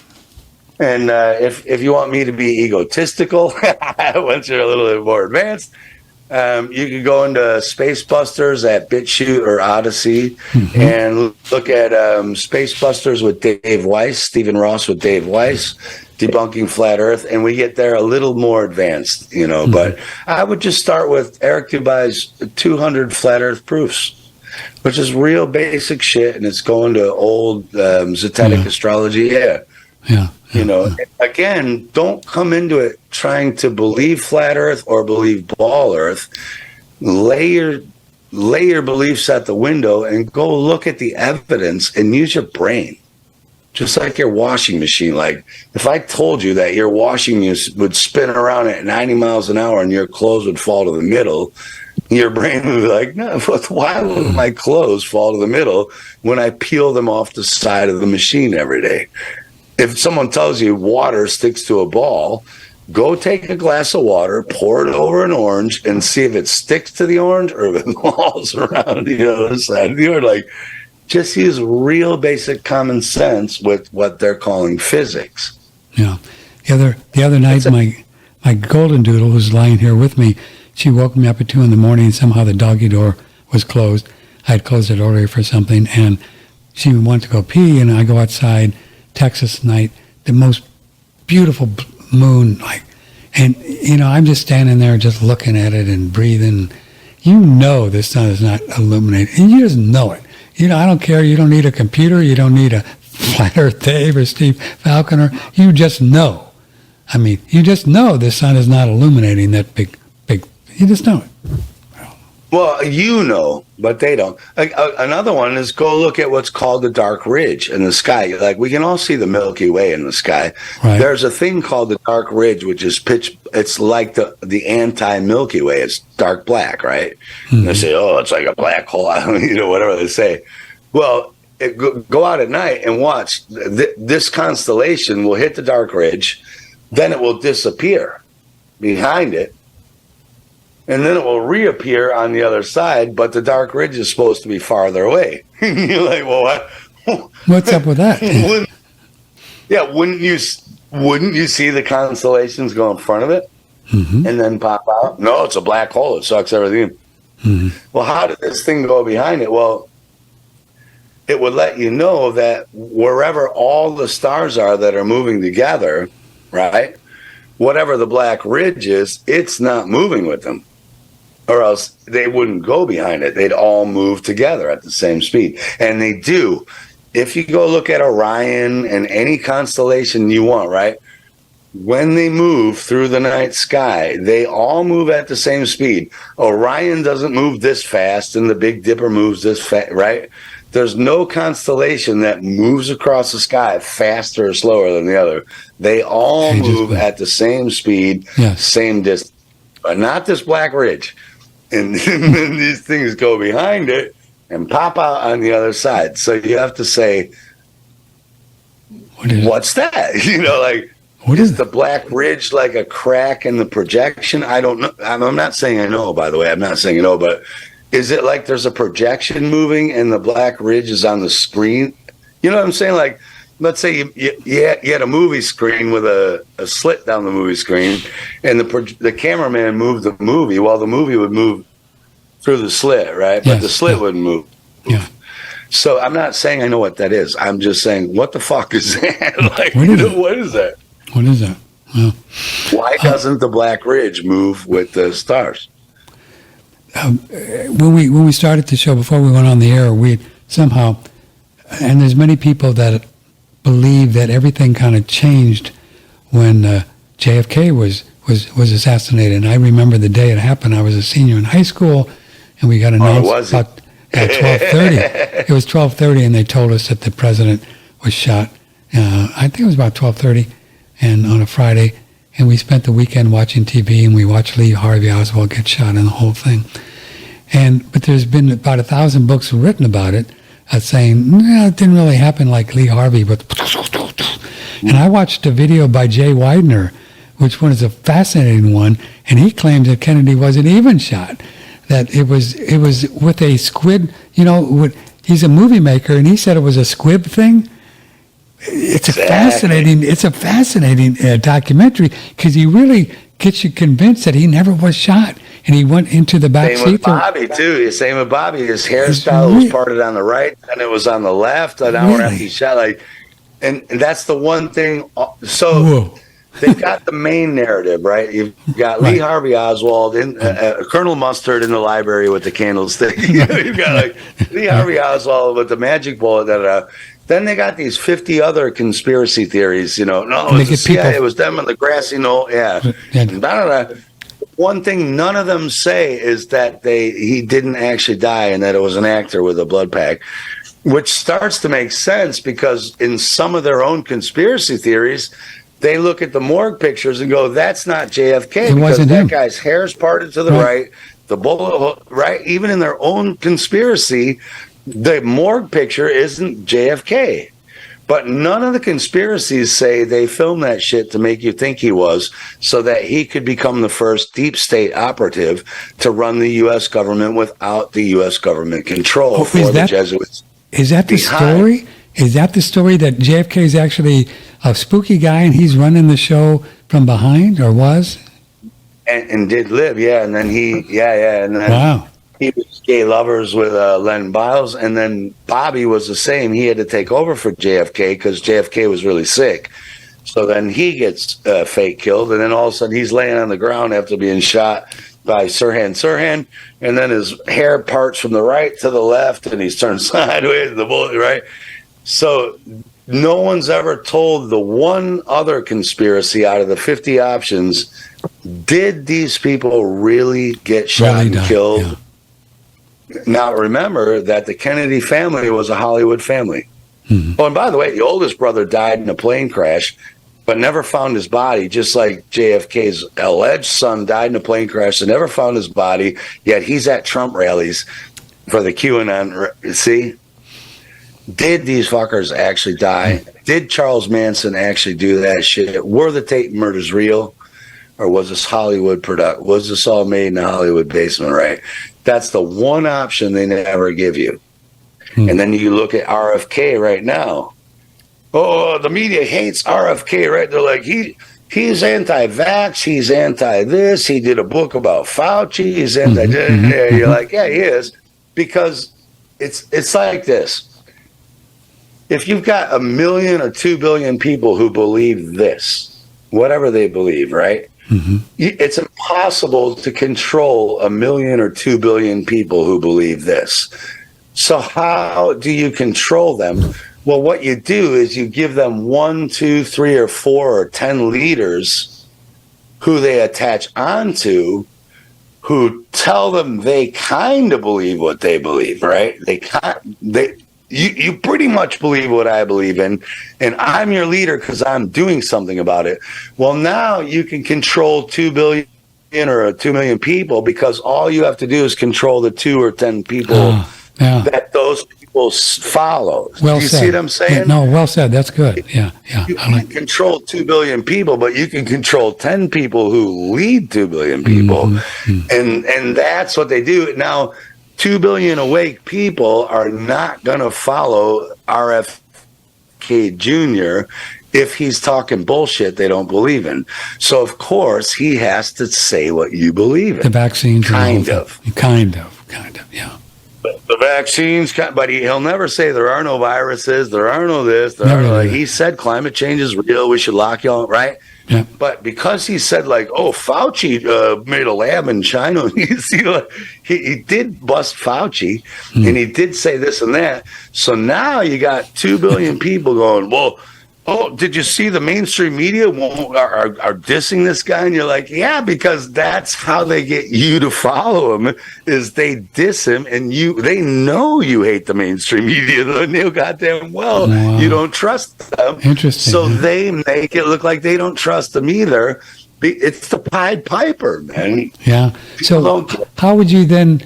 And if you want me to be egotistical, once you're a little bit more advanced, you can go into Spacebusters at BitChute or Odyssey and look at Spacebusters with Dave Weiss, Stephen Ross with Dave Weiss, debunking flat earth, and we get there a little more advanced, you know. But I would just start with Eric Dubai's 200 flat earth proofs, which is real basic shit, and it's going to old Zetetic astrology. Yeah. You know, again, don't come into it trying to believe flat earth or believe ball earth. Lay your beliefs at the window and go look at the evidence and use your brain. Just like your washing machine. Like if I told you that your washing machine would spin around at 90 miles an hour and your clothes would fall to the middle, your brain would be like, no, why would my clothes fall to the middle when I peel them off the side of the machine every day? If someone tells you water sticks to a ball, go take a glass of water, pour it over an orange, and see if it sticks to the orange or if it falls around the other side of the orange. Like, just use real basic common sense with what they're calling physics. Yeah. The other night, my golden doodle who's lying here with me, she woke me up at 2 a.m. and somehow the doggy door was closed. I had closed it earlier for something, and she wanted to go pee, and I go outside. Texas night, the most beautiful moon, and you know, I'm just standing there just looking at it and breathing. You know the sun is not illuminated, and you just know it. I don't care. You don't need a computer. You don't need a Flat Earth Dave or Steve Falconer. You just know. I mean, you just know the sun is not illuminating that big. You just know it. Well, but they don't. Another one is go look at what's called the dark ridge in the sky. Like, we can all see the Milky Way in the sky. Right. There's a thing called the dark ridge, which is it's like the anti-Milky Way. It's dark black, right? Mm-hmm. And they say, oh, it's like a black hole. Whatever they say. Well, go out at night and watch. This constellation will hit the dark ridge, then it will disappear behind it. And then it will reappear on the other side, but the dark ridge is supposed to be farther away. You're like, well, what? What's up with that? Wouldn't you see the constellations go in front of it and then pop out? No, it's a black hole. It sucks everything in. Well, how did this thing go behind it? Well, it would let you know that wherever all the stars are that are moving together, right, whatever the black ridge is, it's not moving with them. Or else they wouldn't go behind it. They'd all move together at the same speed. And they do. If you go look at Orion and any constellation you want, right? When they move through the night sky, they all move at the same speed. Orion doesn't move this fast, and the Big Dipper moves this fast, right? There's no constellation that moves across the sky faster or slower than the other. They all move at the same speed, same distance. But not this black ridge. And then these things go behind it and pop out on the other side. So you have to say, what's that? What is the black ridge like a crack in the projection? I don't know. I'm not saying I know, by the way. I'm not saying I know, but is it like there's a projection moving and the black ridge is on the screen? You know what I'm saying? Like, let's say you had a movie screen with a slit down the movie screen, and the cameraman moved the movie. Well, the movie would move through the slit, right? But the slit wouldn't move. Yeah. So I'm not saying I know what that is. I'm just saying, what the fuck is that? What is that? What is that? Well, why doesn't the black ridge move with the stars? When we started the show, before we went on the air, we somehow, and there's many people that believe that everything kind of changed when JFK was assassinated. And I remember the day it happened. I was a senior in high school, and we got announced about at 12:30. It was 12:30, and they told us that the president was shot. I think it was about 12:30, and on a Friday. And we spent the weekend watching TV, and we watched Lee Harvey Oswald get shot and the whole thing. But there's been about 1,000 books written about it, saying, no, it didn't really happen like Lee Harvey. And I watched a video by Jay Widener, which one is a fascinating one, and he claims that Kennedy wasn't even shot, that it was with a squid. He's a movie maker, and he said it was a squib thing. It's a fascinating documentary, because he really gets you convinced that he never was shot, and he went into the back seat. Same with Bobby too. Same with Bobby. His hairstyle was parted on the right, and it was on the left. An hour after he shot, and that's the one thing. So they've got the main narrative, right? You've got Lee Harvey Oswald in Colonel Mustard in the library with the candlestick. You've got Lee Harvey Oswald with the magic bullet. Then they got these 50 other conspiracy theories, it was the CIA, it was them on the grassy knoll, One thing none of them say is that he didn't actually die and that it was an actor with a blood pack, which starts to make sense because in some of their own conspiracy theories, they look at the morgue pictures and go, that's not JFK because that guy's hair's parted to the right, the bullet, right? Even in their own conspiracy, the morgue picture isn't JFK. But none of the conspiracies say they filmed that shit to make you think he was, so that he could become the first deep state operative to run the U.S. government without the U.S. government control for the Jesuits. Is that the story? Is that the story that JFK is actually a spooky guy and he's running the show from behind, or was? And did live, and then and then he was gay lovers with Len Biles, and then Bobby was the same. He had to take over for JFK because JFK was really sick. So then he gets fake killed, and then all of a sudden he's laying on the ground after being shot by Sirhan, and then his hair parts from the right to the left, and he's turned sideways, the bullet, right? So no one's ever told the one other conspiracy out of the 50 options. Did these people really get shot and killed? Yeah. Now, remember that the Kennedy family was a Hollywood family. Mm-hmm. Oh, and by the way, the oldest brother died in a plane crash, but never found his body, just like JFK's alleged son died in a plane crash and never found his body, yet he's at Trump rallies for the QAnon. See? Did these fuckers actually die? Did Charles Manson actually do that shit? Were the Tate murders real? Or was this Hollywood product? Was this all made in the Hollywood basement, right? That's the one option they never give you. And then you look at RFK right now. Oh, the media hates RFK, right? They're like, he's anti-vax, he's anti-this, he did a book about Fauci, he's anti- You're like, yeah, he is. Because it's like this. If you've got 1 million or 2 billion people who believe this, whatever they believe, right? Mm-hmm. It's impossible to control 1 million or 2 billion people who believe this. So how do you control them? Well, what you do is you give them 1, 2, 3, or 4, or 10 leaders who they attach onto, who tell them they kind of believe what they believe, right? You pretty much believe what I believe in, and I'm your leader because I'm doing something about it. Well, now you can control 2 billion or 2 million people because all you have to do is control the 2 or 10 people that those people follow. Well do you said. See what I'm saying? Yeah, no, well said. That's good. Yeah. You can't control 2 billion people, but you can control 10 people who lead 2 billion people. Mm-hmm. And that's what they do. Now, 2 billion awake people are not going to follow RFK Jr. if he's talking bullshit they don't believe in. So, of course, he has to say what you believe in. The vaccines. Kind of, yeah. The vaccines, but he'll never say there are no viruses, there are no this, he said climate change is real, we should lock y'all, right? Yeah. But because he said Fauci made a lab in China, you see, he did bust Fauci, and he did say this and that. So now you got 2 billion people going, well, did you see the mainstream media are dissing this guy? And you're like, yeah, because that's how they get you to follow him, is they diss him, and they know you hate the mainstream media. They know goddamn well you don't trust them. Interesting. So they make it look like they don't trust them either. It's the Pied Piper, man. Yeah. So how would you then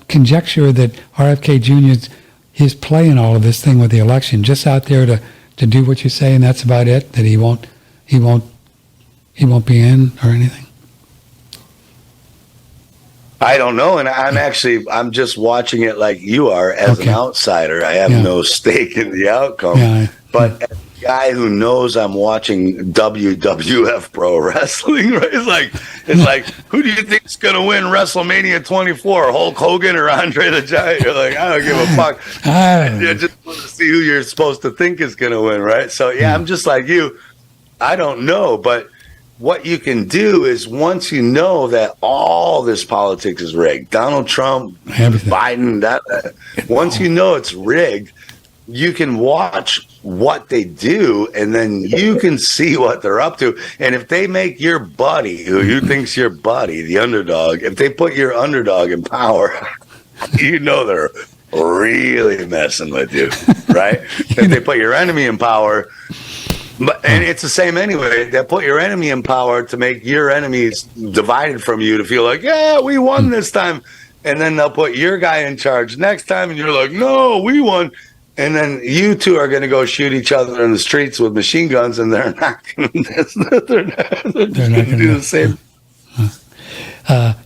conjecture that RFK Jr. his play in all of this thing with the election, just out there to do what you say, and that's about it, that he won't be in or anything? I don't know, and I'm just watching it like you are as an outsider. I have no stake in the outcome, but as a guy who knows I'm watching WWF Pro Wrestling, right? It's like who do you think is going to win WrestleMania 24, Hulk Hogan or Andre the Giant? You're like, I don't give a fuck. I just want to see who you're supposed to think is going to win, right? So I'm just like you. I don't know, but what you can do is, once you know that all this politics is rigged, Donald Trump, Biden, once you know it's rigged, you can watch what they do, and then you can see what they're up to. And if they make your buddy, who you think's your buddy, the underdog, if they put your underdog in power, you know they're really messing with you, right? If they put your enemy in power, and it's the same anyway. They put your enemy in power to make your enemies divided from you, to feel like, yeah, we won this time. And then they'll put your guy in charge next time, and you're like, no, we won. And then you two are going to go shoot each other in the streets with machine guns, and they're not going to do the same.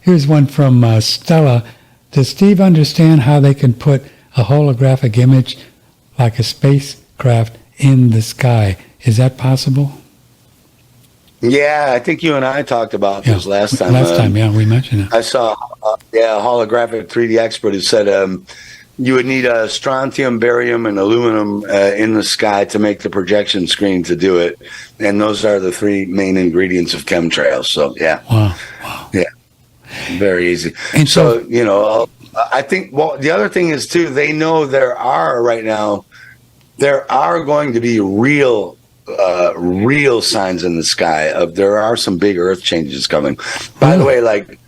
Here's one from Stella. Does Steve understand how they can put a holographic image like a spacecraft in the sky? Is that possible? Yeah, I think you and I talked about this last time. We mentioned it. I saw a holographic 3D expert who said you would need strontium, barium, and aluminum in the sky to make the projection screen to do it. And those are the 3 main ingredients of chemtrails. So, yeah. Wow. Yeah. very easy. And So, I think, well, the other thing is, too, they know there are going to be real signs in the sky of there are some big earth changes coming. By the way, like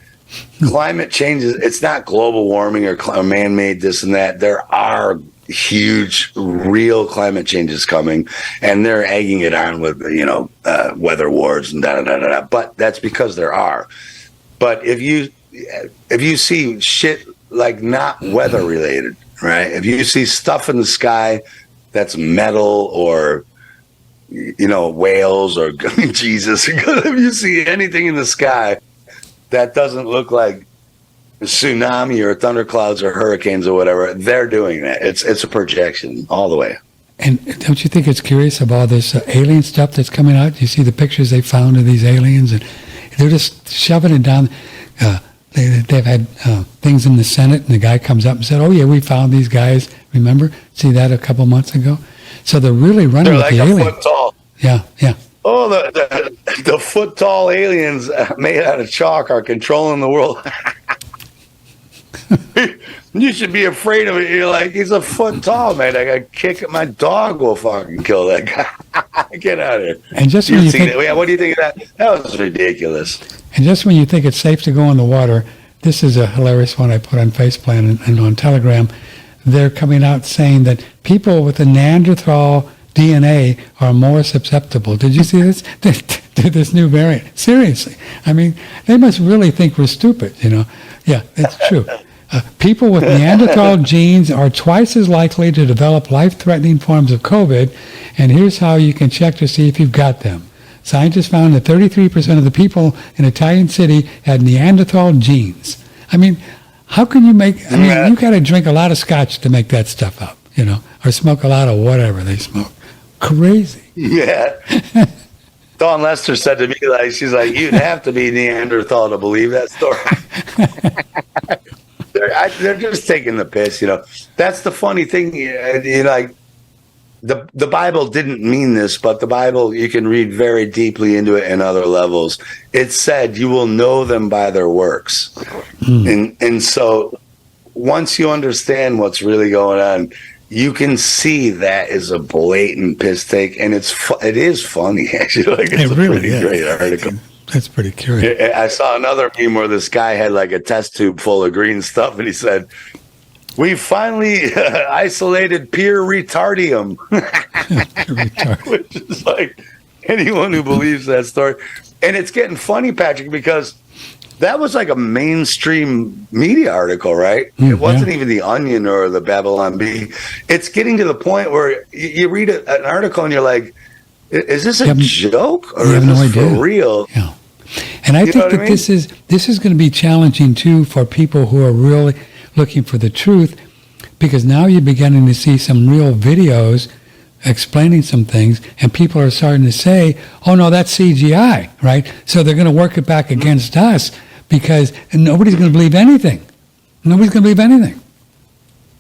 climate changes, it's not global warming or man-made this and that. There are huge real climate changes coming, and they're egging it on with weather wars and da. But that's because there are. But if you see shit like not weather related, right? If you see stuff in the sky that's metal or whales or Jesus, if you see anything in the sky that doesn't look like tsunami or thunderclouds or hurricanes or whatever, they're doing that. It's a projection all the way. And don't you think it's curious of all this alien stuff that's coming out? You see the pictures they found of these aliens, and they're just shoving it down. They've had things in the Senate, and the guy comes up and said, "Oh yeah, we found these guys." Remember? See that a couple months ago? So they're really running with like the aliens. They're like a foot tall. Yeah. Oh, the foot tall aliens made out of chalk are controlling the world. You should be afraid of it. You're like, he's a foot tall, man. I got kick it. My dog will fucking kill that guy. Get out of here. And just when you think, what do you think of that? That was ridiculous. And just when you think it's safe to go in the water, this is a hilarious one I put on Faceplan and on Telegram. They're coming out saying that people with a Neanderthal DNA are more susceptible. Did you see this? To this new variant. Seriously. I mean, they must really think we're stupid, Yeah, it's true. People with Neanderthal genes are twice as likely to develop life-threatening forms of COVID, and here's how you can check to see if you've got them. Scientists found that 33% of the people in an Italian city had Neanderthal genes. I mean, how can you you got to drink a lot of scotch to make that stuff up, or smoke a lot of whatever they smoke. Crazy. Yeah. Dawn Lester said to me, she's like, you'd have to be Neanderthal to believe that story. They're just taking the piss, That's the funny thing, like the Bible didn't mean this, but the Bible, you can read very deeply into it in other levels. It said you will know them by their works. And so once you understand what's really going on, you can see that is a blatant piss take, and it is funny, actually. Like, it's really a pretty great article. That's pretty curious. I saw another meme where this guy had like a test tube full of green stuff, and he said, "We finally isolated pure retardium," which is like anyone who believes that story. And it's getting funny, Patrick, because that was like a mainstream media article, right? It wasn't even the Onion or the Babylon Bee. It's getting to the point where you read an article and you're like, is this a joke or is this for real? Yeah. And I think that this is going to be challenging too for people who are really looking for the truth, because now you're beginning to see some real videos explaining some things, and people are starting to say, "Oh no, that's CGI," right? So they're going to work it back against us because nobody's going to believe anything. Nobody's going to believe anything.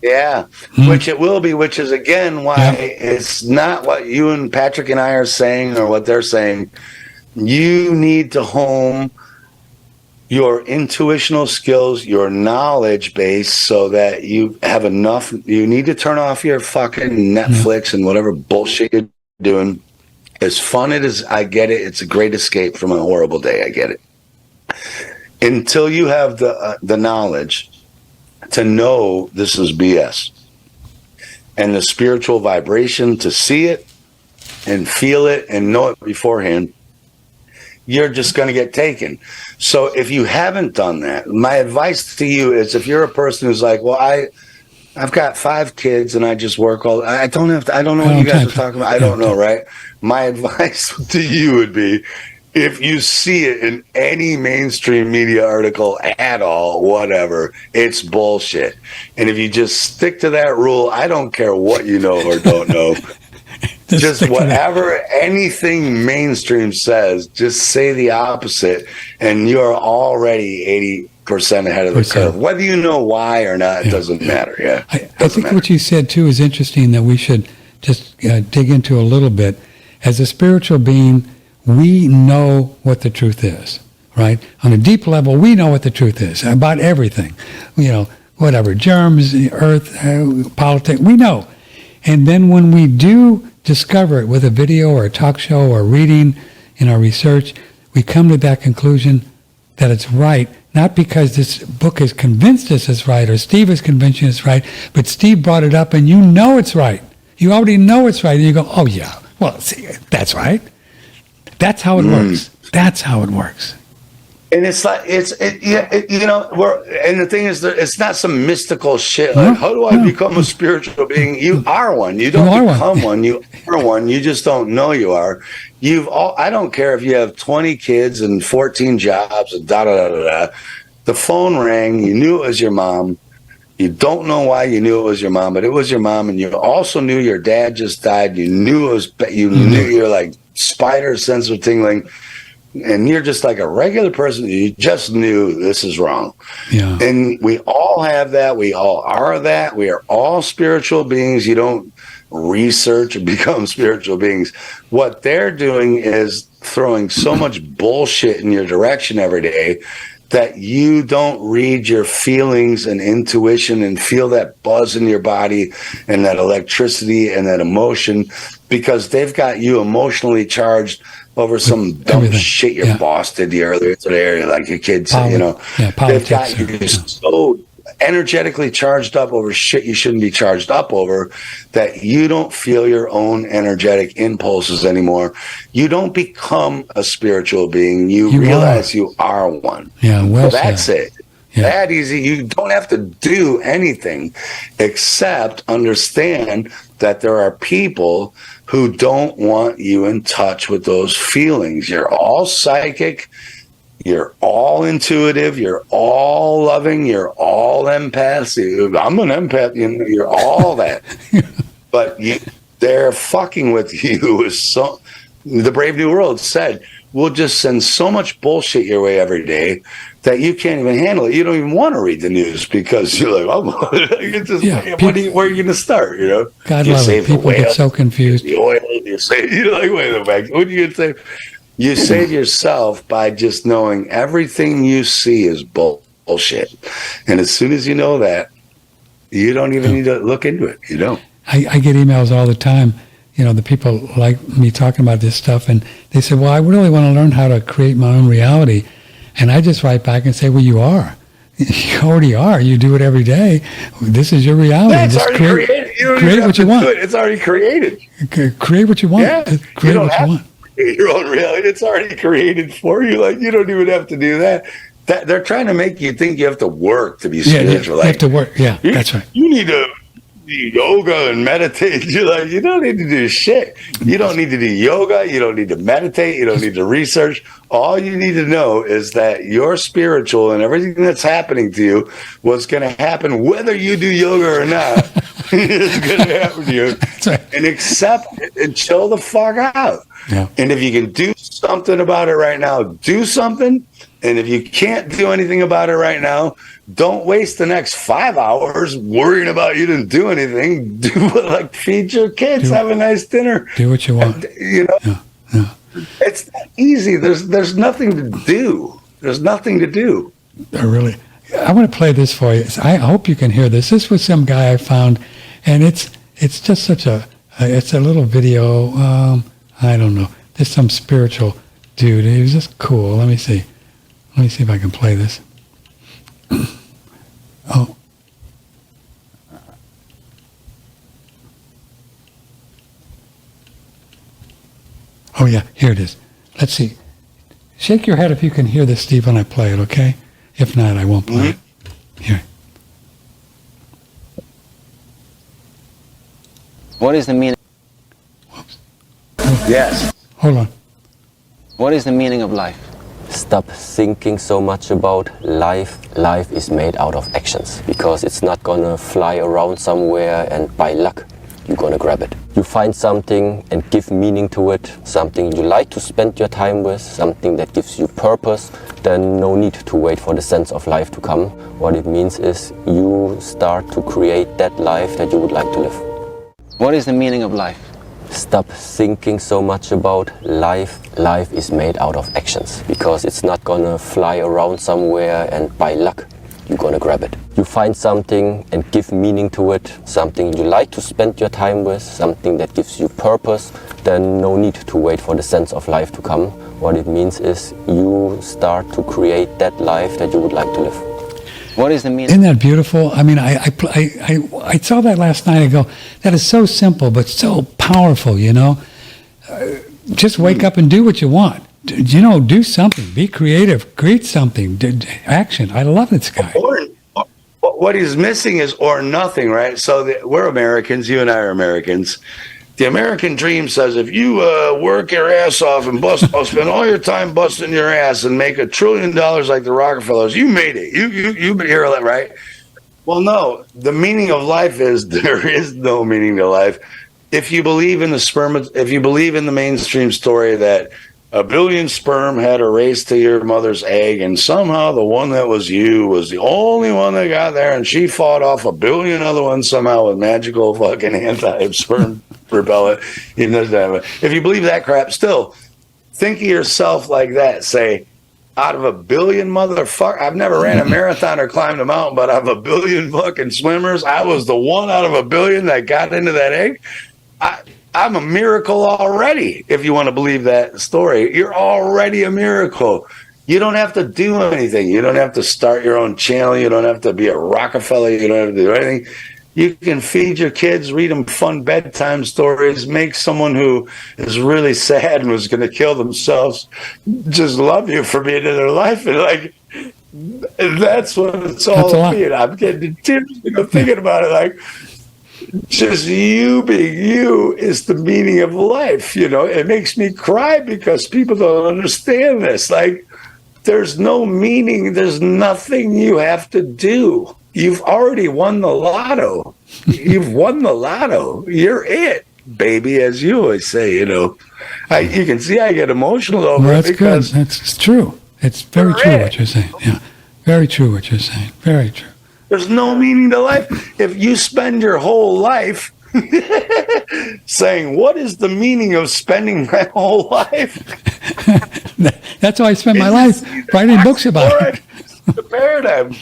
Yeah, which it will be, which is, again, why it's not what you and Patrick and I are saying or what they're saying. You need to hone your intuitional skills, your knowledge base, so that you have enough. You need to turn off your fucking Netflix and whatever bullshit you're doing. As fun as I get it, it's a great escape from a horrible day. I get it. Until you have the knowledge to know this is BS, and the spiritual vibration to see it and feel it and know it beforehand, you're just going to get taken. So if you haven't done that, my advice to you is, if you're a person who's like, well, I've got 5 kids and I just work all, I don't know what you guys are talking about. I don't know, right? My advice to you would be, if you see it in any mainstream media article at all, whatever, it's bullshit. And if you just stick to that rule, I don't care what you know or don't know. Just whatever anything mainstream says, just say the opposite, and you're already 80% ahead of the curve. Whether you know why or not, it doesn't matter. Yeah, I think what you said too is interesting, that we should just dig into a little bit. As a spiritual being, we know what the truth is. right? On a deep level, we know what the truth is about everything. Whatever, germs, earth, politics, we know. And then when we do discover it with a video or a talk show or reading in our research, we come to that conclusion that it's right, not because this book has convinced us it's right or Steve has convinced you it's right, but Steve brought it up and you know it's right. You already know it's right. And you go, oh, yeah, well, see, that's right. That's how it works. That's how it works. And it's like and the thing is that it's not some mystical shit. Like, how do I become a spiritual being? You are one. You don't become one. You are one. You just don't know you are. I don't care if you have 20 kids and 14 jobs and da da da da da. The phone rang. You knew it was your mom. You don't know why you knew it was your mom, but it was your mom, and you also knew your dad just died. You knew it was. You knew you're like spider sense of tingling. And you're just like a regular person. You just knew this is wrong. Yeah. And we all have that. We all are that. We are all spiritual beings. You don't research and become spiritual beings. What they're doing is throwing so much bullshit in your direction every day that you don't read your feelings and intuition and feel that buzz in your body and that electricity and that emotion, because they've got you emotionally charged over some dumb shit your boss did to you earlier today, or like your kids, they've got you so energetically charged up over shit you shouldn't be charged up over that you don't feel your own energetic impulses anymore. You don't become a spiritual being. You realize you are one. Yeah, well, so that's it. Yeah. That easy. You don't have to do anything except understand that there are people who don't want you in touch with those feelings. You're all psychic. You're all intuitive. You're all loving. You're all empaths. I'm an empath. You're all that. But they're fucking with you. The Brave New World said, we'll just send so much bullshit your way every day that you can't even handle it. You don't even want to read the news because you're like, where are you going to start? God love it. People get so confused. The oil, wait a minute. What are you going to say? You save yourself by just knowing everything you see is bullshit. And as soon as you know that, you don't even need to look into it. You don't. I get emails all the time. The people like me talking about this stuff, and they say, well, I really want to learn how to create my own reality. And I just write back and say, well, you are. You already are. You do it every day. This is your reality. That's already created. You don't create what you want. It's already created. Create what you want. Yeah. Create what you want. Your own reality. It's already created for you. Like, you don't even have to do that. They're trying to make you think you have to work to be spiritual. You have to work. Yeah, that's right. You need to do yoga and meditate. You're like, you don't need to do shit. You don't need to do yoga. You don't need to meditate. You don't need to research. All you need to know is that you're spiritual, and everything that's happening to you was going to happen whether you do yoga or not. It's going to happen to you. That's right. And accept it and chill the fuck out. Yeah. And if you can do something about it right now, do something. And if you can't do anything about it right now, don't waste the next 5 hours worrying about you didn't do anything. Feed your kids, have a nice dinner. Do what you want. And, it's not easy. There's nothing to do. There's nothing to do. I want to play this for you. I hope you can hear this. This was some guy I found, and it's just such it's a little video. I don't know. There's some spiritual dude. He was just cool. Let me see if I can play this. Oh. Oh, yeah, here it is. Let's see. Shake your head if you can hear this, Steve, when I play it, okay? If not, I won't play it. Here. What is the meaning? Whoops. Yes. Hold on. What is the meaning of life? Stop thinking so much about life. Life is made out of actions, because it's not gonna fly around somewhere and by luck you're gonna grab it. You find something and give meaning to it, something you like to spend your time with, something that gives you purpose, then no need to wait for the sense of life to come. What it means is you start to create that life that you would like to live. What is the meaning of life? Stop thinking so much about life. Life is made out of actions, because it's not gonna fly around somewhere and by luck you're gonna grab it. You find something and give meaning to it, something you like to spend your time with, something that gives you purpose, then no need to wait for the sense of life to come. What it means is you start to create that life that you would like to live. What is the meaning? Isn't that beautiful? I mean, I saw that last night. I go, that is so simple, but so powerful, you know? Just wake up and do what you want. You know, do something. Be creative. Create something. Action. I love it, Sky. Or what he's missing is or nothing, right? So we're Americans. You and I are Americans. The American dream says if you work your ass off and spend all your time busting your ass and make $1 trillion like the Rockefellers, you made it. You hear that, right? Well, no. The meaning of life is there is no meaning to life. If you believe in if you believe in the mainstream story that 1 billion sperm had a race to your mother's egg, and somehow the one that was you was the only one that got there, and she fought off 1 billion other ones somehow with magical fucking anti-sperm repellent. If you believe that crap, still think of yourself like that. Say, out of 1 billion motherfuckers, I've never ran a marathon or climbed a mountain, but out of 1 billion fucking swimmers, I was the one out of 1 billion that got into that egg. I'm a miracle already. If you want to believe that story, you're already a miracle. You don't have to do anything. You don't have to start your own channel. You don't have to be a Rockefeller. You don't have to do anything. You can feed your kids, read them fun bedtime stories, make someone who is really sad and was going to kill themselves just love you for being in their life. And like, that's what it's all about. I'm getting tears thinking about it. Like, just you being you is the meaning of life. You know, it makes me cry because people don't understand this. Like, there's no meaning. There's nothing you have to do. You've already won the lotto. You've won the lotto. You're it, baby, as you always say. You know, you can see I get emotional over it because good. That's true. It's very true what you're saying. Yeah, very true what you're saying. Very true. There's no meaning to life. If you spend your whole life saying, what is the meaning of spending my whole life? That's how I spend my life, writing books about it. The paradigm.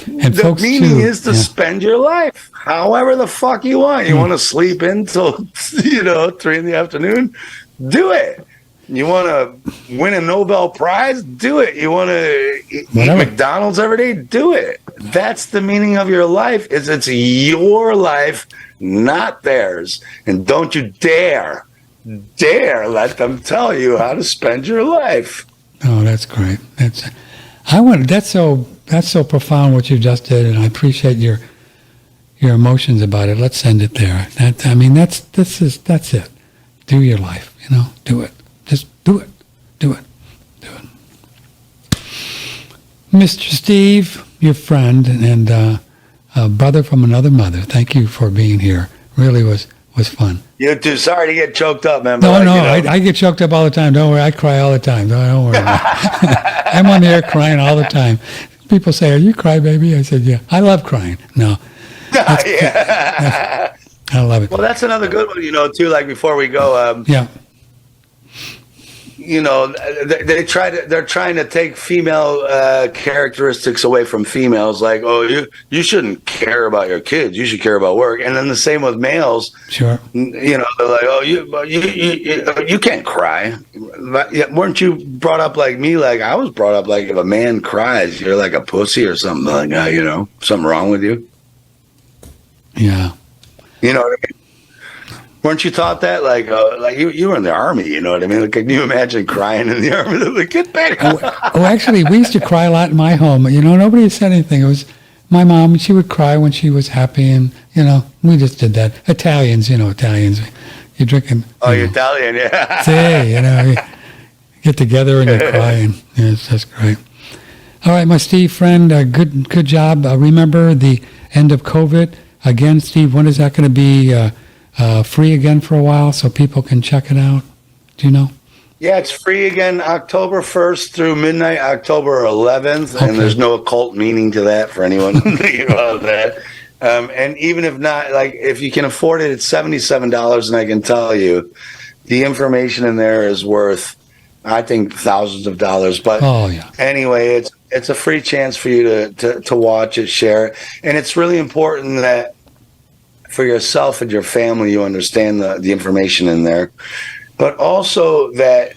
And the folks meaning too, is to spend your life however the fuck you want. You want to sleep until 3 in the afternoon? Do it. You want to win a Nobel Prize? Do it. You want to eat McDonald's every day? Do it. That's the meaning of your life. It's your life, not theirs. And don't you dare let them tell you how to spend your life. Oh, that's great. That's so profound what you just did, and I appreciate your emotions about it. Let's send it there. That's it. Do your life. You know, do it. Just do it. Do it. Do it. Mr. Steve, your friend and a brother from another mother, thank you for being here. Really was fun. You too. Sorry to get choked up, man. No, I get choked up all the time. Don't worry. I cry all the time. Don't worry. I'm on the air crying all the time. People say, are you cry baby? I said, yeah. I love crying. No. I love it. Well, that's another good one, too. Like before we go, yeah. They're trying to take female characteristics away from females. Like, oh, you shouldn't care about your kids. You should care about work. And then the same with males. Sure. They're like, oh, you can't cry. Weren't you brought up like me? Like I was brought up like if a man cries, you're like a pussy or something like that. Something wrong with you. Yeah. You know what I mean? Weren't you taught that? Like you were in the army, you know what I mean? Like, can you imagine crying in the army? Like, get back. Actually, we used to cry a lot in my home. Nobody said anything. It was my mom. She would cry when she was happy, and we just did that. Italians, you're drinking. Oh, you're Italian, yeah. See, you get together and you cry, and that's great. All right, my Steve friend, good job. Remember the end of COVID again, Steve. When is that going to be? Free again for a while so people can check it out? Do you know? Yeah, it's free again October 1st through midnight, October 11th. Okay. And there's no occult meaning to that for anyone thinking about that. And even if not, like if you can afford it, it's $77, and I can tell you, the information in there is worth, I think, thousands of dollars. But anyway, it's a free chance for you to watch it, share it, and it's really important that for yourself and your family, you understand the information in there, but also that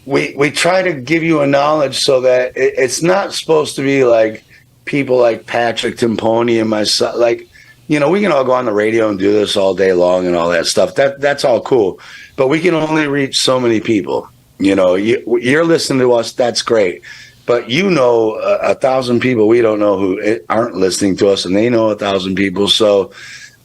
we try to give you a knowledge so that it's not supposed to be like people like Patrick Timponi and myself. Like, we can all go on the radio and do this all day long and all that stuff. That's all cool, but we can only reach so many people. You're listening to us. That's great. But 1,000 people we don't know who aren't listening to us, and they know 1,000 people. So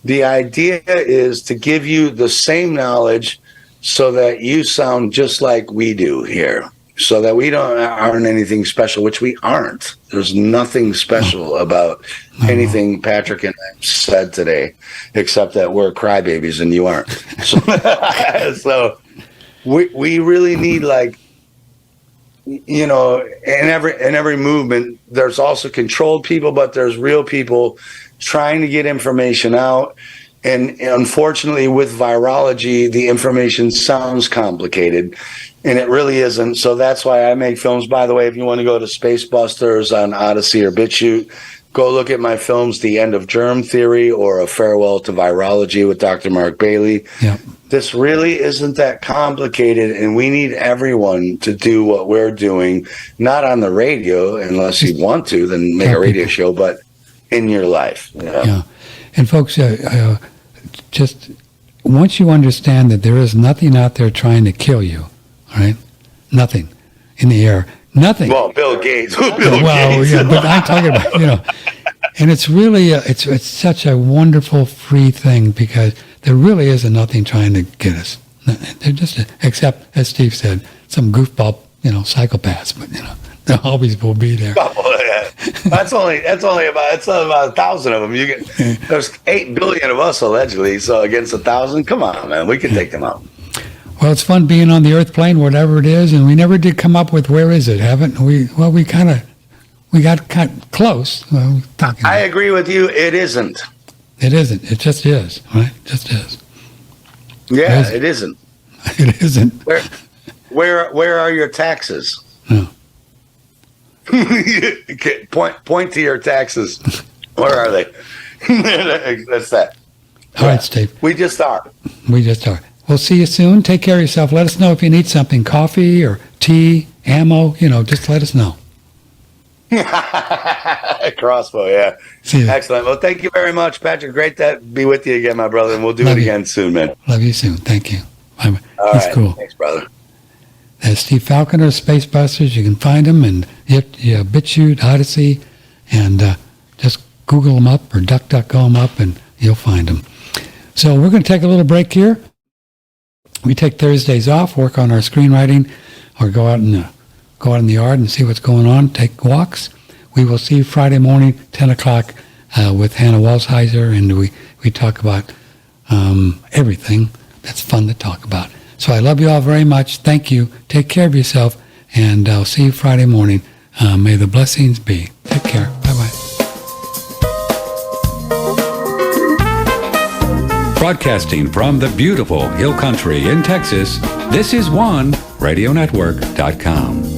the idea is to give you the same knowledge so that you sound just like we do here, so that we aren't anything special, which we aren't. There's nothing special about anything Patrick and I said today, except that we're crybabies and you aren't. So we really need, like, in every movement, there's also controlled people, but there's real people trying to get information out. And unfortunately, with virology, the information sounds complicated, and it really isn't. So that's why I make films. By the way, if you want to go to Spacebusters on Odyssey or BitChute, go look at my films, The End of Germ Theory or A Farewell to Virology with Dr. Mark Bailey. Yeah. This really isn't that complicated, and we need everyone to do what we're doing, not on the radio, unless you want to, then make a radio show, but in your life. Yeah. And folks, just once you understand that there is nothing out there trying to kill you, all right? Nothing in the air. Nothing. Well, Bill Gates. Gates. Yeah, but I'm talking about, and it's really, it's such a wonderful free thing, because there really isn't nothing trying to get us. They're just, except, as Steve said, some goofball, psychopaths, but, there always will be there. That's only about 1,000 of them. There's 8 billion of us allegedly, so against 1,000, come on, man, we can take them out. Well, it's fun being on the Earth plane, whatever it is, and we never did come up with where is it, haven't we? Well, we got kind of close. I agree with you. It isn't. It isn't. It just is, right? It just is. Yeah, it isn't. It isn't. Where are your taxes? No. Point to your taxes. Where are they? That's that. All right, Steve. We just are. We'll see you soon. Take care of yourself. Let us know if you need something, coffee or tea, ammo, just let us know. Crossbow, yeah. See you. Excellent. Well, thank you very much, Patrick. Great to be with you again, my brother, and we'll do it again soon, man. Love you soon. Thank you. All That's right. cool. Thanks, brother. That's Steve Faclconer, Spacebusters. You can find them in BitChute, Odyssey, and just Google them up or DuckDuckGo them up, and you'll find them. So we're going to take a little break here. We take Thursdays off, work on our screenwriting, or go out in the yard and see what's going on, take walks. We will see you Friday morning, 10 o'clock, with Hannah Walsheiser, and we talk about everything that's fun to talk about. So I love you all very much. Thank you. Take care of yourself, and I'll see you Friday morning. May the blessings be. Take care. Bye-bye. Broadcasting from the beautiful Hill Country in Texas, this is OneRadioNetwork.com.